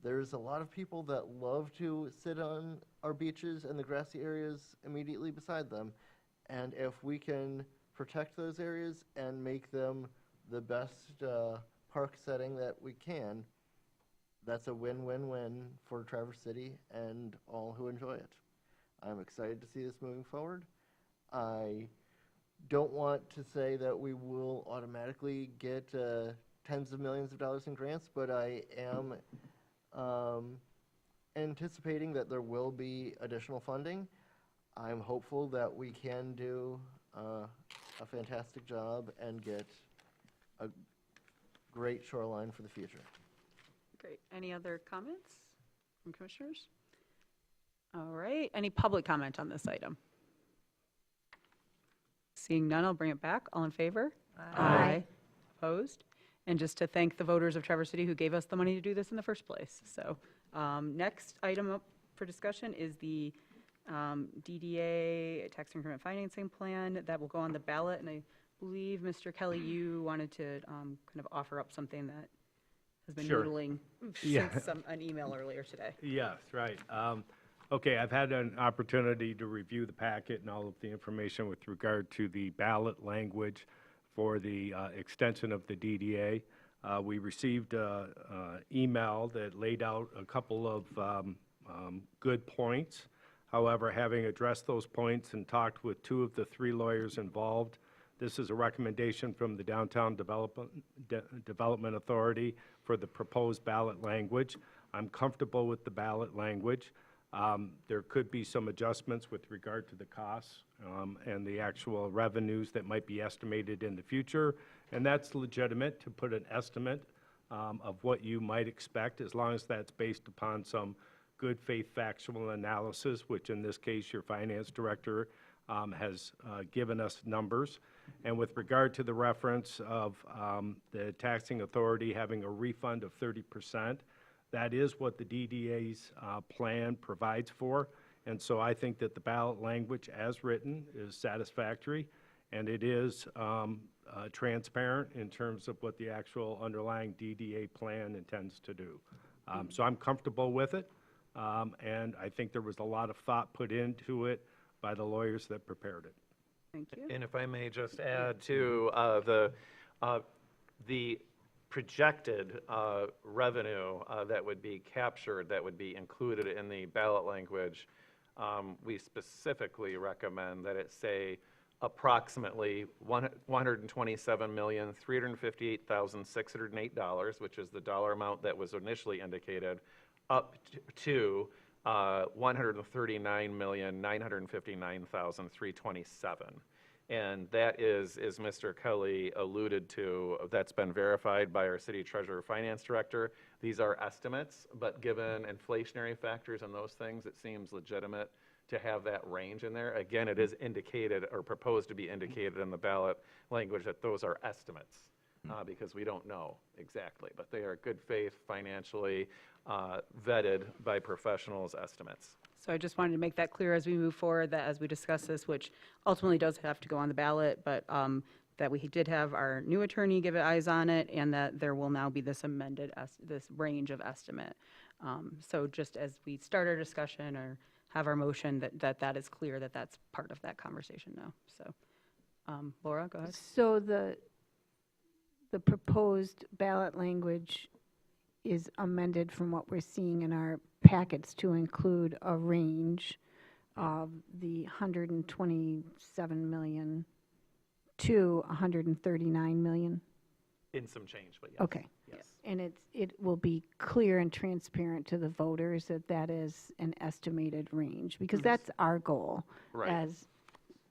there's a lot of people that love to sit on our beaches and the grassy areas immediately beside them. And if we can protect those areas and make them the best park setting that we can, that's a win-win-win for Traverse City and all who enjoy it. I'm excited to see this moving forward. I don't want to say that we will automatically get tens of millions of dollars in grants, but I am anticipating that there will be additional funding. I'm hopeful that we can do a fantastic job and get a great shoreline for the future. Great. Any other comments from commissioners? All right. Any public comment on this item? Seeing none, I'll bring it back. All in favor? Aye. Opposed? And just to thank the voters of Traverse City who gave us the money to do this in the first place. So next item up for discussion is the DDA tax increment financing plan that will go on the ballot. And I believe, Mr. Kelly, you wanted to kind of offer up something that has been Sure. noodling Yeah. since an email earlier today. Yes, right. Okay, I've had an opportunity to review the packet and all of the information with regard to the ballot language for the extension of the DDA. We received an email that laid out a couple of good points. However, having addressed those points and talked with 2 of the 3 lawyers involved, this is a recommendation from the Downtown Development Authority for the proposed ballot language. I'm comfortable with the ballot language. There could be some adjustments with regard to the costs and the actual revenues that might be estimated in the future, and that's legitimate to put an estimate of what you might expect, as long as that's based upon some good faith factual analysis, which in this case your finance director has given us numbers. And with regard to the reference of the taxing authority having a refund of 30%, that is what the DDA's plan provides for. And so I think that the ballot language as written is satisfactory, and it is transparent in terms of what the actual underlying DDA plan intends to do. So I'm comfortable with it, and I think there was a lot of thought put into it by the lawyers that prepared it. Thank you. And if I may just add to the projected revenue that would be captured, that would be included in the ballot language, we specifically recommend that it say approximately $127,358,608, which is the dollar amount that was initially indicated, up to $139,959,327. And that is, as Mr. Kelly alluded to, that's been verified by our city treasurer finance director. These are estimates, but given inflationary factors and those things, it seems legitimate to have that range in there. Again, it is indicated or proposed to be indicated in the ballot language that those are estimates, because we don't know exactly, but they are good faith, financially vetted by professionals estimates. So I just wanted to make that clear as we move forward, that as we discuss this, which ultimately does have to go on the ballot, but that we did have our new attorney give eyes on it, and that there will now be this amended, this range of estimate. So just as we start our discussion or have our motion, that is clear that that's part of that conversation now. So, Laura, go ahead. So the proposed ballot language is amended from what we're seeing in our packets to include a range of the 127 million to 139 million? In some change, but yes. Okay. Yes. And it will be clear and transparent to the voters that that is an estimated range, because that's our goal. Right. As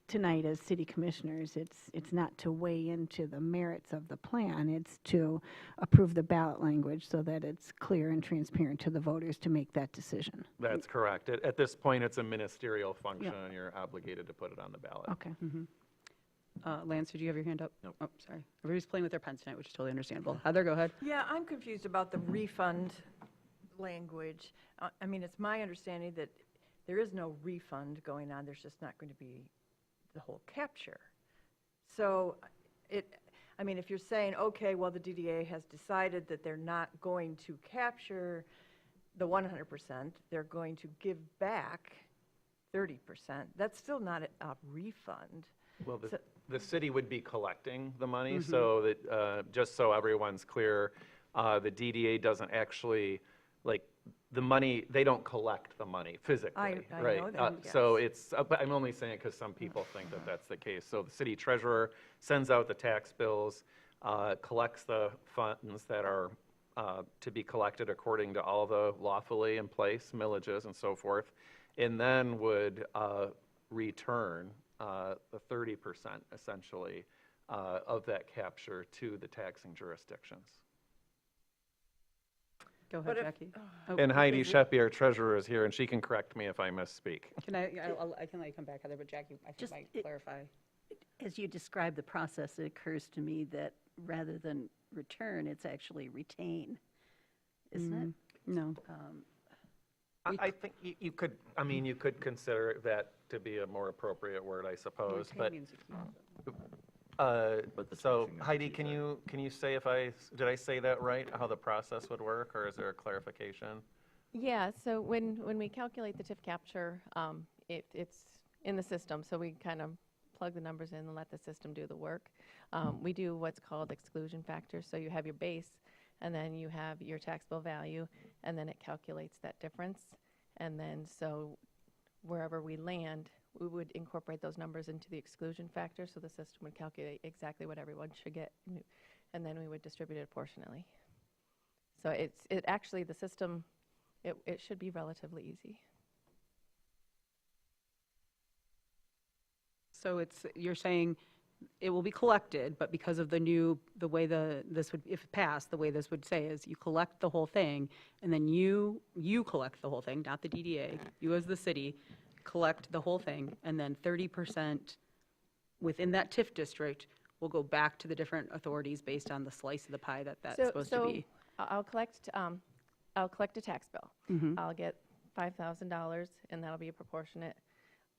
tonight, as city commissioners, it's not to weigh into the merits of the plan, it's to approve the ballot language so that it's clear and transparent to the voters to make that decision. That's correct. At this point, it's a ministerial function, and you're obligated to put it on the ballot. Okay. Lance, did you have your hand up? Nope. Oh, sorry. Everybody's playing with their pens tonight, which is totally understandable. Heather, go ahead. Yeah, I'm confused about the refund language. I mean, it's my understanding that there is no refund going on. There's just not going to be the whole capture. So I mean, if you're saying, okay, well, the DDA has decided that they're not going to capture the 100%, they're going to give back 30%, that's still not a refund. Well, the city would be collecting the money, so that, just so everyone's clear, the DDA doesn't actually, like, the money, they don't collect the money physically, I right? know that, So it's, but I'm only saying because some people think that that's the case. So the city treasurer sends out the tax bills, collects the funds that are to be collected according to all the lawfully in place millages and so forth, and then would return the 30% essentially of that capture to the taxing jurisdictions. Go ahead, Jackie. And Heidi Sheppy, our treasurer, is here, and she can correct me if I misspeak. Can I can let you come back, Heather, but Jackie, I think might clarify. As you describe the process, it occurs to me that rather than return, it's actually retain, isn't it? No. I think you could, I mean, you could consider that to be a more appropriate word, I suppose, but, so Heidi, can you say did I say that right, how the process would work, or is there a clarification? Yeah, so when we calculate the TIF capture, it's in the system, so we kind of plug the numbers in and let the system do the work. We do what's called exclusion factors, so you have your base, and then you have your taxable value, and then it calculates that difference. And then so wherever we land, we would incorporate those numbers into the exclusion factor, so the system would calculate exactly what everyone should get, and then we would distribute it proportionally. So it actually, the system, it should be relatively easy. So you're saying it will be collected, but because of the way this would, if passed, the way this would say is you collect the whole thing, and then you collect the whole thing, not the DDA, you as the city collect the whole thing, and then 30% within that TIF district will go back to the different authorities based on the slice of the pie that's supposed to be. I'll collect a tax bill. Mhm. I'll get $5,000, and that'll be a proportionate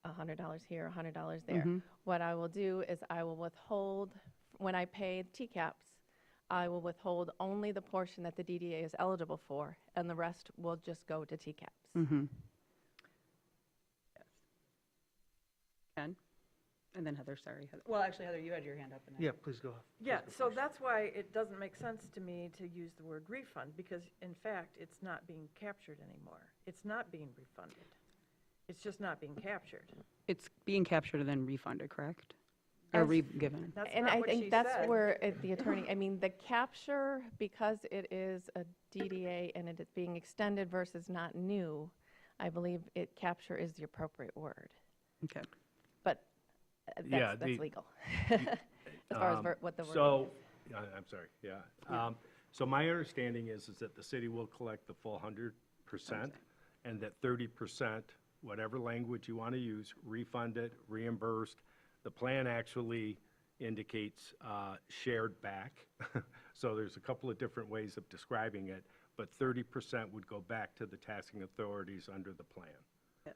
$100 here, $100 there. Mhm. What I will do is I will withhold, when I pay TCAPs, I will withhold only the portion that the DDA is eligible for, and the rest will just go to TCAPs. Mm-hmm. Yes. Ken? And then Heather, sorry. Heather. Well, actually, Heather, you had your hand up. And Yeah, please go ahead. Yeah, so that's why it doesn't make sense to me to use the word refund, because in fact, it's not being captured anymore. It's not being refunded. It's just not being captured. It's being captured and then refunded, correct? Or given? That's And not I what she think that's said. where the attorney, I mean, the capture, because it is a DDA and it is being extended versus not new, I believe capture is the appropriate word. Okay. But Yeah, that's legal. As far as what the word is. So, I'm sorry, yeah. So my understanding is that the city will collect the full 100%, and that 30%, whatever language you want to use, refunded, reimbursed. The plan actually indicates shared back. So there's a couple of different ways of describing it, but 30% would go back to the taxing authorities under the plan. Yes.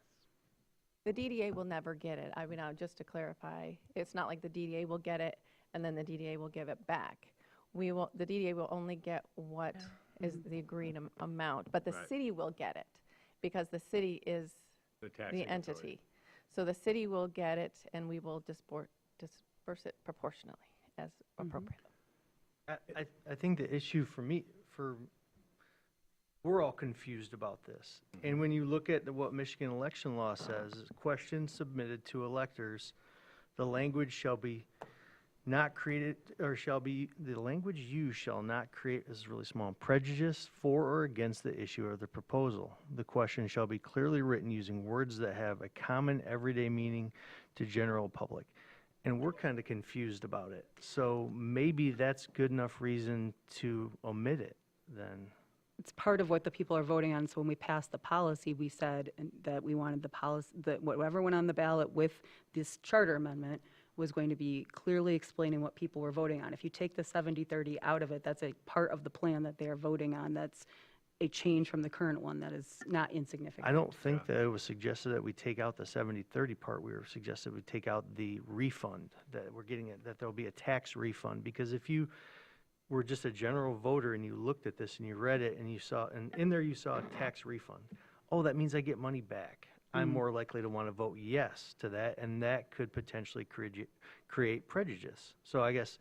The DDA will never get it. I mean, just to clarify, it's not like the DDA will get it and then the DDA will give it back. The DDA will only get what is the agreed amount, but the Right. city will get it because the city is The taxing the entity. authority. So the city will get it and we will disperse it proportionally as appropriate. I think the issue for me, we're all confused about this. And when you look at what Michigan election law says, questions submitted to electors, the language shall be not created, or the language used shall not create, this is really small, prejudice for or against the issue or the proposal. The question shall be clearly written using words that have a common everyday meaning to general public. And we're kind of confused about it. So maybe that's good enough reason to omit it then. It's part of what the people are voting on. So when we passed the policy, we said that we wanted the policy, that whatever went on the ballot with this charter amendment was going to be clearly explaining what people were voting on. If you take the 70-30 out of it, that's a part of the plan that they are voting on. That's a change from the current one that is not insignificant. I don't think that it was suggested that we take out the 70-30 part. We were suggested we take out the refund, that we're getting it, that there'll be a tax refund. Because if you were just a general voter and you looked at this and you read it and you saw, and in there you saw a tax refund, oh, that means I get money back. I'm more likely to want to vote yes to that, and that could potentially create prejudice. So I guess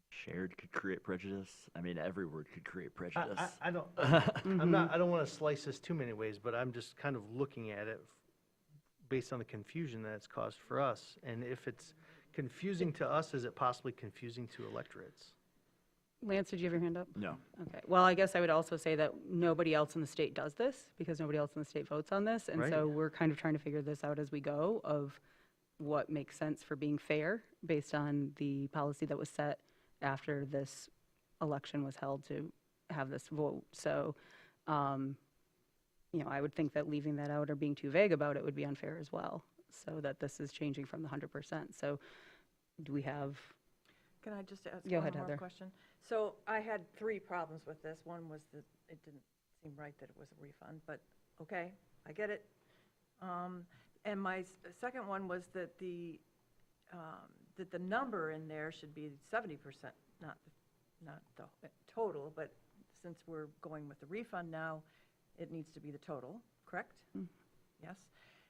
Shared could create prejudice. I mean, every word could create prejudice. I don't, I don't want to slice this too many ways, but I'm just kind of looking at it based on the confusion that it's caused for us. And if it's confusing to us, is it possibly confusing to electorates? Lance, did you have your hand up? No. Okay. Well, I guess I would also say that nobody else in the state does this because nobody else in the state votes on this. And Right. so we're kind of trying to figure this out as we go of what makes sense for being fair based on the policy that was set after this election was held to have this vote. So, I would think that leaving that out or being too vague about it would be unfair as well. So that this is changing from the 100%. So do we have? Can I just ask Go one ahead, more Heather. question? So I had 3 problems with this. One was that it didn't seem right that it was a refund, but okay, I get it. And my second one was that the number in there should be 70%, not the total, but since we're going with the refund now, it needs to be the total, correct? Yes.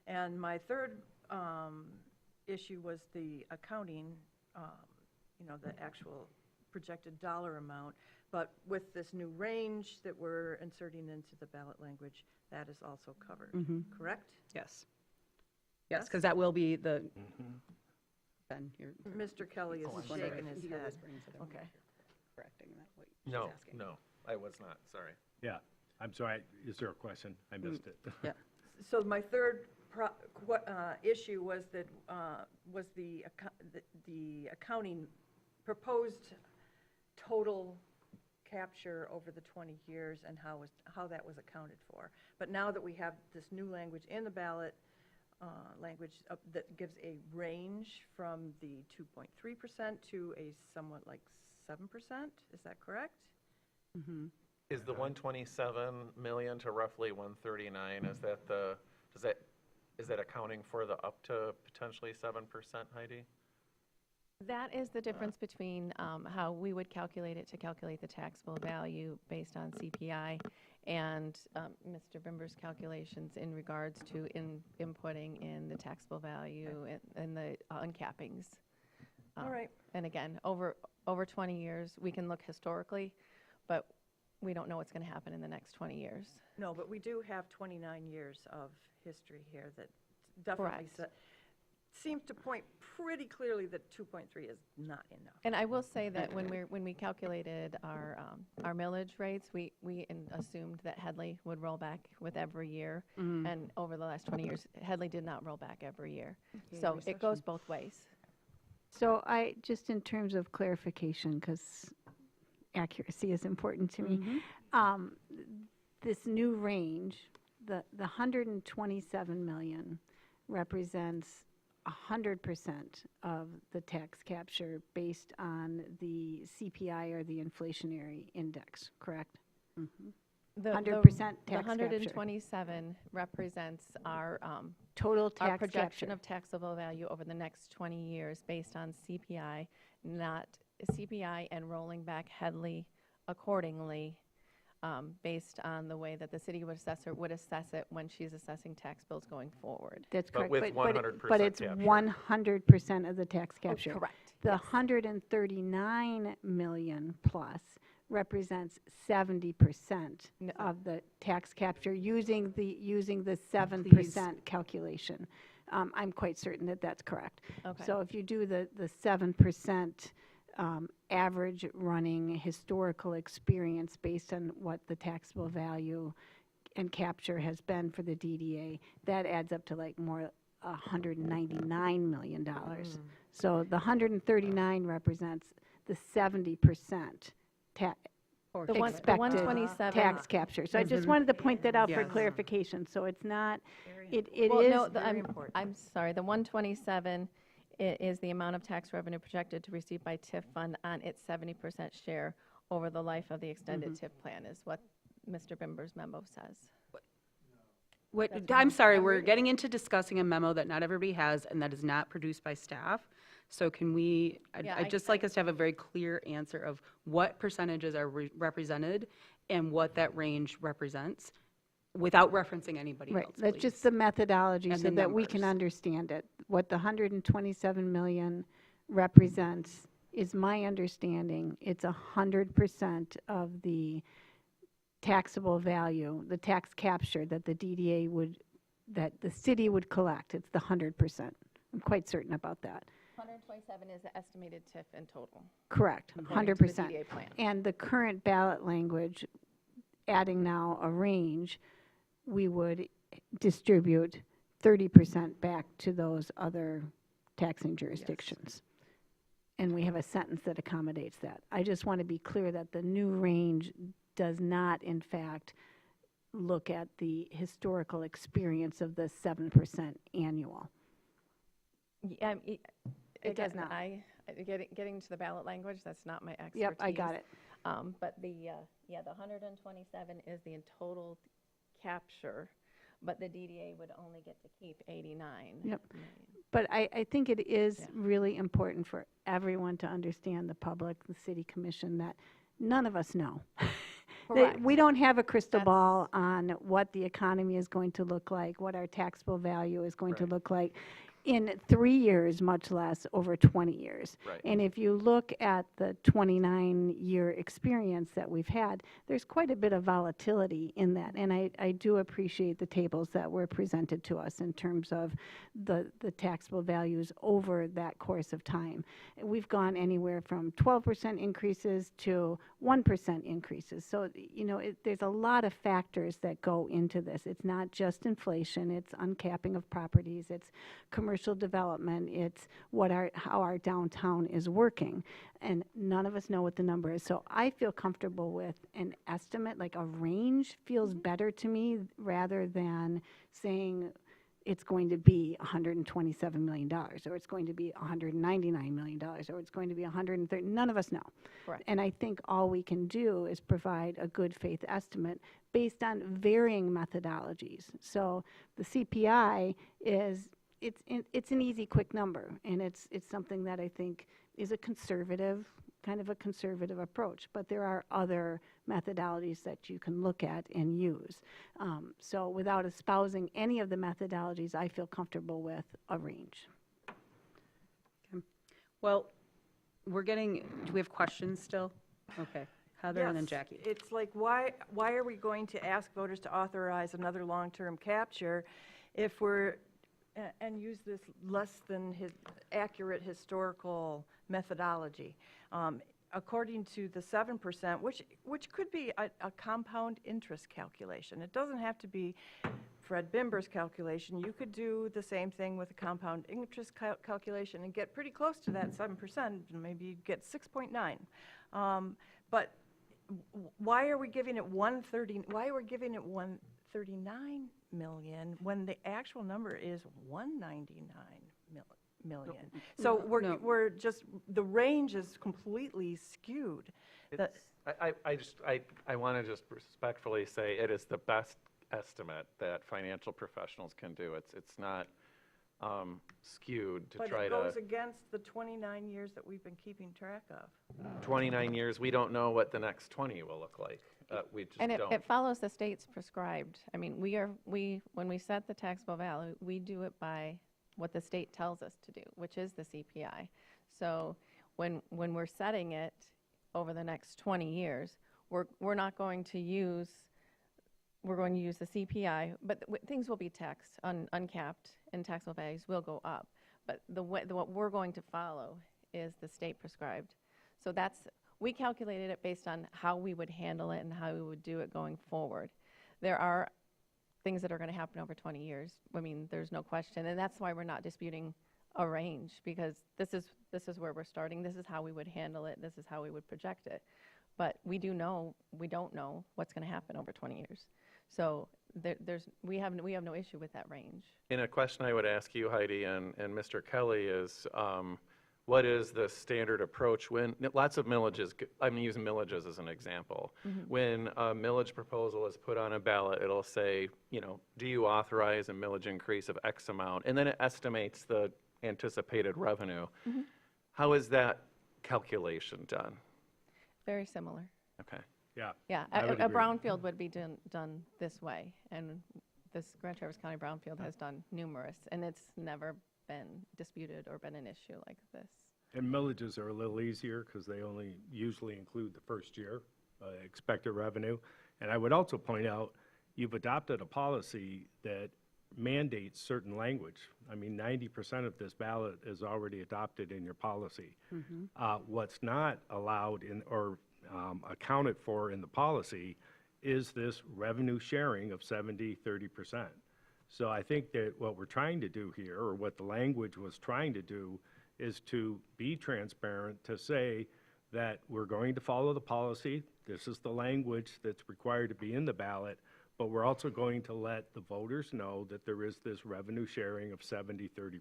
And my third issue was the accounting, the actual projected dollar amount. But with this new range that we're inserting into the ballot language, that is also covered, correct? Yes. Yes, because that will be the, Ben, you're. Mr. Kelly is shaking his head. Okay. Correcting that, what she's No, asking. no, I was not, sorry. Yeah, I'm sorry, is there a question? I missed it. Yeah. So my third issue was that, was the accounting proposed total capture over the 20 years and how that was accounted for. But now that we have this new language in the ballot, language that gives a range from the 2.3% to a somewhat like 7%, is that correct? Is the 127 million to roughly 139, is that accounting for the up to potentially 7%, Heidi? That is the difference between how we would calculate it to calculate the taxable value based on CPI and Mr. Bimber's calculations in regards to inputting in the taxable value and the uncappings. All right. And again, over 20 years, we can look historically, but we don't know what's going to happen in the next 20 years. No, but we do have 29 years of history here that definitely seems to point pretty clearly that 2.3 is not enough. And I will say that when we calculated our millage rates, we assumed that Headley would roll back with every year. And over the last 20 years, Headley did not roll back every year. So it goes both ways. So just in terms of clarification, because accuracy is important to me, this new range, the 127 million represents 100% of the tax capture based on the CPI or the inflationary index, correct? 100% tax The capture. 127 represents our Total tax our projection capture. of taxable value over the next 20 years based on CPI, not CPI and rolling back Headley accordingly based on the way that the city assessor would assess it when she's assessing tax bills going forward. That's But correct. with 100% But it's capture. 100% of the tax capture. Correct. The 139 million plus represents 70% of the tax capture using the 7% calculation. I'm quite certain that that's correct. Okay. So if you do the 7% average running historical experience based on what the taxable value and capture has been for the DDA, that adds up to like more $199 million. So the 139 represents the 70% The one- the expected 127 tax capture. So I just wanted to point that out for Yes. clarification. So it's not, it Well, is. no, I'm sorry, the 127 is the amount of tax revenue projected to receive by TIF fund on its 70% share over the life of the extended TIF plan, is what Mr. Bimber's memo says. I'm sorry, we're getting into discussing a memo that not everybody has and that is not produced by staff. So can we, Yeah, I'd just like us to have a very clear answer of what percentages are represented and what that range represents without referencing anybody Right, else, that's please. just the methodology And so the that we can numbers. understand it. What the 127 million represents is my understanding, it's 100% of the taxable value, the tax capture that the DDA that the city would collect. It's the 100%. I'm quite certain about that. 127 is the estimated TIF in total. Correct, According to the 100%. DDA plan. And the current ballot language, adding now a range, we would distribute 30% back to those other taxing jurisdictions. And we have a sentence that accommodates that. I just want to be clear that the new range does not, in fact, look at the historical experience of the 7% annual. Yeah, It does again, not. Getting to the ballot language, that's not my expertise. Yep, I got it. But the 127 is the total capture, but the DDA would only get to keep 89. Yep. million. But I think it is really important for everyone to understand, the public, the city commission, that none of us know. They- We Correct. don't have a crystal That's- ball on what the economy is going to look like, what our taxable value is going to Right. look like in 3 years, much less over 20 years. Right. And if you look at the 29-year experience that we've had, there's quite a bit of volatility in that. And I do appreciate the tables that were presented to us in terms of the taxable values over that course of time. We've gone anywhere from 12% increases to 1% increases. So, you know, there's a lot of factors that go into this. It's not just inflation, it's uncapping of properties, it's commercial development, it's how our downtown is working. And none of us know what the number is. So I feel comfortable with an estimate, like a range feels better to me rather than saying it's going to be $127 million, or it's going to be $199 million, or it's going to be 130. None of us know. Correct. And I think all we can do is provide a good faith estimate based on varying methodologies. So the CPI is, it's an easy, quick number, and it's something that I think is a conservative, kind of a conservative approach. But there are other methodologies that you can look at and use. So without espousing any of the methodologies, I feel comfortable with a range. Well, do we have questions still? Okay, Heather and then Yes, Jackie. It's like, why are we going to ask voters to authorize another long-term capture if we're, and use this less than accurate historical methodology? According to the 7%, which could be a compound interest calculation. It doesn't have to be Fred Bimber's calculation. You could do the same thing with a compound interest calculation and get pretty close to that 7%, and maybe you'd get 6.9. But why are we giving it 139 million when the actual number is 199 million? So No. we're just, the range is completely skewed. That- I want to just respectfully say it is the best estimate that financial professionals can do. It's not skewed to But try it goes to, against the 29 years that we've been keeping track of. 29 years, we don't know what the next 20 will look like. We just And don't. it follows the state's prescribed. I mean, when we set the taxable value, we do it by what the state tells us to do, which is the CPI. So when we're setting it over the next 20 years, we're not going to use, we're going to use the CPI, but things will be taxed, uncapped, and taxable values will go up. But what we're going to follow is the state prescribed. So we calculated it based on how we would handle it and how we would do it going forward. There are things that are going to happen over 20 years. I mean, there's no question, and that's why we're not disputing a range, because this is where we're starting. This is how we would handle it. This is how we would project it. But we don't know what's going to happen over 20 years. So we have no issue with that range. And a question I would ask you, Heidi, and Mr. Kelly is, what is the standard approach when lots of millages, I'm using millages as an example. When a millage proposal is put on a ballot, it'll say, do you authorize a millage increase of X amount? And then it estimates the anticipated revenue. How is that calculation done? Very similar. Okay. Yeah. Yeah, I would a agree. brownfield would be done this way, and this Grand Traverse County brownfield has done numerous, and it's never been disputed or been an issue like this. And millages are a little easier because they only usually include the first year expected revenue. And I would also point out, you've adopted a policy that mandates certain language. I mean, 90% of this ballot is already adopted in your policy. What's not allowed or accounted for in the policy is this revenue sharing of 70-30%. So I think that what we're trying to do here, or what the language was trying to do, is to be transparent, to say that we're going to follow the policy. This is the language that's required to be in the ballot, but we're also going to let the voters know that there is this revenue sharing of 70-30%.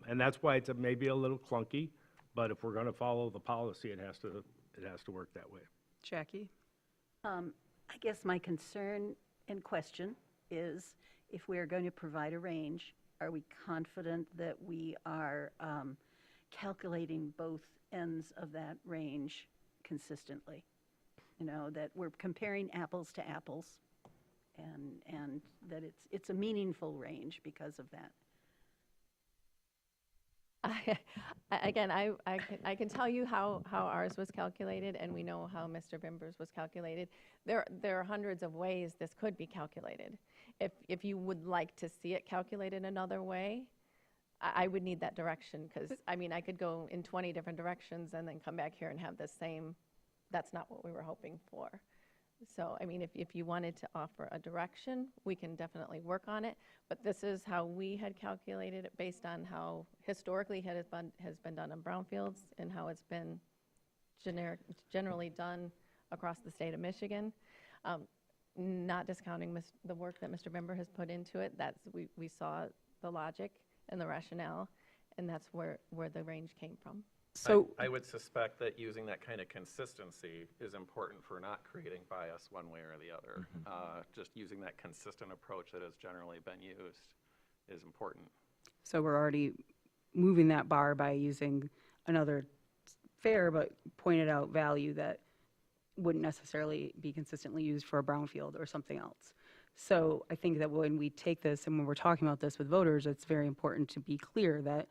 And that's why it's maybe a little clunky, but if we're going to follow the policy, it has to work that way. Jackie? I guess my concern and question is, if we are going to provide a range, are we confident that we are calculating both ends of that range consistently? that we're comparing apples to apples, and that it's a meaningful range because of that. Again, I can tell you how ours was calculated, and we know how Mr. Bimber's was calculated. There are hundreds of ways this could be calculated. If you would like to see it calculated another way, I would need that direction, because, I mean, I could go in 20 different directions and then come back here and have the same, that's not what we were hoping for. So, I mean, if you wanted to offer a direction, we can definitely work on it, but this is how we had calculated it based on how historically has been done in brownfields and how it's been generally done across the state of Michigan. Not discounting the work that Mr. Bimber has put into it, we saw the logic and the rationale, and that's where the range came from. So I would suspect that using that kind of consistency is important for not creating bias one way or the other. Just using that consistent approach that has generally been used is important. So we're already moving that bar by using another fair but pointed out value that wouldn't necessarily be consistently used for a brownfield or something else. So I think that when we take this and when we're talking about this with voters, it's very important to be clear that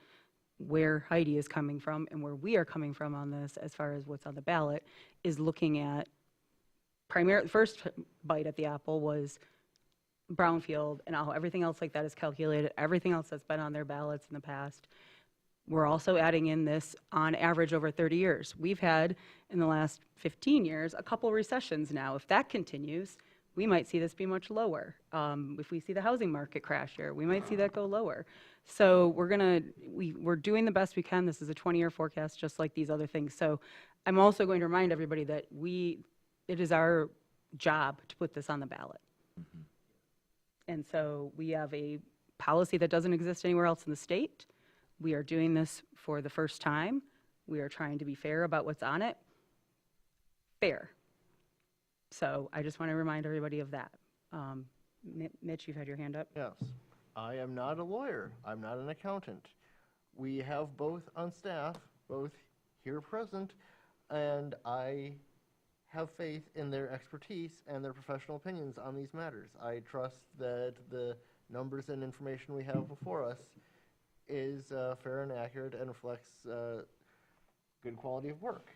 where Heidi is coming from and where we are coming from on this as far as what's on the ballot is looking at the first bite at the apple was brownfield and how everything else like that is calculated, everything else that's been on their ballots in the past. We're also adding in this on average over 30 years. We've had in the last 15 years a couple recessions now. If that continues, we might see this be much lower. If we see the housing market crash here, we might see that go lower. So we're doing the best we can. This is a 20-year forecast, just like these other things. So I'm also going to remind everybody that it is our job to put this on the ballot. And so we have a policy that doesn't exist anywhere else in the state. We are doing this for the first time. We are trying to be fair about what's on it. Fair. So I just want to remind everybody of that. Mitch, you've had your hand up. Yes. I am not a lawyer. I'm not an accountant. We have both on staff, both here present, and I have faith in their expertise and their professional opinions on these matters. I trust that the numbers and information we have before us is fair and accurate and reflects good quality of work.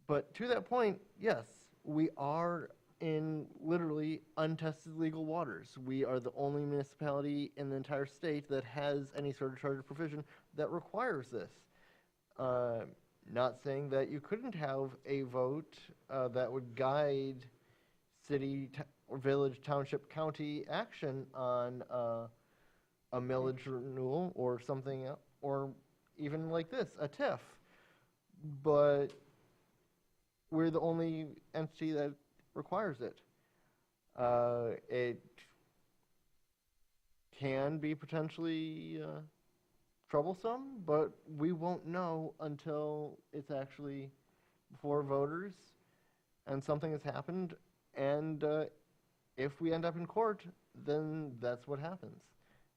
But to that point, yes, we are in literally untested legal waters. We are the only municipality in the entire state that has any sort of charter provision that requires this. Not saying that you couldn't have a vote that would guide city, or village, township, county action on a millage renewal or something else, or even like this, a TIF. But we're the only entity that requires it. It can be potentially troublesome, but we won't know until it's actually before voters and something has happened. And if we end up in court, then that's what happens.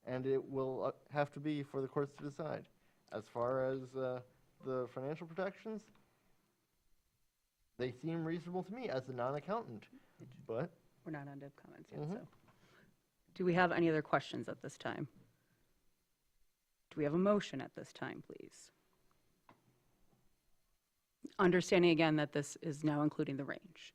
And it will have to be for the courts to decide. As far as the financial protections, they seem reasonable to me as a non-accountant, but... We're not on DIB comments yet, so. Do we have any other questions at this time? Do we have a motion at this time, please? Understanding again that this is now including the range.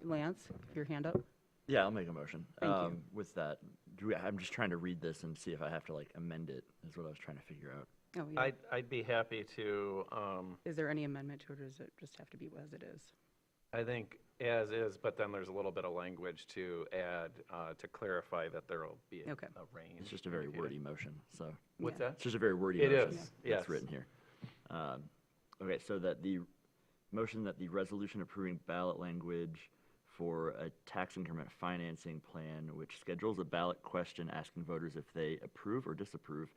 Lance, your hand up. Yeah, I'll make a motion. Thank you. With that, I'm just trying to read this and see if I have to like amend it, is what I was trying to figure out. Oh, yeah. I'd be happy to, Is there any amendment to it, or does it just have to be as it is? I think as is, but then there's a little bit of language to add to clarify that there will be a range. It's just a very wordy motion, so. What's that? It's just a very wordy It motion. is, yes. That's written here. Okay, so that the motion that the resolution approving ballot language for a tax increment financing plan, which schedules a ballot question asking voters if they approve or disapprove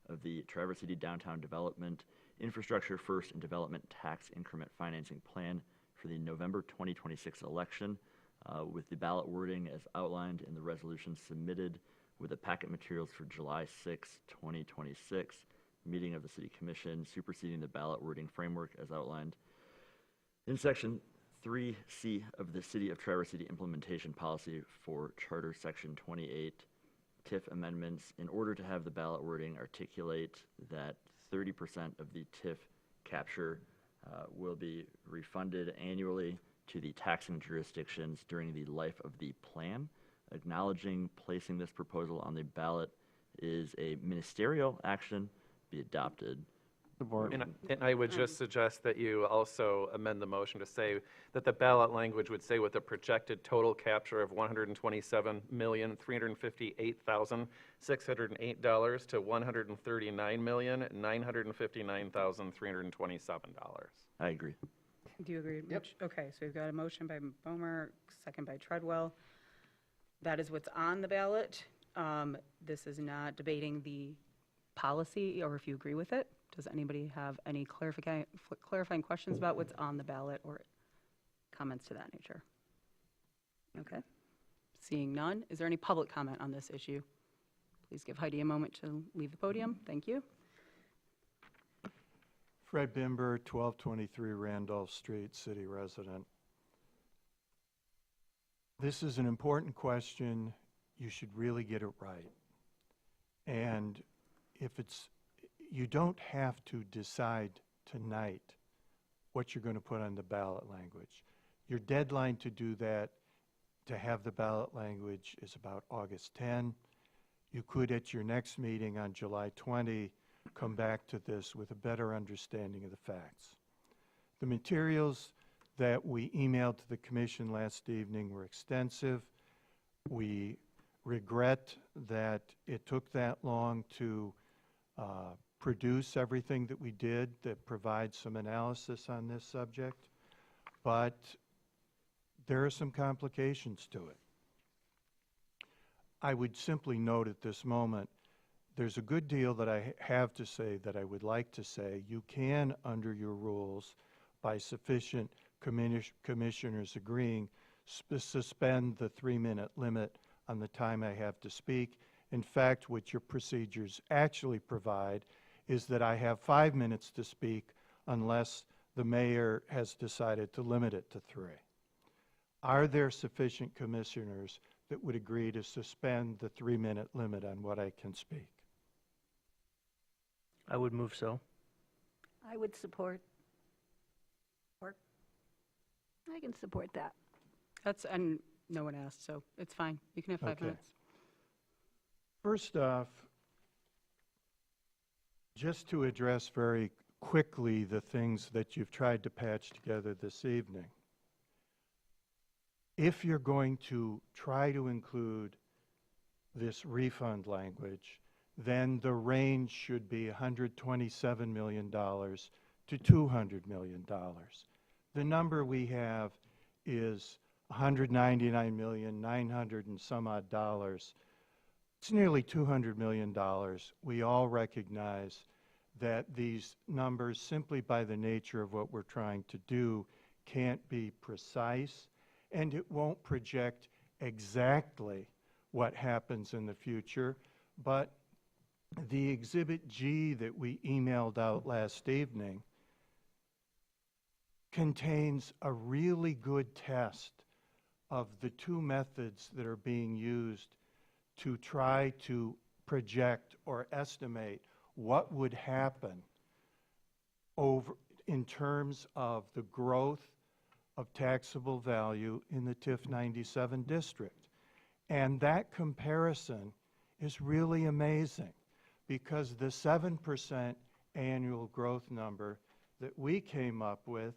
of the Traverse City downtown development Infrastructure First and Development Tax Increment Financing Plan for the November 2026 election, with the ballot wording as outlined in the resolution submitted with the packet materials for July 6, 2026, meeting of the City Commission, superseding the ballot wording framework as outlined in Section 3C of the City of Traverse City Implementation Policy for Charter Section 28 TIF amendments in order to have the ballot wording articulate that 30% of the TIF capture will be refunded annually to the taxing jurisdictions during the life of the plan. Acknowledging placing this proposal on the ballot is a ministerial action, be adopted. And I would just suggest that you also amend the motion to say that the ballot language would say with a projected total capture of $127,358,608 to $139,959,327. I agree. Do you agree? Yep. Okay, so we've got a motion by Bomer, second by Treadwell. That is what's on the ballot. This is not debating the policy or if you agree with it. Does anybody have any clarifying questions about what's on the ballot or comments to that nature? Okay. Seeing none, is there any public comment on this issue? Please give Heidi a moment to leave the podium. Thank you. Fred Bimber, 1223 Randolph Street, city resident. This is an important question. You should really get it right. And if it's, you don't have to decide tonight what you're going to put on the ballot language. Your deadline to do that, to have the ballot language, is about August 10. You could, at your next meeting on July 20, come back to this with a better understanding of the facts. The materials that we emailed to the commission last evening were extensive. We regret that it took that long to produce everything that we did that provides some analysis on this subject, but there are some complications to it. I would simply note at this moment, there's a good deal that I have to say that I would like to say. You can, under your rules, by sufficient commissioners agreeing, suspend the 3-minute limit on the time I have to speak. In fact, what your procedures actually provide is that I have 5 minutes to speak unless the mayor has decided to limit it to 3. Are there sufficient commissioners that would agree to suspend the 3-minute limit on what I can speak? I would move so. I would support. I can support that. And no one asked, so it's fine. You can have 5 Okay. minutes. First off, just to address very quickly the things that you've tried to patch together this evening. If you're going to try to include this refund language, then the range should be $127 million to $200 million. The number we have is $199,900 and some odd dollars. It's nearly $200 million. We all recognize that these numbers, simply by the nature of what we're trying to do, can't be precise, and it won't project exactly what happens in the future. But the Exhibit G that we emailed out last evening contains a really good test of the two methods that are being used to try to project or estimate what would happen in terms of the growth of taxable value in the TIF 97 district. And that comparison is really amazing, because the 7% annual growth number that we came up with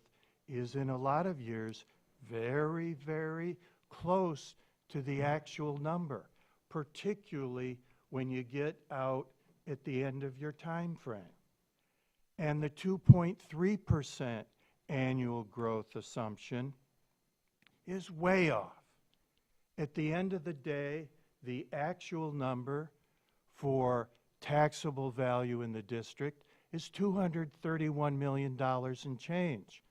is in a lot of years very, very close to the actual number, particularly when you get out at the end of your time frame. And the 2.3% annual growth assumption is way off. At the end of the day, the actual number for taxable value in the district is $231 million and change.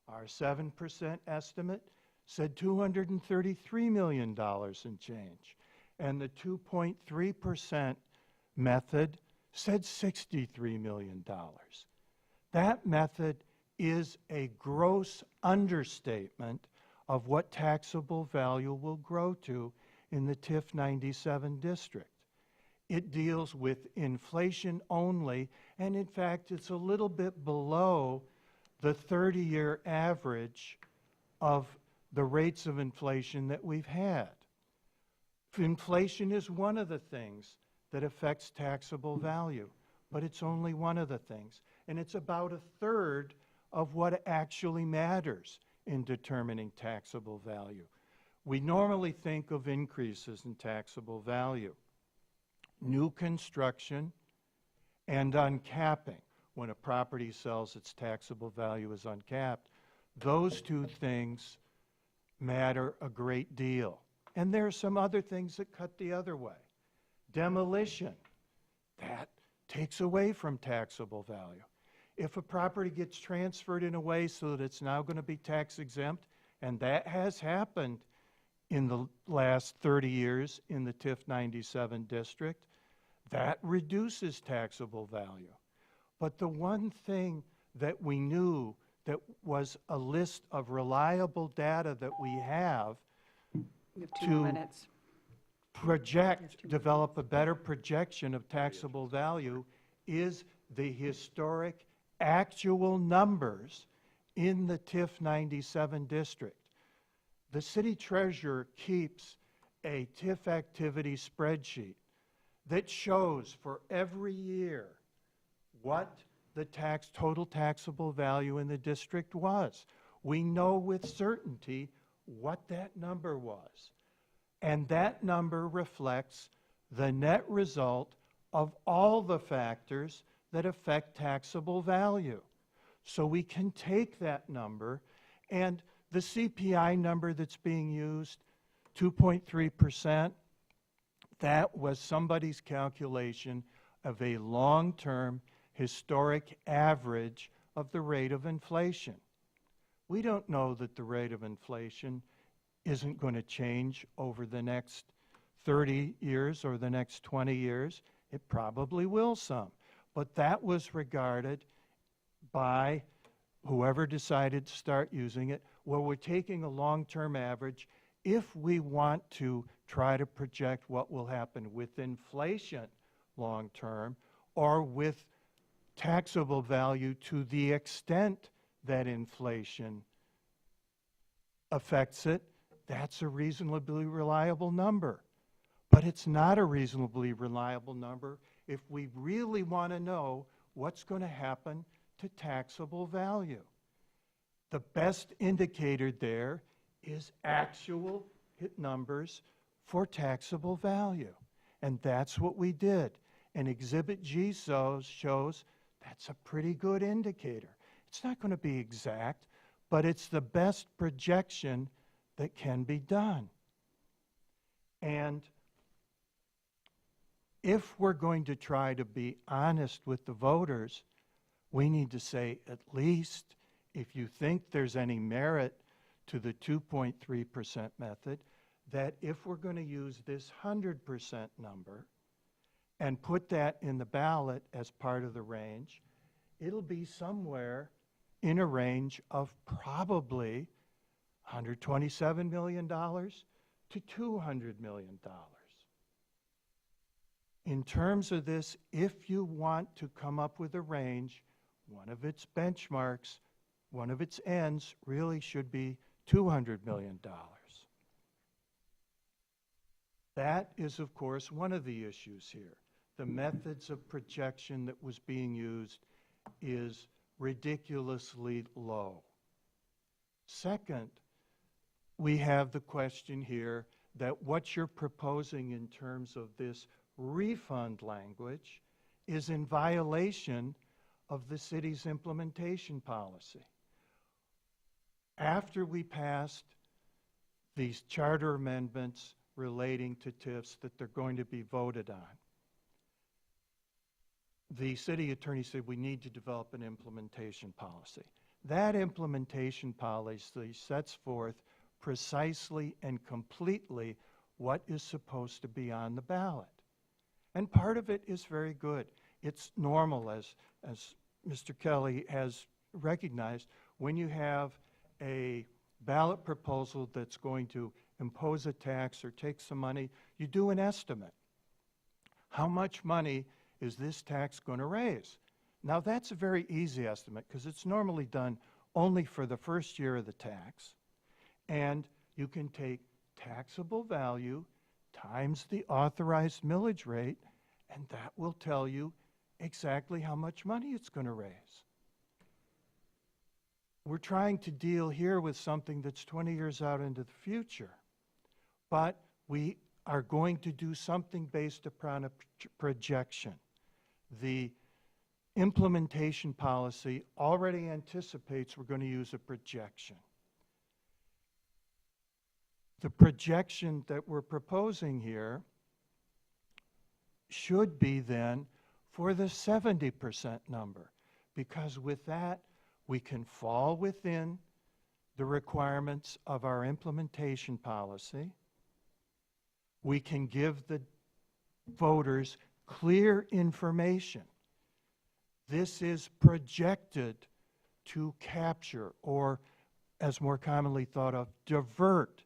Our 7% estimate said $233 million and change. And the 2.3% method said $63 million. That method is a gross understatement of what taxable value will grow to in the TIF 97 district. It deals with inflation only, and in fact, it's a little bit below the 30-year average of the rates of inflation that we've had. Inflation is one of the things that affects taxable value, but it's only one of the things. And it's about a third of what actually matters in determining taxable value. We normally think of increases in taxable value. New construction and uncapping. When a property sells, its taxable value is uncapped. Those two things matter a great deal. And there are some other things that cut the other way. Demolition, that takes away from taxable value. If a property gets transferred in a way so that it's now going to be tax exempt, and that has happened in the last 30 years in the TIF 97 district, that reduces taxable value. But the one thing that we knew that was a list of reliable data that we have You have 2 minutes. develop a better projection of taxable value is the historic actual numbers in the TIF 97 district. The city treasurer keeps a TIF activity spreadsheet that shows for every year what the total taxable value in the district was. We know with certainty what that number was. And that number reflects the net result of all the factors that affect taxable value. So we can take that number, and the CPI number that's being used, 2.3%, that was somebody's calculation of a long-term historic average of the rate of inflation. We don't know that the rate of inflation isn't going to change over the next 30 years or the next 20 years. It probably will some. But that was regarded by whoever decided to start using it, well, we're taking a long-term average. If we want to try to project what will happen with inflation long-term or with taxable value to the extent that inflation affects it, that's a reasonably reliable number. But it's not a reasonably reliable number if we really want to know what's going to happen to taxable value. The best indicator there is actual hit numbers for taxable value. And that's what we did. And Exhibit G shows that's a pretty good indicator. It's not going to be exact, but it's the best projection that can be done. And if we're going to try to be honest with the voters, we need to say, at least if you think there's any merit to the 2.3% method, that if we're going to use this 100% number and put that in the ballot as part of the range, it'll be somewhere in a range of probably $127 million to $200 million. In terms of this, if you want to come up with a range, one of its benchmarks, one of its ends really should be $200 million. That is, of course, one of the issues here. The methods of projection that was being used is ridiculously low. Second, we have the question here that what you're proposing in terms of this refund language is in violation of the city's implementation policy. After we passed these charter amendments relating to TIFs that they're going to be voted on, the city attorney said we need to develop an implementation policy. That implementation policy sets forth precisely and completely what is supposed to be on the ballot. And part of it is very good. It's normal, as Mr. Kelly has recognized, when you have a ballot proposal that's going to impose a tax or take some money, you do an estimate. How much money is this tax going to raise? Now, that's a very easy estimate because it's normally done only for the first year of the tax. And you can take taxable value times the authorized millage rate, and that will tell you exactly how much money it's going to raise. We're trying to deal here with something that's 20 years out into the future, but we are going to do something based upon a projection. The implementation policy already anticipates we're going to use a projection. The projection that we're proposing here should be then for the 70% number, because with that, we can fall within the requirements of our implementation policy. We can give the voters clear information. This is projected to capture, or as more commonly thought of, divert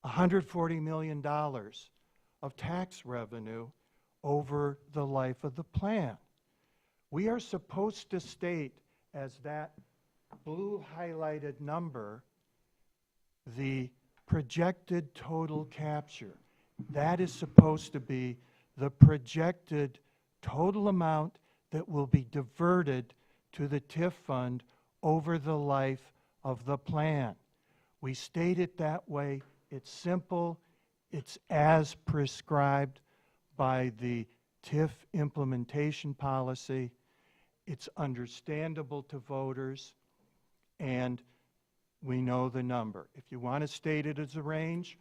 $140 million of tax revenue over the life of the plan. We are supposed to state as that blue highlighted number the projected total capture. That is supposed to be the projected total amount that will be diverted to the TIF fund over the life of the plan. We state it that way. It's simple. It's as prescribed by the TIF implementation policy. It's understandable to voters, and we know the number. If you want to state it as a range,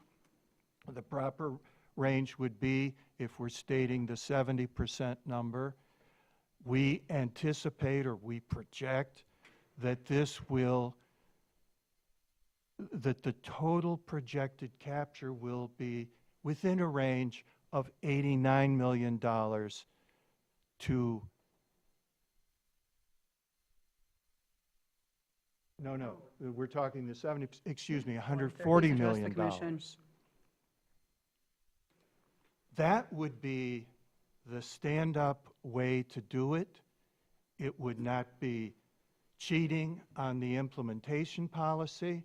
the proper range would be, if we're stating the 70% number, we anticipate or we project that that the total projected capture will be within a range of $89 million to No, we're talking the $140 million. That would be the stand-up way to do it. It would not be cheating on the implementation policy.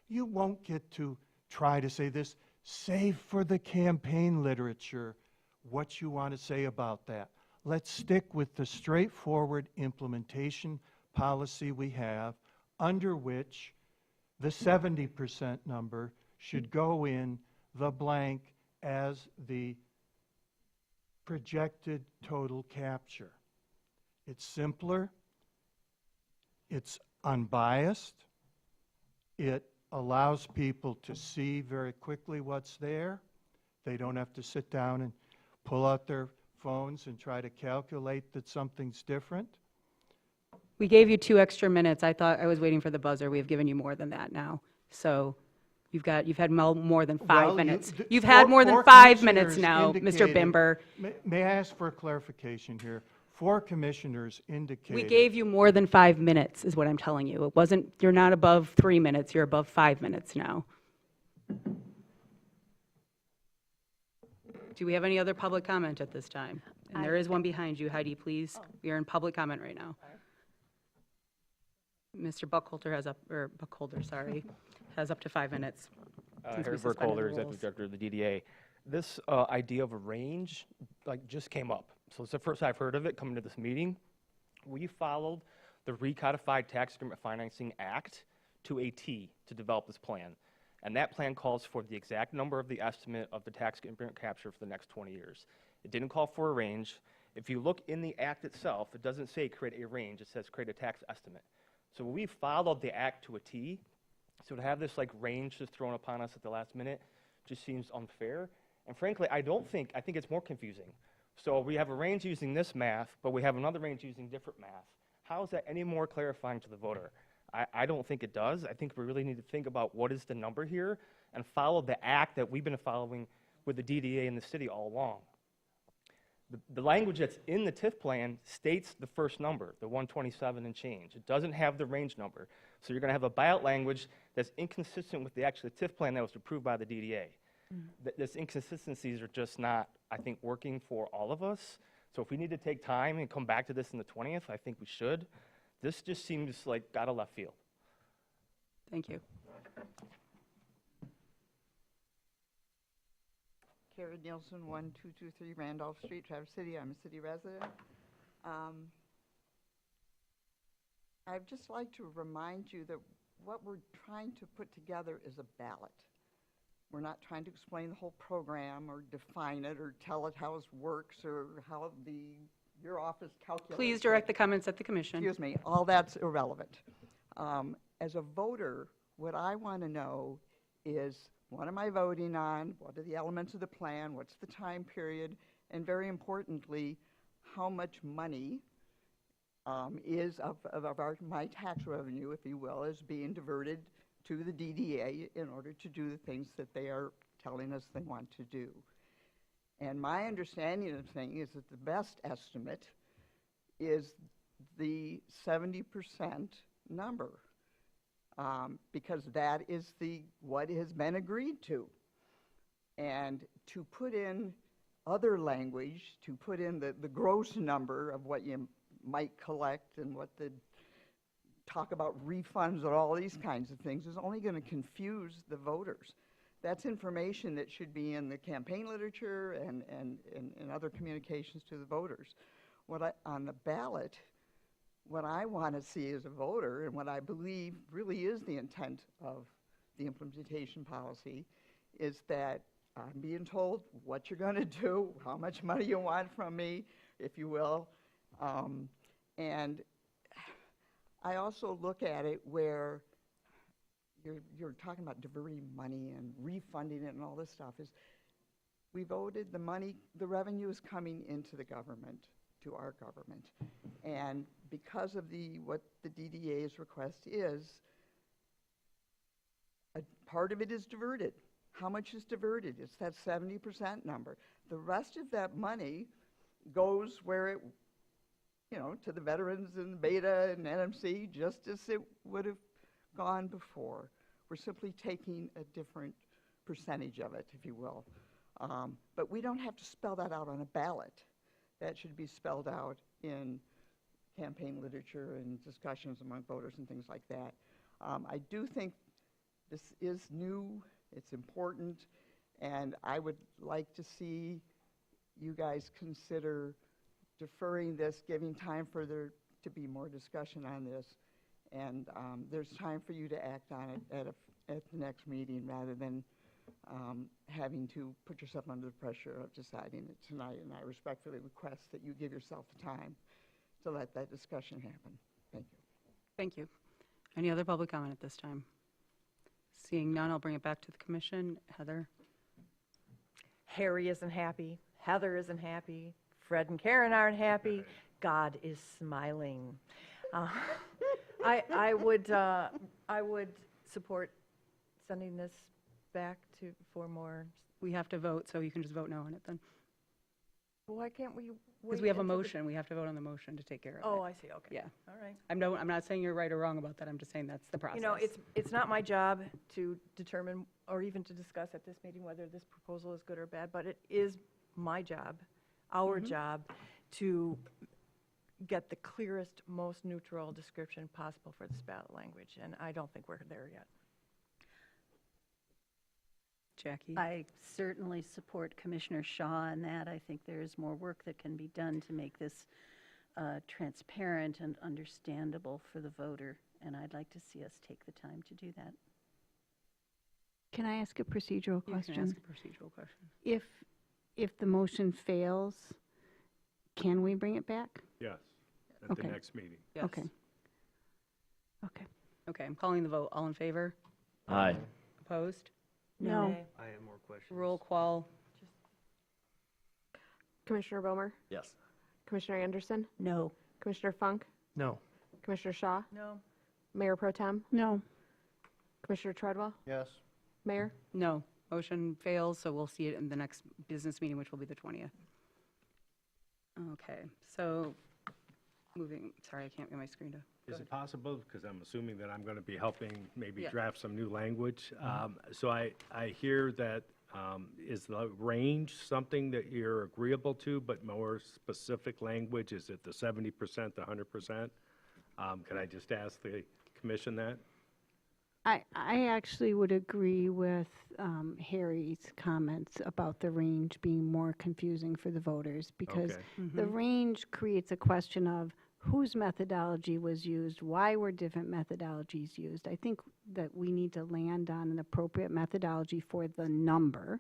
You won't get to try to say this. Save for the campaign literature what you want to say about that. Let's stick with the straightforward implementation policy we have, under which the 70% number should go in the blank as the projected total capture. It's simpler, it's unbiased, it allows people to see very quickly what's there. They don't have to sit down and pull out their phones and try to calculate that something's different. We gave you 2 extra minutes. I thought I was waiting for the buzzer. We've given you more than that now. So you've had more than 5 minutes. You've had more than 5 minutes now, Mr. Bimber. May I ask for a clarification here? 4 commissioners indicated. We gave you more than 5 minutes, is what I'm telling you. It wasn't, you're not above 3 minutes, you're above 5 minutes now. Do we have any other public comment at this time? And there is one behind you, Heidi, please. We are in public comment right now. Mr. Buckholder has up to 5 minutes. Harry Burkholder, Executive Director of the DDA. This idea of a range just came up. So it's the first I've heard of it coming to this meeting. We followed the Recodified Tax Increment Financing Act to a T to develop this plan. And that plan calls for the exact number of the estimate of the tax increment capture for the next 20 years. It didn't call for a range. If you look in the act itself, it doesn't say create a range, it says create a tax estimate. So we followed the act to a T. So to have this range just thrown upon us at the last minute just seems unfair. And frankly, I think it's more confusing. So we have a range using this math, but we have another range using different math. How is that any more clarifying to the voter? I don't think it does. I think we really need to think about what is the number here and follow the act that we've been following with the DDA in the city all along. The language that's in the TIF plan states the first number, the 127 and change. It doesn't have the range number. So you're going to have a buyout language that's inconsistent with the actual TIF plan that was approved by the DDA. These inconsistencies are just not, I think, working for all of us. So if we need to take time and come back to this in the 20th, I think we should. This just seems like out of left field. Thank you. Karen Nielsen, 1223 Randolph Street, Traverse City. I'm a city resident. I'd just like to remind you that what we're trying to put together is a ballot. We're not trying to explain the whole program or define it or tell it how it works or how your office calculates. Please direct the comments at the commission. Excuse me, all that's irrelevant. As a voter, what I want to know is, what am I voting on? What are the elements of the plan? What's the time period? And very importantly, how much money is of my tax revenue, if you will, is being diverted to the DDA in order to do the things that they are telling us they want to do. And my understanding of the thing is that the best estimate is the 70% number, because that is what has been agreed to. And to put in other language, to put in the gross number of what you might collect and what the talk about refunds and all these kinds of things is only going to confuse the voters. That's information that should be in the campaign literature and other communications to the voters. On the ballot, what I want to see as a voter, and what I believe really is the intent of the implementation policy, is that I'm being told what you're going to do, how much money you want from me, if you will. And I also look at it where you're talking about diverting money and refunding it and all this stuff. Is we voted, the money, the revenue is coming into the government, to our government. And because of what the DDA's request is, a part of it is diverted. How much is diverted? It's that 70% number. The rest of that money goes where it, to the veterans and Beta and NMC, just as it would have gone before. We're simply taking a different percentage of it, if you will. But we don't have to spell that out on a ballot. That should be spelled out in campaign literature and discussions among voters and things like that. I do think this is new, it's important, and I would like to see you guys consider deferring this, giving time for there to be more discussion on this, and there's time for you to act on it at the next meeting rather than having to put yourself under the pressure of deciding it tonight. And I respectfully request that you give yourself the time to let that discussion happen. Thank you. Thank you. Any other public comment at this time? Seeing none, I'll bring it back to the commission. Heather? Harry isn't happy. Heather isn't happy. Fred and Karen aren't happy. God is smiling. I would support sending this back for more. We have to vote, so you can just vote no on it then. Why can't we? Because we have a motion, we have to vote on the motion to take care of it. Oh, I see, okay. Yeah. All right. I'm not saying you're right or wrong about that, I'm just saying that's the process. It's not my job to determine or even to discuss at this meeting whether this proposal is good or bad, but it is my job, our job, to get the clearest, most neutral description possible for this ballot language, and I don't think we're there yet. Jackie? I certainly support Commissioner Shaw on that. I think there is more work that can be done to make this transparent and understandable for the voter, and I'd like to see us take the time to do that. Can I ask a procedural question? You can ask a procedural question. If the motion fails, can we bring it back? Yes, at the next meeting. Yes. Okay. Okay. Okay, I'm calling the vote. All in favor? Aye. Opposed? No. I have more questions. Roll call. Commissioner Bomer? Yes. Commissioner Anderson? No. Commissioner Funk? No. Commissioner Shaw? No. Mayor Pro Tem? No. Commissioner Treadwell? Yes. Mayor? No. Motion fails, so we'll see it in the next business meeting, which will be the 20th. Okay, so moving, sorry, I can't get my screen to. Is it possible, because I'm assuming that I'm going to be helping maybe Yeah. draft some new language? So I hear that, is the range something that you're agreeable to, but more specific language? Is it the 70%, the 100%? Can I just ask the commission that? I actually would agree with Harry's comments about the range being more confusing for the voters, because Okay. the range creates a question of whose methodology was used, why were different methodologies used. I think that we need to land on an appropriate methodology for the number.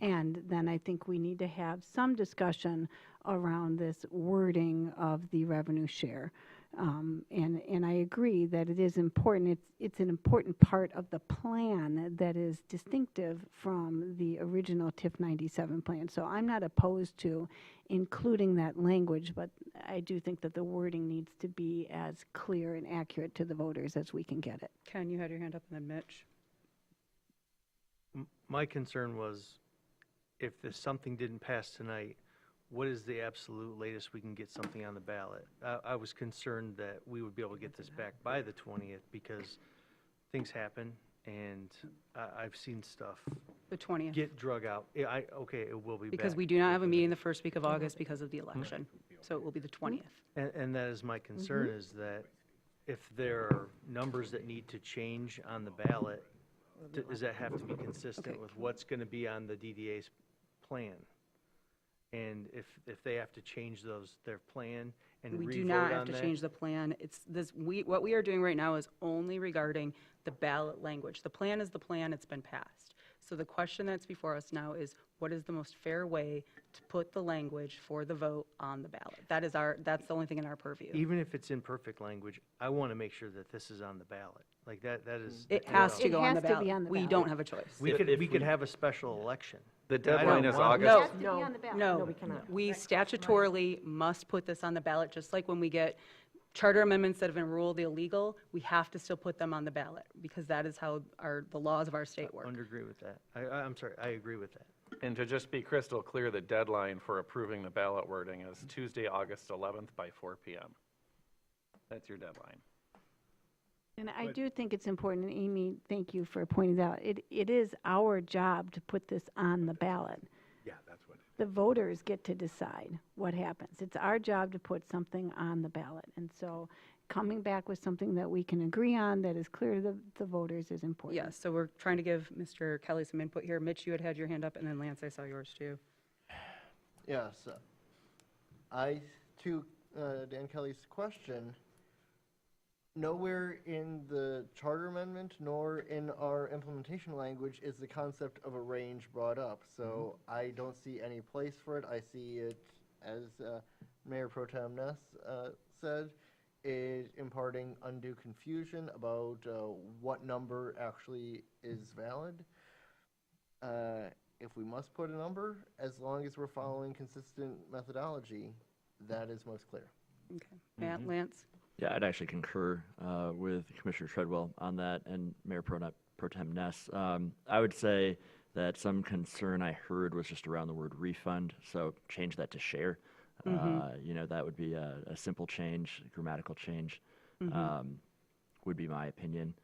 And then I think we need to have some discussion around this wording of the revenue share. And I agree that it is important. It's an important part of the plan that is distinctive from the original TIF 97 plan. So I'm not opposed to including that language, but I do think that the wording needs to be as clear and accurate to the voters as we can get it. Ken, you had your hand up, and then Mitch. My concern was if something didn't pass tonight, what is the absolute latest we can get something on the ballot? I was concerned that we would be able to get this back by the 20th because things happen and I've seen stuff The 20th. get drug out. Okay, it will be back. Because we do not have a meeting the first week of August because of the election. So it will be the 20th. And that is my concern, is that if there are numbers that need to change on the ballot, does that have to be consistent with what's going to be on the DDA's plan? And if they have to change their plan and re-vote on that? We do not have to change the plan. It's this, what we are doing right now is only regarding the ballot language. The plan is the plan, it's been passed. So the question that's before us now is, what is the most fair way to put the language for the vote on the ballot? That's the only thing in our purview. Even if it's imperfect language, I want to make sure that this is on the ballot. Like that is. It has to It go on has the to ballot. be on the We ballot. don't have a choice. We could have a special election. The I deadline don't is want- August. It has to be No. on the ballot. No, we cannot. we statutorily must put this on the ballot, just like when we get charter amendments that have been ruled illegal, we have to still put them on the ballot, because that is how the laws of our state work. Agree with that. I'm sorry, I agree with that. And to just be crystal clear, the deadline for approving the ballot wording is Tuesday, August 11th by 4 p.m. That's your deadline. And I do think it's important, and Amy, thank you for pointing that out. It is our job to put this on the ballot. Yeah, that's what. The voters get to decide what happens. It's our job to put something on the ballot. And so coming back with something that we can agree on that is clear to the voters is important. Yes, so we're trying to give Mr. Kelly some input here. Mitch, you had your hand up, and then Lance, I saw yours too. Yes. To Dan Kelly's question, nowhere in the charter amendment nor in our implementation language is the concept of a range brought up. So I don't see any place for it. I see it, as Mayor Pro Tem Ness said, is imparting undue confusion about what number actually is valid. If we must put a number, as long as we're following consistent methodology, that is most clear. Okay. Matt, Lance? Yeah, I'd actually concur with Commissioner Treadwell on that and Mayor Pro Tem Ness. I would say that some concern I heard was just around the word refund, so change that to share. That would be a simple change, a grammatical change, would be my opinion.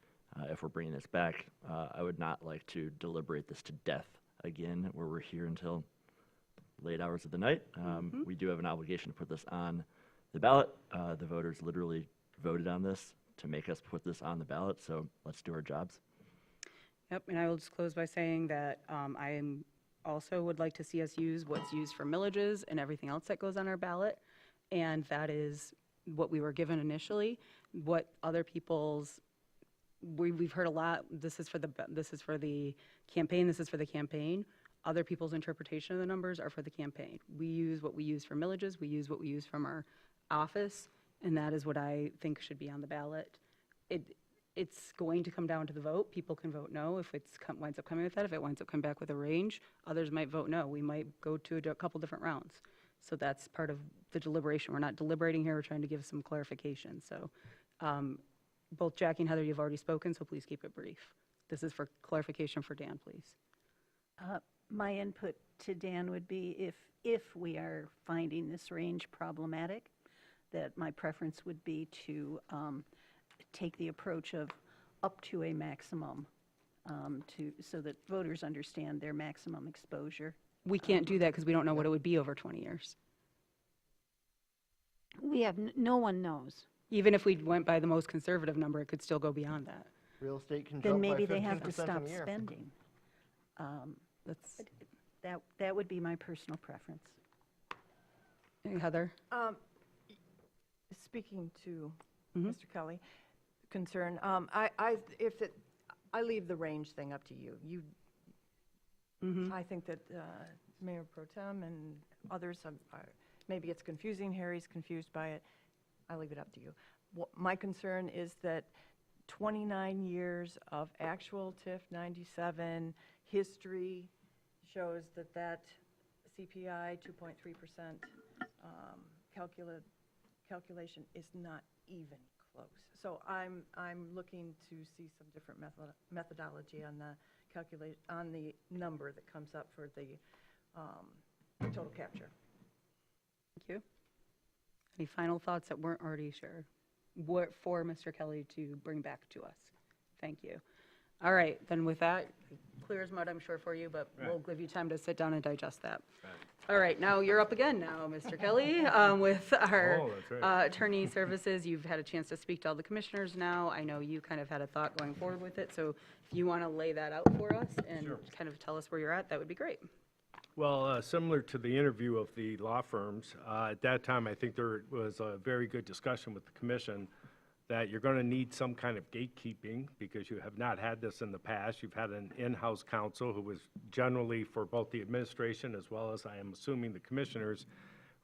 If we're bringing this back, I would not like to deliberate this to death again, where we're here until late hours of the night. We do have an obligation to put this on the ballot. The voters literally voted on this to make us put this on the ballot, so let's do our jobs. Yep, and I will just close by saying that I also would like to see us use what's used for millages and everything else that goes on our ballot, and that is what we were given initially. What other people's, we've heard a lot, this is for the campaign, this is for the campaign. Other people's interpretation of the numbers are for the campaign. We use what we use for millages, we use what we use from our office, and that is what I think should be on the ballot. It's going to come down to the vote. People can vote no if it winds up coming with that. If it winds up coming back with a range, others might vote no. We might go to a couple different rounds. So that's part of the deliberation. We're not deliberating here, we're trying to give some clarification. So both Jackie and Heather, you've already spoken, so please keep it brief. This is for clarification for Dan, please. My input to Dan would be if we are finding this range problematic, that my preference would be to take the approach of up to a maximum so that voters understand their maximum exposure. We can't do that because we don't know what it would be over 20 years. We have, no one knows. Even if we went by the most conservative number, it could still go beyond that. Real estate can Then jump by 15% maybe they have to stop a year. spending. That would be my personal preference. Heather? Speaking to Mhm. Mr. Kelly, concern, I leave the range thing up to you. I think that Mayor Pro Tem and others, maybe it's confusing, Harry's confused by it. I leave it up to you. My concern is that 29 years of actual TIF 97 history shows that CPI 2.3% calculation is not even close. So I'm looking to see some different methodology on the number that comes up for the total capture. Thank you. Any final thoughts that weren't already shared? What for Mr. Kelly to bring back to us? Thank you. All right, then with that, clear as mud, I'm sure, for you, but we'll give you time to sit down and digest that. All right, now you're up again now, Mr. Kelly, with our Oh, that's right. attorney services. You've had a chance to speak to all the commissioners now. I know you kind of had a thought going forward with it, so if you want to lay that out for us and kind of tell us where you're at, that would be great. Well, similar to the interview of the law firms, at that time, I think there was a very good discussion with the commission that you're going to need some kind of gatekeeping because you have not had this in the past. You've had an in-house counsel who was generally for both the administration as well as, I am assuming, the commissioners,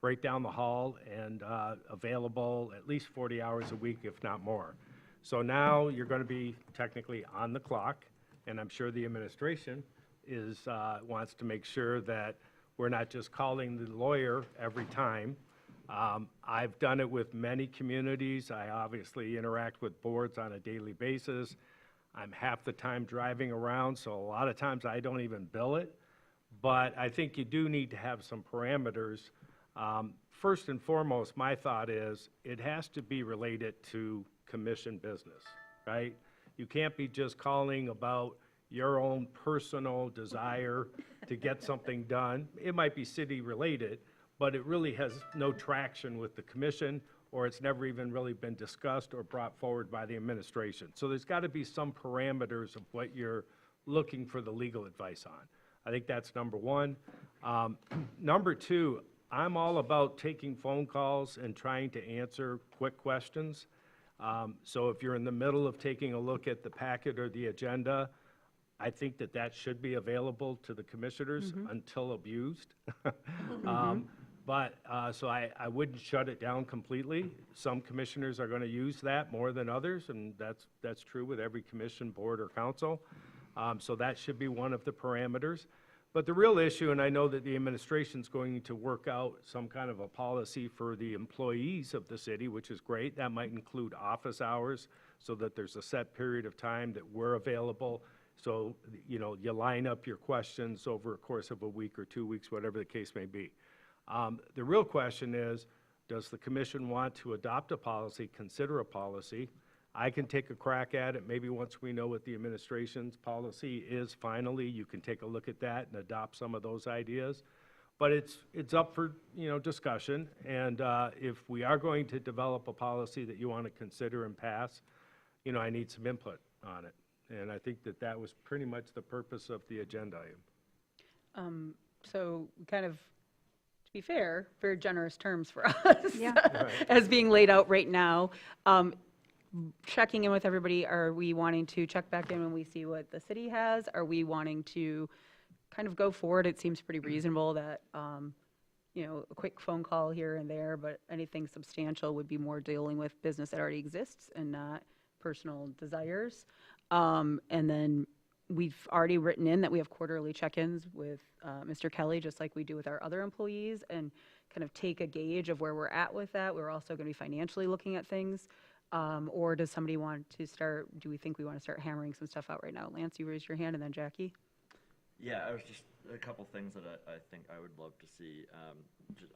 right down the hall and available at least 40 hours a week, if not more. So now you're going to be technically on the clock, and I'm sure the administration wants to make sure that we're not just calling the lawyer every time. I've done it with many communities. I obviously interact with boards on a daily basis. I'm half the time driving around, so a lot of times I don't even bill it. But I think you do need to have some parameters. First and foremost, my thought is it has to be related to commission business, right? You can't be just calling about your own personal desire to get something done. It might be city-related, but it really has no traction with the commission, or it's never even really been discussed or brought forward by the administration. So there's got to be some parameters of what you're looking for the legal advice on. I think that's number one. Number two, I'm all about taking phone calls and trying to answer quick questions. So if you're in the middle of taking a look at the packet or the agenda, I think that should be available to the commissioners until abused. So I wouldn't shut it down completely. Some commissioners are going to use that more than others, and that's true with every commission, board, or council. So that should be one of the parameters. But the real issue, and I know that the administration's going to work out some kind of a policy for the employees of the city, which is great. That might include office hours so that there's a set period of time that we're available. So, you line up your questions over a course of a week or 2 weeks, whatever the case may be. The real question is, does the commission want to adopt a policy, consider a policy? I can take a crack at it. Maybe once we know what the administration's policy is finally, you can take a look at that and adopt some of those ideas. But it's up for, discussion. And if we are going to develop a policy that you want to consider and pass, I need some input on it. And I think that was pretty much the purpose of the agenda item. So kind of, to be fair, very generous terms for us Yeah. as being laid out right now. Checking in with everybody, are we wanting to check back in when we see what the city has? Are we wanting to kind of go forward? It seems pretty reasonable that, a quick phone call here and there, but anything substantial would be more dealing with business that already exists and not personal desires. And then we've already written in that we have quarterly check-ins with Mr. Kelly, just like we do with our other employees. And kind of take a gauge of where we're at with that. We're also going to be financially looking at things. Or does somebody want to start, do we think we want to start hammering some stuff out right now? Lance, you raised your hand, and then Jackie. Yeah, I was just, a couple things that I think I would love to see.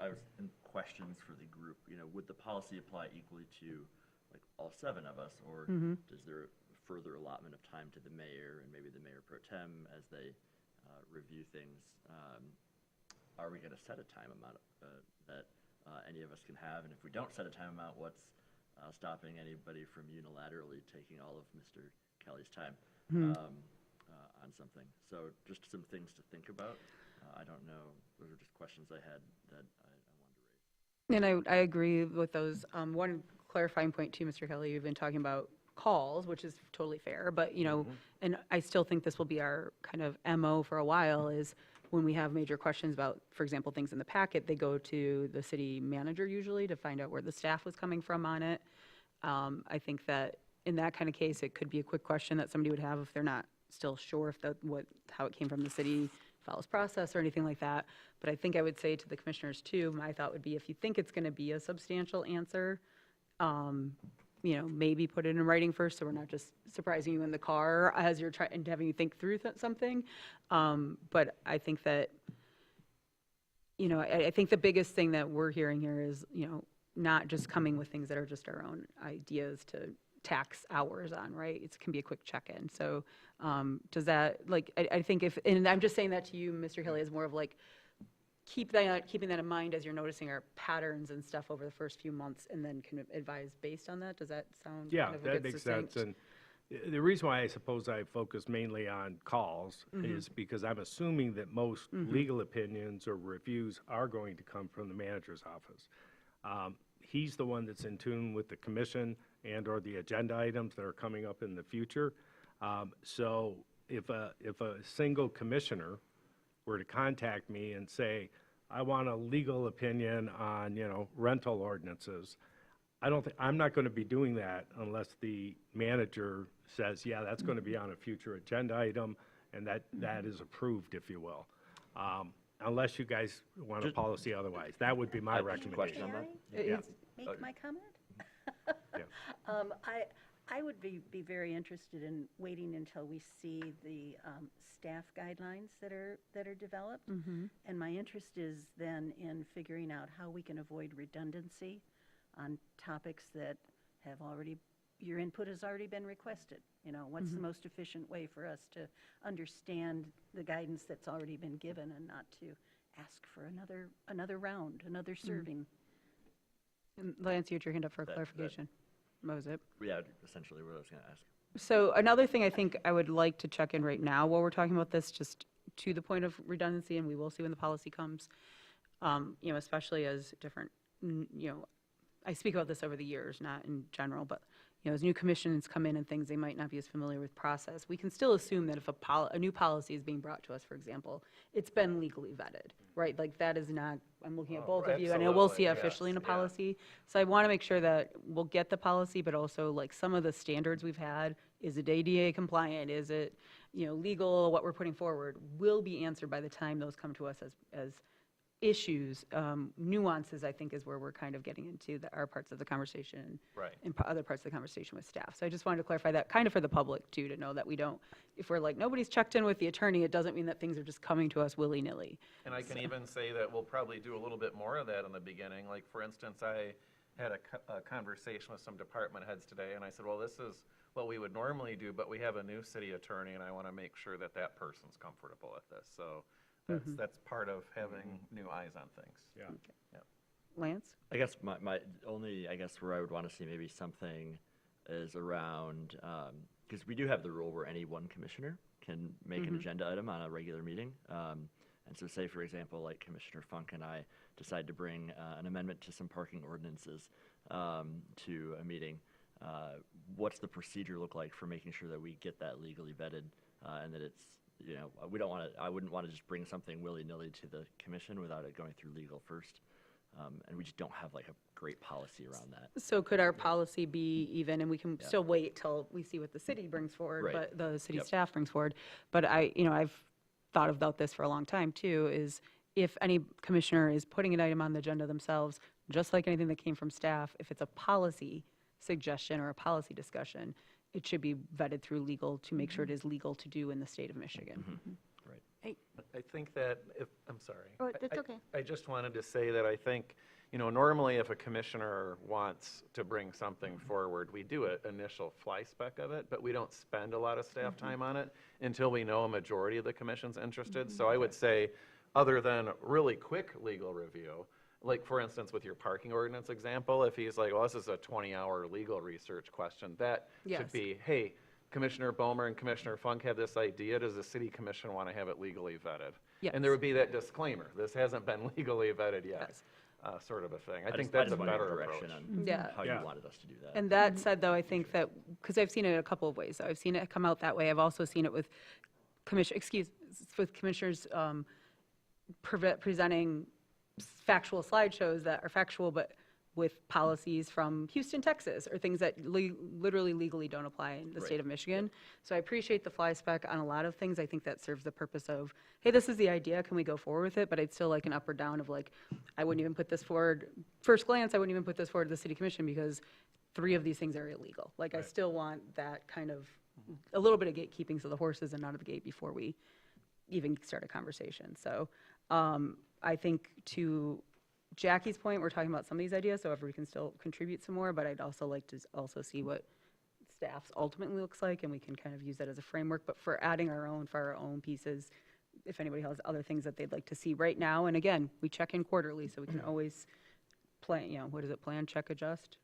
I was in questions for the group, would the policy apply equally to like all 7 of us, or does there further allotment of time to the mayor and maybe the mayor pro tem as they review things? Are we going to set a time amount that any of us can have? And if we don't set a time amount, what's stopping anybody from unilaterally taking all of Mr. Kelly's time? On something. So just some things to think about. I don't know. Those are just questions I had that I wanted to raise. And I agree with those. One clarifying point too, Mr. Kelly, you've been talking about calls, which is totally fair, but and I still think this will be our kind of MO for a while, is when we have major questions about, for example, things in the packet, they go to the city manager usually to find out where the staff was coming from on it. I think that in that kind of case, it could be a quick question that somebody would have if they're not still sure if how it came from the city follows process or anything like that. But I think I would say to the commissioners too, my thought would be if you think it's going to be a substantial answer, maybe put it in writing first, so we're not just surprising you in the car as you're trying and having you think through something. But I think that, I think the biggest thing that we're hearing here is, not just coming with things that are just our own ideas to tax hours on, right? It can be a quick check-in. So does that, I think and I'm just saying that to you, Mr. Hilly, as more of like, keeping that in mind as you're noticing our patterns and stuff over the first few months, and then can advise based on that. Does that sound kind of a that good makes succinct? sense. And the reason why I suppose I focus mainly on calls is because I'm assuming that most legal opinions or reviews are going to come from the manager's office. He's the one that's in tune with the commission and or the agenda items that are coming up in the future. So if a single commissioner were to contact me and say, I want a legal opinion on, rental ordinances, I'm not going to be doing that unless the manager says, yeah, that's going to be on a future agenda item, and that is approved, if you will. Unless you guys want a policy otherwise. That would be my recommendation. May I make my comment? I would be very interested in waiting until we see the staff guidelines that are developed. And my interest is then in figuring out how we can avoid redundancy on topics that have your input has already been requested. What's the most efficient way for us to understand the guidance that's already been given and not to ask for another round, another serving. And Lance, you had your hand up for clarification. What was it? Yeah, essentially what I was going to ask. So another thing I think I would like to check in right now while we're talking about this, just to the point of redundancy, and we will see when the policy comes, especially as different, I speak about this over the years, not in general, but as new commissions come in and things, they might not be as familiar with process. We can still assume that if a new policy is being brought to us, for example, it's been legally vetted, right? Like that is not, I'm looking at both of you. I know we'll see it officially in a policy. So I want to make sure that we'll get the policy, but also like some of the standards we've had, is it ADA compliant? Is it, legal? What we're putting forward will be answered by the time those come to us as issues. Nuances, I think, is where we're kind of getting into our parts of the conversation, right, and other parts of the conversation with staff. So I just wanted to clarify that kind of for the public too, to know that we don't, if we're like, nobody's checked in with the attorney, it doesn't mean that things are just coming to us willy-nilly. And I can even say that we'll probably do a little bit more of that in the beginning. Like, for instance, I had a conversation with some department heads today, and I said, well, this is what we would normally do, but we have a new city attorney, and I want to make sure that that person's comfortable with this. So that's part of having new eyes on things. Yeah. Okay. Yeah. Lance? I guess my only, where I would want to see maybe something is around, because we do have the rule where any one commissioner can make an agenda item on a regular meeting. And so say, for example, like Commissioner Funk and I decide to bring an amendment to some parking ordinances to a meeting. What's the procedure look like for making sure that we get that legally vetted and that it's, we don't want to, I wouldn't want to just bring something willy-nilly to the commission without it going through legal first. And we just don't have like a great policy around that. So could our policy be even, and we can still wait till we see what the city brings forward, Right. but the city staff brings forward. But I've thought about this for a long time too, is if any commissioner is putting an item on the agenda themselves, just like anything that came from staff, if it's a policy suggestion or a policy discussion, it should be vetted through legal to make sure it is legal to do in the state of Michigan. I think that if, I'm sorry. Oh, that's okay. I just wanted to say that I think, normally if a commissioner wants to bring something forward, we do an initial fly spec of it, but we don't spend a lot of staff time on it until we know a majority of the commission's interested. So I would say, other than really quick legal review, like for instance with your parking ordinance example, if he's like, well, this is a 20-hour legal research question, that Yes. should be, hey, Commissioner Bomer and Commissioner Funk have this idea, does the city commission want to have it legally vetted? Yes. And there would be that disclaimer, this hasn't been legally vetted yet, sort of a thing. I think that's a wanted better direction approach. on Yeah. how you wanted us to do that. And that said, though, I think that, because I've seen it a couple of ways. I've seen it come out that way. I've also seen it with with commissioners presenting factual slideshows that are factual, but with policies from Houston, Texas, or things that literally legally don't apply in the state of Michigan. So I appreciate the fly spec on a lot of things. I think that serves the purpose of, hey, this is the idea, can we go forward with it? But I'd still like an up or down of like, I wouldn't even put this forward, first glance, I wouldn't even put this forward to the city commission because 3 of these things are illegal. Like, I still want that kind of, a little bit of gatekeeping so the horse isn't out of the gate before we even start a conversation. So I think to Jackie's point, we're talking about some of these ideas, so everybody can still contribute some more, but I'd also like to also see what staff's ultimately looks like, and we can kind of use that as a framework. But for adding our own pieces, if anybody has other things that they'd like to see right now, and again, we check in quarterly, so we can always plan, what is it, plan, check, adjust?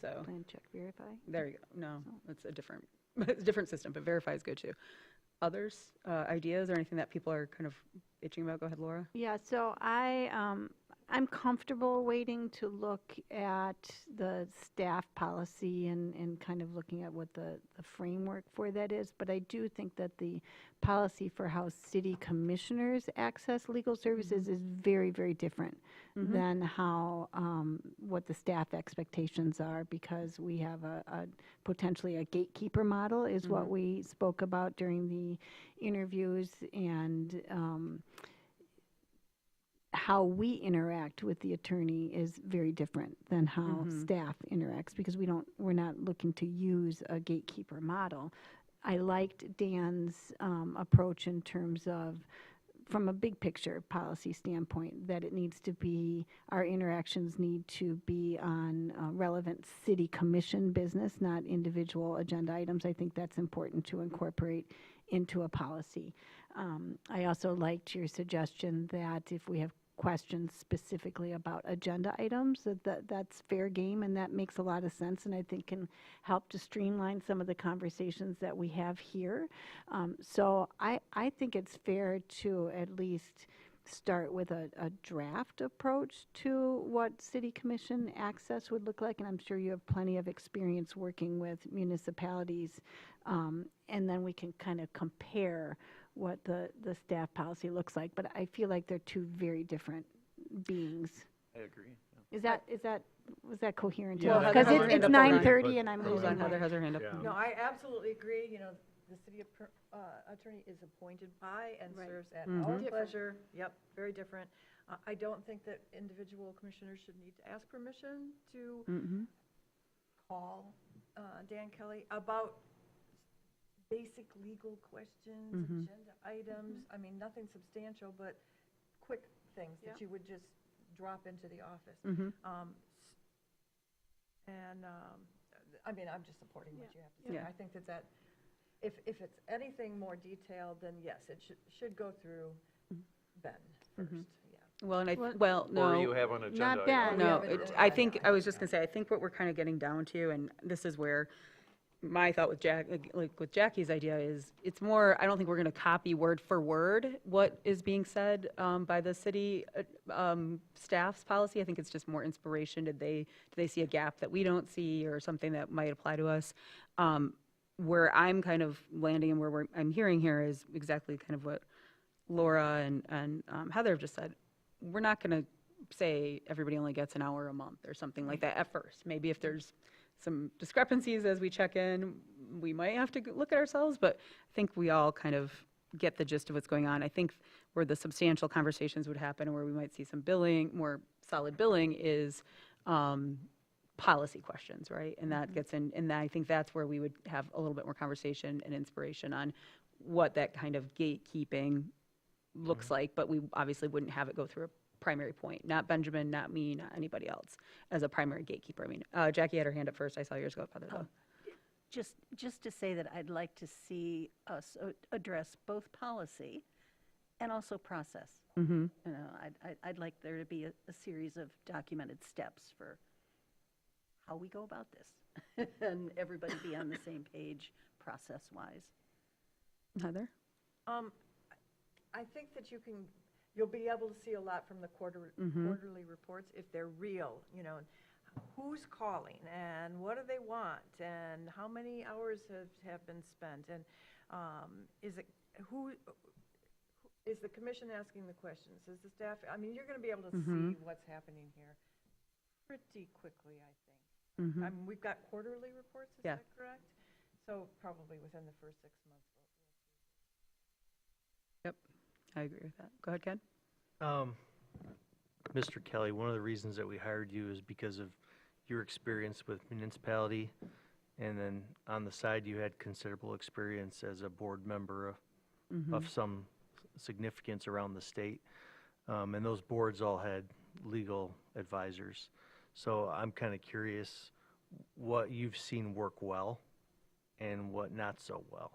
So. Plan, check, verify. There you go. No, it's a different system, but verify is good too. Others, ideas or anything that people are kind of itching about? Go ahead, Laura. Yeah, so I'm comfortable waiting to look at the staff policy and kind of looking at what the framework for that is. But I do think that the policy for how city commissioners access legal services is very, very different than how, what the staff expectations are, because we have potentially a gatekeeper model is what we spoke about during the interviews, and how we interact with the attorney is very different than how staff interacts, because we're not looking to use a gatekeeper model. I liked Dan's approach in terms of, from a big picture policy standpoint, that it needs to be, our interactions need to be on relevant city commission business, not individual agenda items. I think that's important to incorporate into a policy. I also liked your suggestion that if we have questions specifically about agenda items, that's fair game, and that makes a lot of sense, and I think can help to streamline some of the conversations that we have here. So I think it's fair to at least start with a draft approach to what city commission access would look like, and I'm sure you have plenty of experience working with municipalities, and then we can kind of compare what the staff policy looks like. But I feel like they're 2 very different beings. I agree. Was that coherent? Yeah. Because Heather has her it's hand up. 9:30 and I'm Hold losing on, Heather my. has her hand up. No, I absolutely agree. The city attorney is appointed by and Right. serves at Mhm. our Different. pleasure. Yep, very different. I don't think that individual commissioners should need to ask permission to call Dan Kelly about basic legal questions, agenda items. I mean, nothing substantial, but quick things that you would just drop into the office. I mean, I'm just supporting what you have to say. Yeah. I think that if it's anything more detailed, then yes, it should go through Ben first, yeah. Well, and Well, no. Or you have an agenda. Not Ben. item. No, We haven't- I think, I was just gonna say, I think what we're kind of getting down to, and this is where my thought with with Jackie's idea is, it's more, I don't think we're gonna copy word for word what is being said by the city staff's policy. I think it's just more inspiration. Do they see a gap that we don't see, or something that might apply to us? Where I'm kind of landing and where I'm hearing here is exactly kind of what Laura and Heather have just said. We're not going to say everybody only gets an hour a month or something like that at first. Maybe if there's some discrepancies as we check in, we might have to look at ourselves, but I think we all kind of get the gist of what's going on. I think where the substantial conversations would happen, and where we might see some billing, more solid billing, is policy questions, right? And that gets in, and I think that's where we would have a little bit more conversation and inspiration on what that kind of gatekeeping looks like, but we obviously wouldn't have it go through a primary point, not Benjamin, not me, not anybody else, as a primary gatekeeper. I mean, Jackie had her hand up first. I saw yours go up, Heather, though. Just to say that I'd like to see us address both policy and also process. Mm-hmm. You know, I'd like there to be a series of documented steps for how we go about this, and everybody be on the same page process-wise. Heather? I think that you'll be able to see a lot from the quarterly reports if they're real, you know, who's calling and what do they want and how many hours have been spent, and who is the commission asking the questions? Is the staff, I mean, you're going to be able to see what's happening here pretty quickly, I think. I mean, we've got quarterly reports, is that correct? So probably within the first 6 months. Yep, I agree with that. Go ahead, Ken. Mr. Kelly, one of the reasons that we hired you is because of your experience with municipality, and then on the side, you had considerable experience as a board member of some significance around the state. And those boards all had legal advisors. So I'm kind of curious what you've seen work well and what not so well.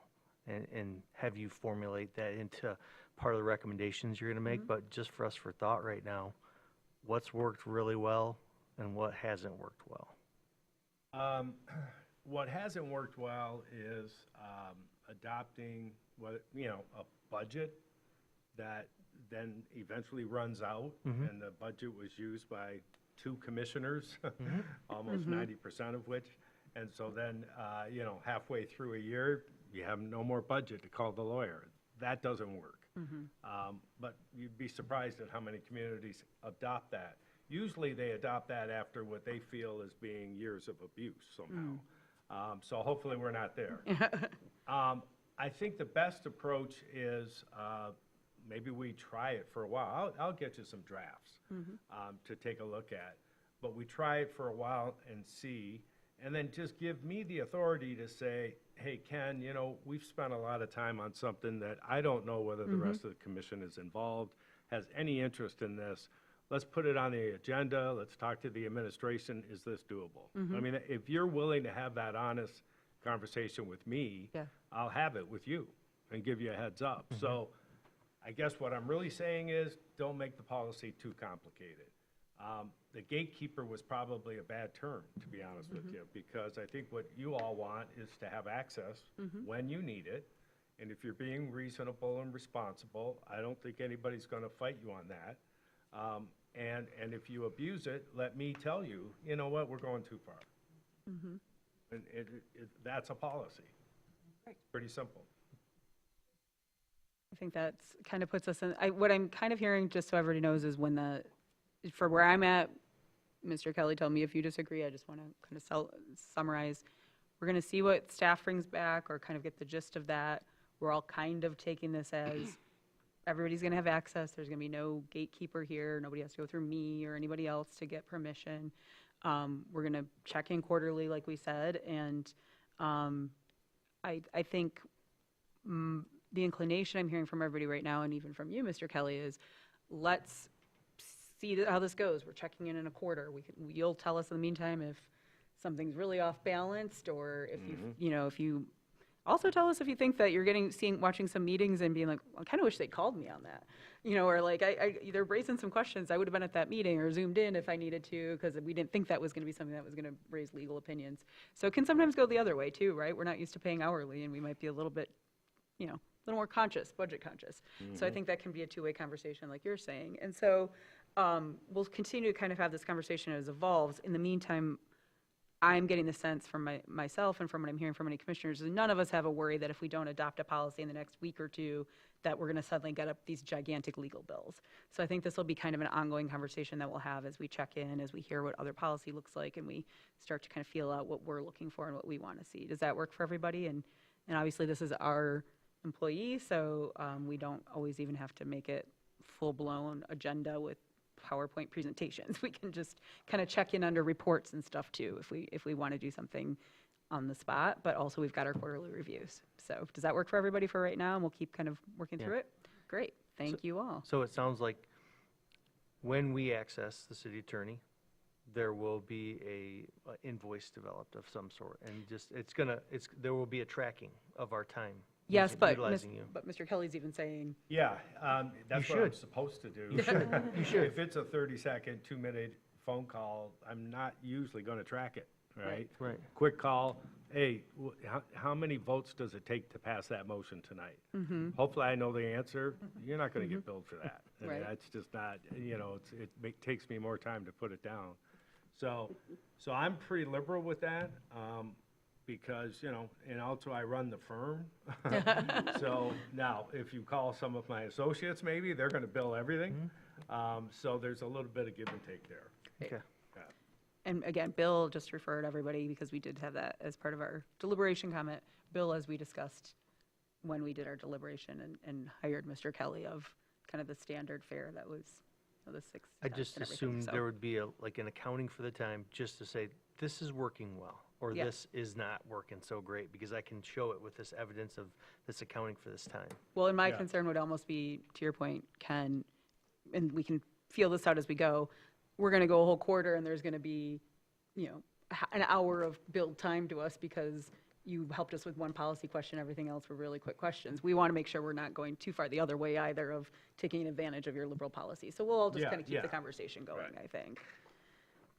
And have you formulate that into part of the recommendations you're going to make? But just for us for thought right now, what's worked really well and what hasn't worked well? What hasn't worked well is adopting a budget that then eventually runs out, and the budget was used by 2 commissioners, almost 90% of which, and so then halfway through a year, you have no more budget to call the lawyer. That doesn't work. But you'd be surprised at how many communities adopt that. Usually they adopt that after what they feel is being years of abuse somehow. So hopefully we're not there. I think the best approach is maybe we try it for a while. I'll get you some drafts to take a look at. But we try it for a while and see, and then just give me the authority to say, hey, Ken, we've spent a lot of time on something that I don't know whether the rest of the commission is involved, has any interest in this. Let's put it on the agenda. Let's talk to the administration. Is this doable? I mean, if you're willing to have that honest conversation with me, I'll have it with you and give you a heads up. So I guess what I'm really saying is don't make the policy too complicated. The gatekeeper was probably a bad term, to be honest with you, because I think what you all want is to have access when you need it. And if you're being reasonable and responsible, I don't think anybody's going to fight you on that. And if you abuse it, let me tell you, you know what, we're going too far. And that's a policy. Pretty simple. I think that's kind of puts us in, what I'm kind of hearing, just so everybody knows, is for where I'm at, Mr. Kelly, tell me if you disagree, I just want to kind of summarize. We're going to see what staff brings back, or kind of get the gist of that. We're all kind of taking this as everybody's going to have access. There's going to be no gatekeeper here. Nobody has to go through me or anybody else to get permission. We're going to check in quarterly, like we said, and I think the inclination I'm hearing from everybody right now, and even from you, Mr. Kelly, is let's see how this goes. We're checking in a quarter. You'll tell us in the meantime if something's really off balanced, or if if you also tell us if you think that you're watching some meetings and being like, I kind of wish they called me on that, or like they're raising some questions. I would have been at that meeting or zoomed in if I needed to, because we didn't think that was going to be something that was going to raise legal opinions. So it can sometimes go the other way too, right? We're not used to paying hourly, and we might be a little bit, a little more budget conscious. So I think that can be a two-way conversation, like you're saying. And so we'll continue to kind of have this conversation as it evolves. In the meantime, I'm getting the sense from myself and from what I'm hearing from many commissioners, is none of us have a worry that if we don't adopt a policy in the next week or two, that we're going to suddenly get up these gigantic legal bills. So I think this will be kind of an ongoing conversation that we'll have as we check in, as we hear what other policy looks like, and we start to kind of feel out what we're looking for and what we want to see. Does that work for everybody? And obviously this is our employee, so we don't always even have to make it full-blown agenda with PowerPoint presentations. We can just kind of check in under reports and stuff too, if we want to do something on the spot, but also we've got our quarterly reviews. So does that work for everybody for right now? And we'll keep kind of working through it? Great, thank you all. So it sounds like when we access the city attorney, there will be a invoice developed of some sort, and just, there will be a tracking of our time. Yes, but utilizing you. Mr. Kelly's even saying, Yeah, that's You what I'm should. supposed to do. You should. You should. If it's a 30-second, 2-minute phone call, I'm not usually going to track it, right? Right. Quick call, hey, how many votes does it take to pass that motion tonight? Mhm. Hopefully I know the answer. You're not going to get billed for that. I mean, Right. that's just not, takes me more time to put it down. So I'm pretty liberal with that, because, and also I run the firm. So now, if you call some of my associates, maybe, they're going to bill everything. So there's a little bit of give and take there. Okay. Yeah. and again, Bill just referred everybody, because we did have that as part of our deliberation comment. Bill, as we discussed when we did our deliberation and hired Mr. Kelly, of kind of the standard fare that was the 6 I tenths just and everything, assumed so. there would be an accounting for the time, just to say, this is working well, or Yeah. this is not working so great, because I can show it with this evidence of this accounting for this time. Well, and my Yeah. concern would almost be, to your point, Ken, and we can feel this out as we go, we're going to go a whole quarter and there's going to be, an hour of build time to us because you helped us with one policy question, everything else were really quick questions. We want to make sure we're not going too far the other way either, of taking advantage of your liberal policy. So we'll all just Yeah, kind of keep yeah. the conversation going, Right. I think.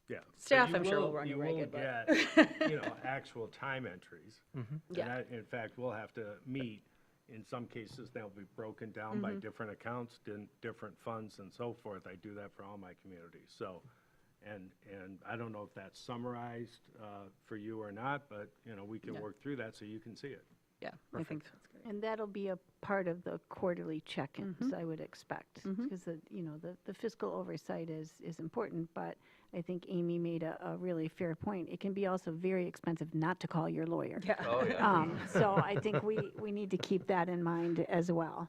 Yeah. But Staff, you I'm sure, will run you will ragged, but. get, actual time entries. Mhm. And Yeah. that, in fact, we'll have to meet, in some cases, they'll be broken down by Mhm. different accounts, different funds and so forth. I do that for all my communities, so, and I don't know if that's summarized for you or not, but, we can Yeah. work through that so you can see it. Yeah, I think that's great. And that'll be a part of the quarterly check-ins, Mhm. I would expect. Mhm. Because, the fiscal oversight is important, but I think Amy made a really fair point. It can be also very expensive not to call your lawyer. Yeah. Oh, yeah. So I think we need to keep that in mind as well.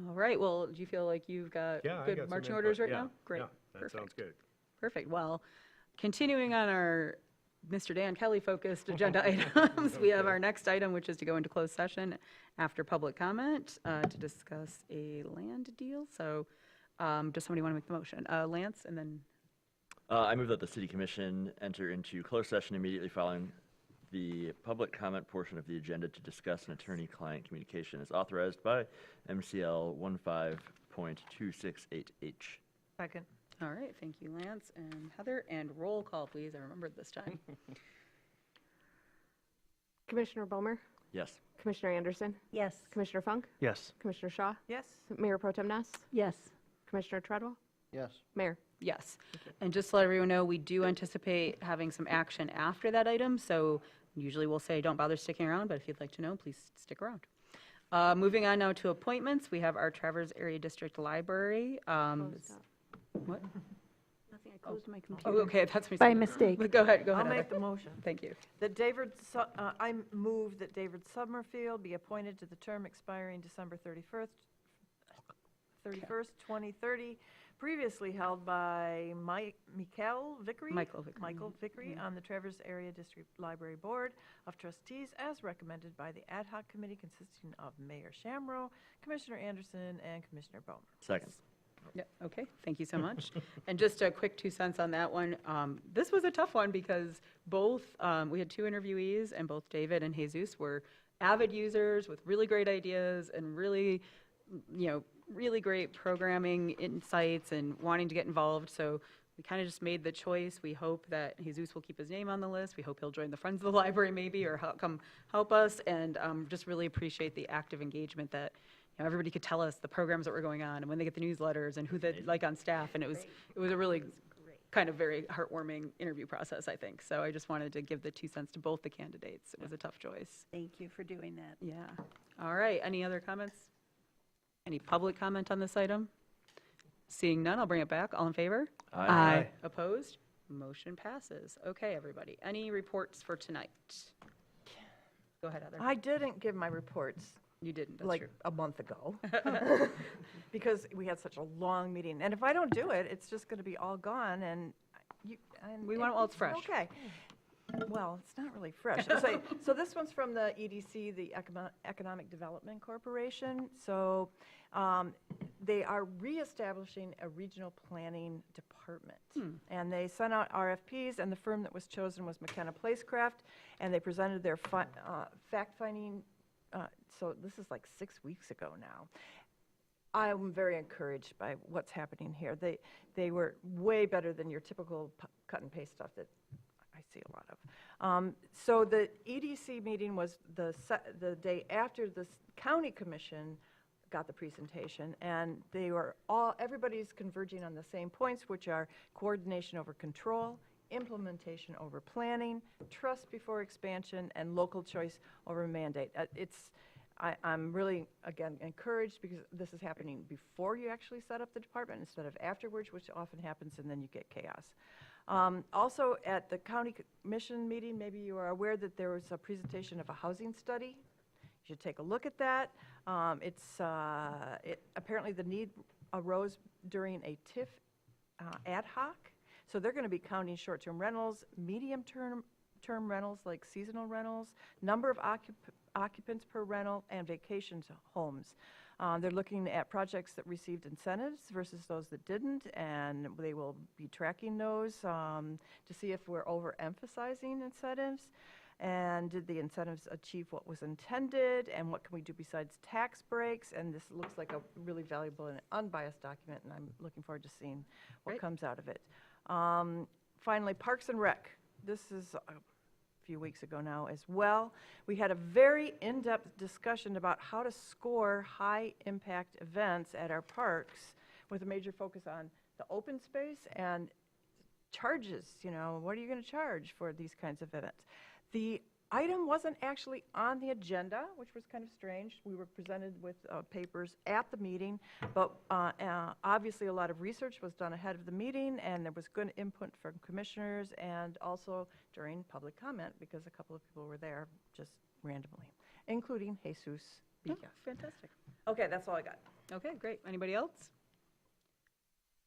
All right, well, do you feel like you've got Yeah, I got good some marching input. orders right Yeah, now? Great. yeah, that sounds good. Perfect. Well, continuing on our Mr. Dan Kelly-focused agenda items, we have Okay. our next item, which is to go into closed session after public comment to discuss a land deal. So does somebody want to make the motion? Lance, and then, I move that the city commission enter into closed session immediately following the public comment portion of the agenda to discuss an attorney-client communication as authorized by MCL 15.268H. Second. all right, thank you, Lance and Heather, and roll call, please. I remembered this time. Commissioner Bomer, Yes. Commissioner Anderson, Yes. Commissioner Funk, Yes. Commissioner Shaw, Yes. Mayor Pro Tem Ness, Yes. Commissioner Treadwell, Yes. Mayor. Yes. And just to let everyone know, we do anticipate having some action after that item, so usually we'll say, don't bother sticking around, but if you'd like to know, please stick around. Moving on now to appointments, we have our Traverse Area District Library. What? Nothing, I closed my Oh, computer. okay, that's me. By mistake. But go ahead, I'll Heather. make the motion. Thank you. That I move that David Summerfield be appointed to the term expiring December 31st, 2030, previously held by Michael Vickery? Michael Vickery. Michael Vickery on the Traverse Area District Library Board of Trustees as recommended by the ad hoc committee consisting of Mayor Shamro, Commissioner Anderson, and Commissioner Bomer. Second. Yeah, okay, thank you so much. And just a quick 2 cents on that one. This was a tough one because both, we had 2 interviewees, and both David and Jesus were avid users with really great ideas and really, really great programming insights and wanting to get involved. So we kind of just made the choice. We hope that Jesus will keep his name on the list. We hope he'll join the Friends of the Library maybe, or come help us, and just really appreciate the active engagement that everybody could tell us the programs that were going on and when they get the newsletters and who they like on staff. And it was a really kind of very heartwarming interview process, I think. So I just wanted to give the 2 cents to both the candidates. It was a tough choice. Thank you for doing that. Yeah. All right. Any other comments? Any public comment on this item? Seeing none, I'll bring it back. All in favor? Aye. Opposed? Motion passes. Okay, everybody. Any reports for tonight? Go ahead, Heather. I didn't give my reports You didn't, that's like true. a month ago, because we had such a long meeting. And if I don't do it, it's just going to be all gone, and We want it while it's fresh. Okay. Well, it's not really fresh. So this one's from the EDC, the Economic Development Corporation. So they are reestablishing a regional planning department. And they sent out RFPs, and the firm that was chosen was McKenna Placecraft, and they presented their fact-finding, so this is like 6 weeks ago now. I'm very encouraged by what's happening here. They were way better than your typical cut and paste stuff that I see a lot of. So the EDC meeting was the day after the county commission got the presentation, and everybody's converging on the same points, which are coordination over control, implementation over planning, trust before expansion, and local choice over mandate. I'm really, again, encouraged because this is happening before you actually set up the department instead of afterwards, which often happens, and then you get chaos. Also, at the county commission meeting, maybe you are aware that there was a presentation of a housing study. You should take a look at that. Apparently the need arose during a TIF ad hoc. So they're going to be counting short-term rentals, medium-term rentals like seasonal rentals, number of occupants per rental, and vacation homes. They're looking at projects that received incentives versus those that didn't, and they will be tracking those to see if we're overemphasizing incentives, and did the incentives achieve what was intended, and what can we do besides tax breaks. And this looks like a really valuable and unbiased document, and I'm looking forward to seeing what comes out of it. Finally, Parks and Rec. This is a few weeks ago now as well. We had a very in-depth discussion about how to score high-impact events at our parks with a major focus on the open space and charges. What are you going to charge for these kinds of events? The item wasn't actually on the agenda, which was kind of strange. We were presented with papers at the meeting, but obviously a lot of research was done ahead of the meeting, and there was good input from commissioners and also during public comment, because a couple of people were there just randomly, including Jesus Villa. Oh, fantastic. Okay, that's all I got. Okay, great. Anybody else?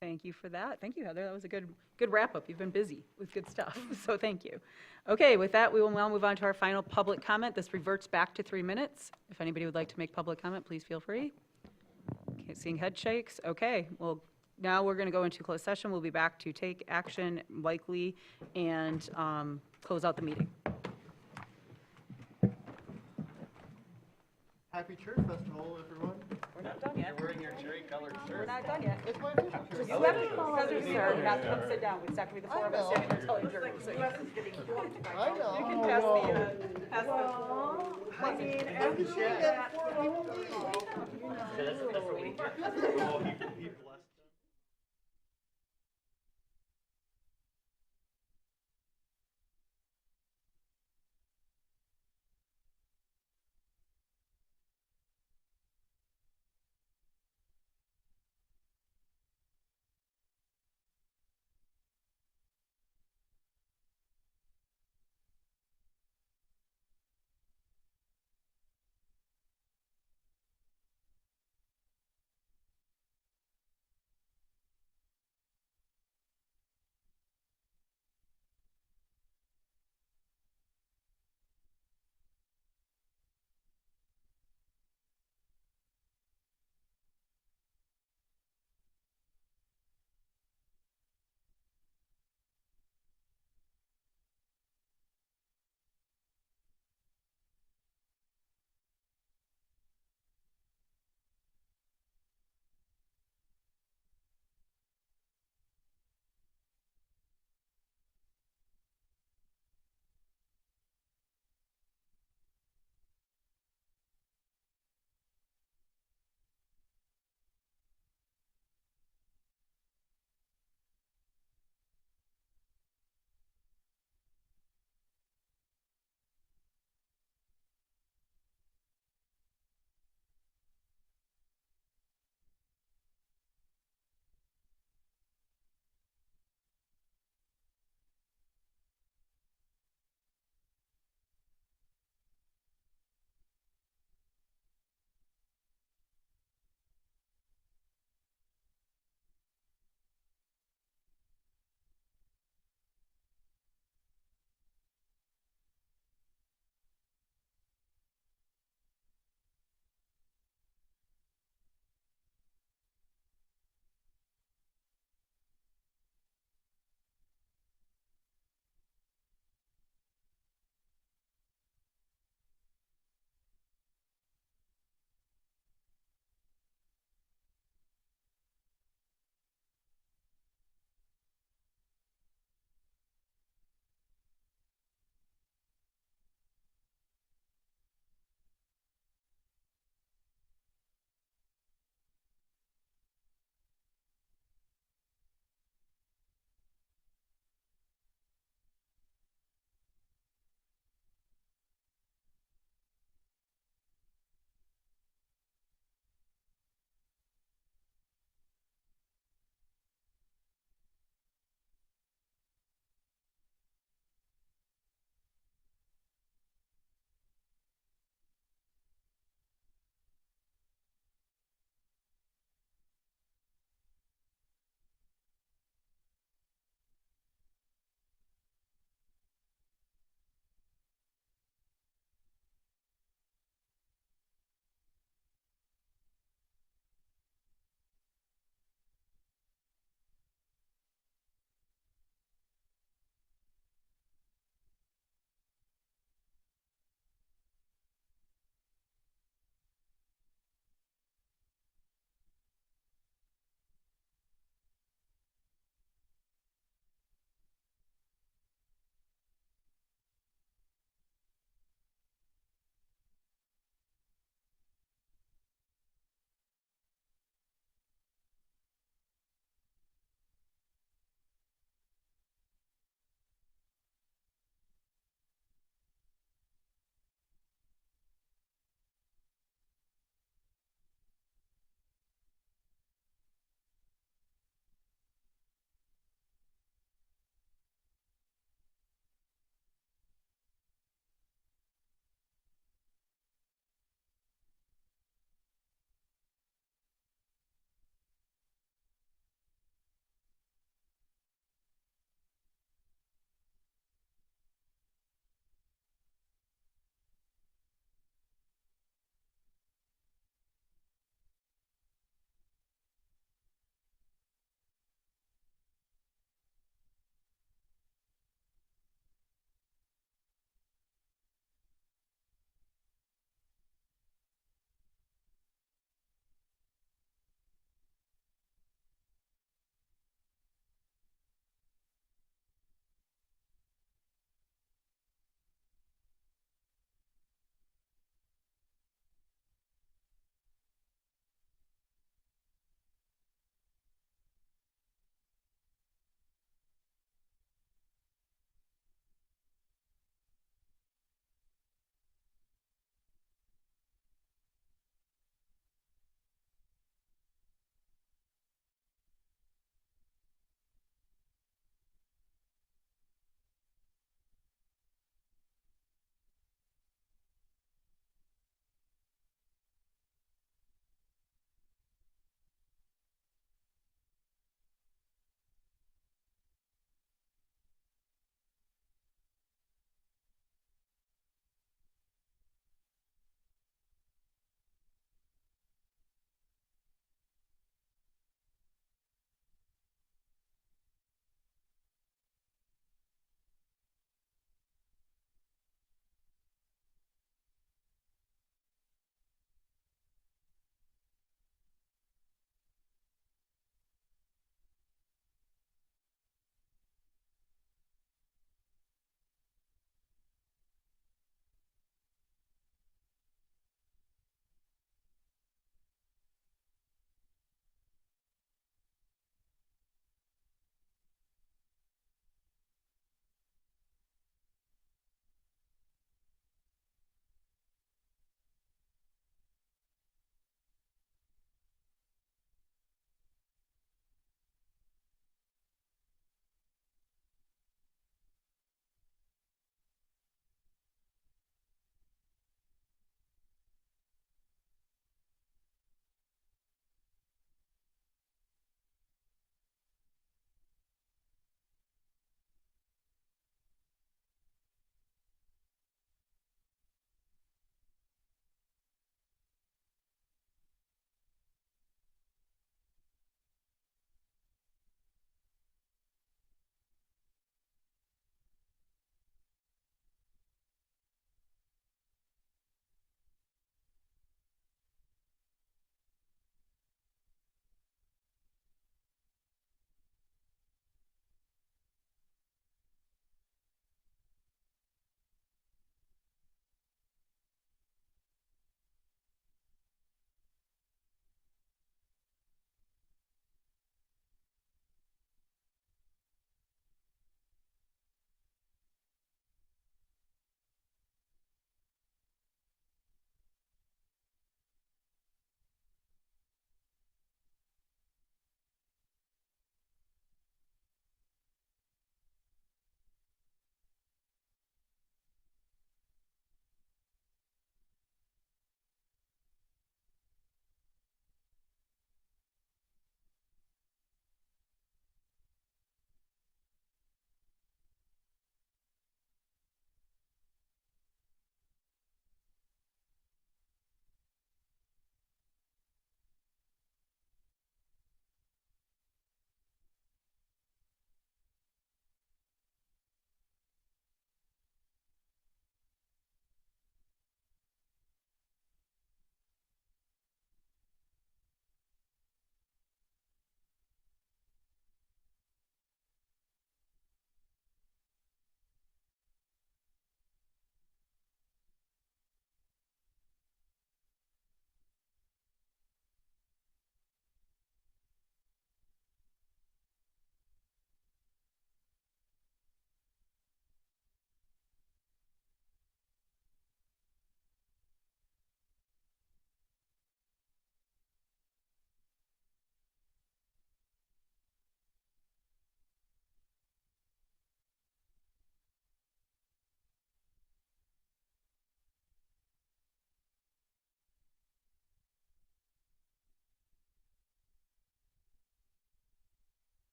Thank you for that. Thank you, Heather. That was a good wrap-up. You've been busy with good stuff, so thank you. Okay, with that, we will now move on to our final public comment. This reverts back to 3 minutes. If anybody would like to make public comment, please feel free. Okay, seeing head shakes. Okay, well, now we're going to go into closed session. We'll be back to take action likely and close out the meeting. Happy Church Festival, everyone. We're not done yet. You're wearing your cherry-colored shirt. We're not done yet. It's my official shirt. You have to call us, sir. You have to come sit down. It's actually the four of us standing there telling jokes. So you I know. You can pass the, I mean, I'm sure that 4 people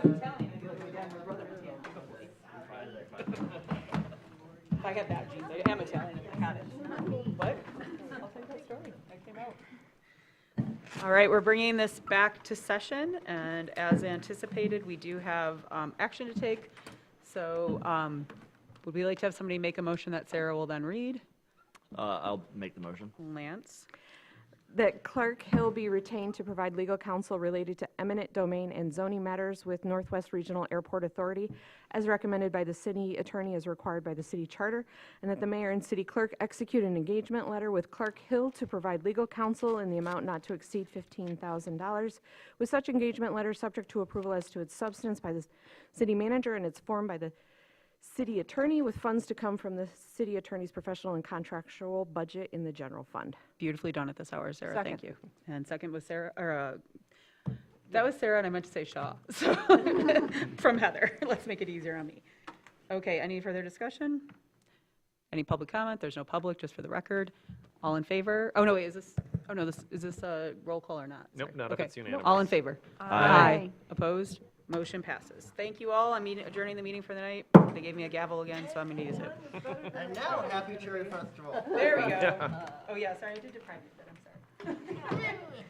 If I have bad genes, I am Italian if I had it. What? I'll take that story. I came out. All right, we're bringing this back to session, and as anticipated, we do have action to take. So would we like to have somebody make a motion that Sarah will then read? I'll make the motion. Lance? That Clark Hill be retained to provide legal counsel related to eminent domain and zoning matters with Northwest Regional Airport Authority as recommended by the city attorney as required by the city charter, and that the mayor and city clerk execute an engagement letter with Clark Hill to provide legal counsel in the amount not to exceed $15,000, with such engagement letter subject to approval as to its substance by the city manager and its form by the city attorney, with funds to come from the city attorney's professional and contractual budget in the general fund. Beautifully done at this hour, Sarah. Second. Thank you. And second was Sarah, or that was Sarah, and I meant to say Shaw. So from Heather. Let's make it easier on me. Okay, any further discussion? Any public comment? There's no public, just for the record. All in favor? Oh, no, wait, is this a roll call or not? Nope, Sorry. not if Okay. it's unanimous. All in favor? Aye. Opposed? Motion passes. Thank you all. I'm adjourning the meeting for the night. They gave me a gavel again, so I'm going to use it. And now, Happy Cherry Festival. There we go. Oh, yeah, sorry, I did deprive you of that. I'm sorry.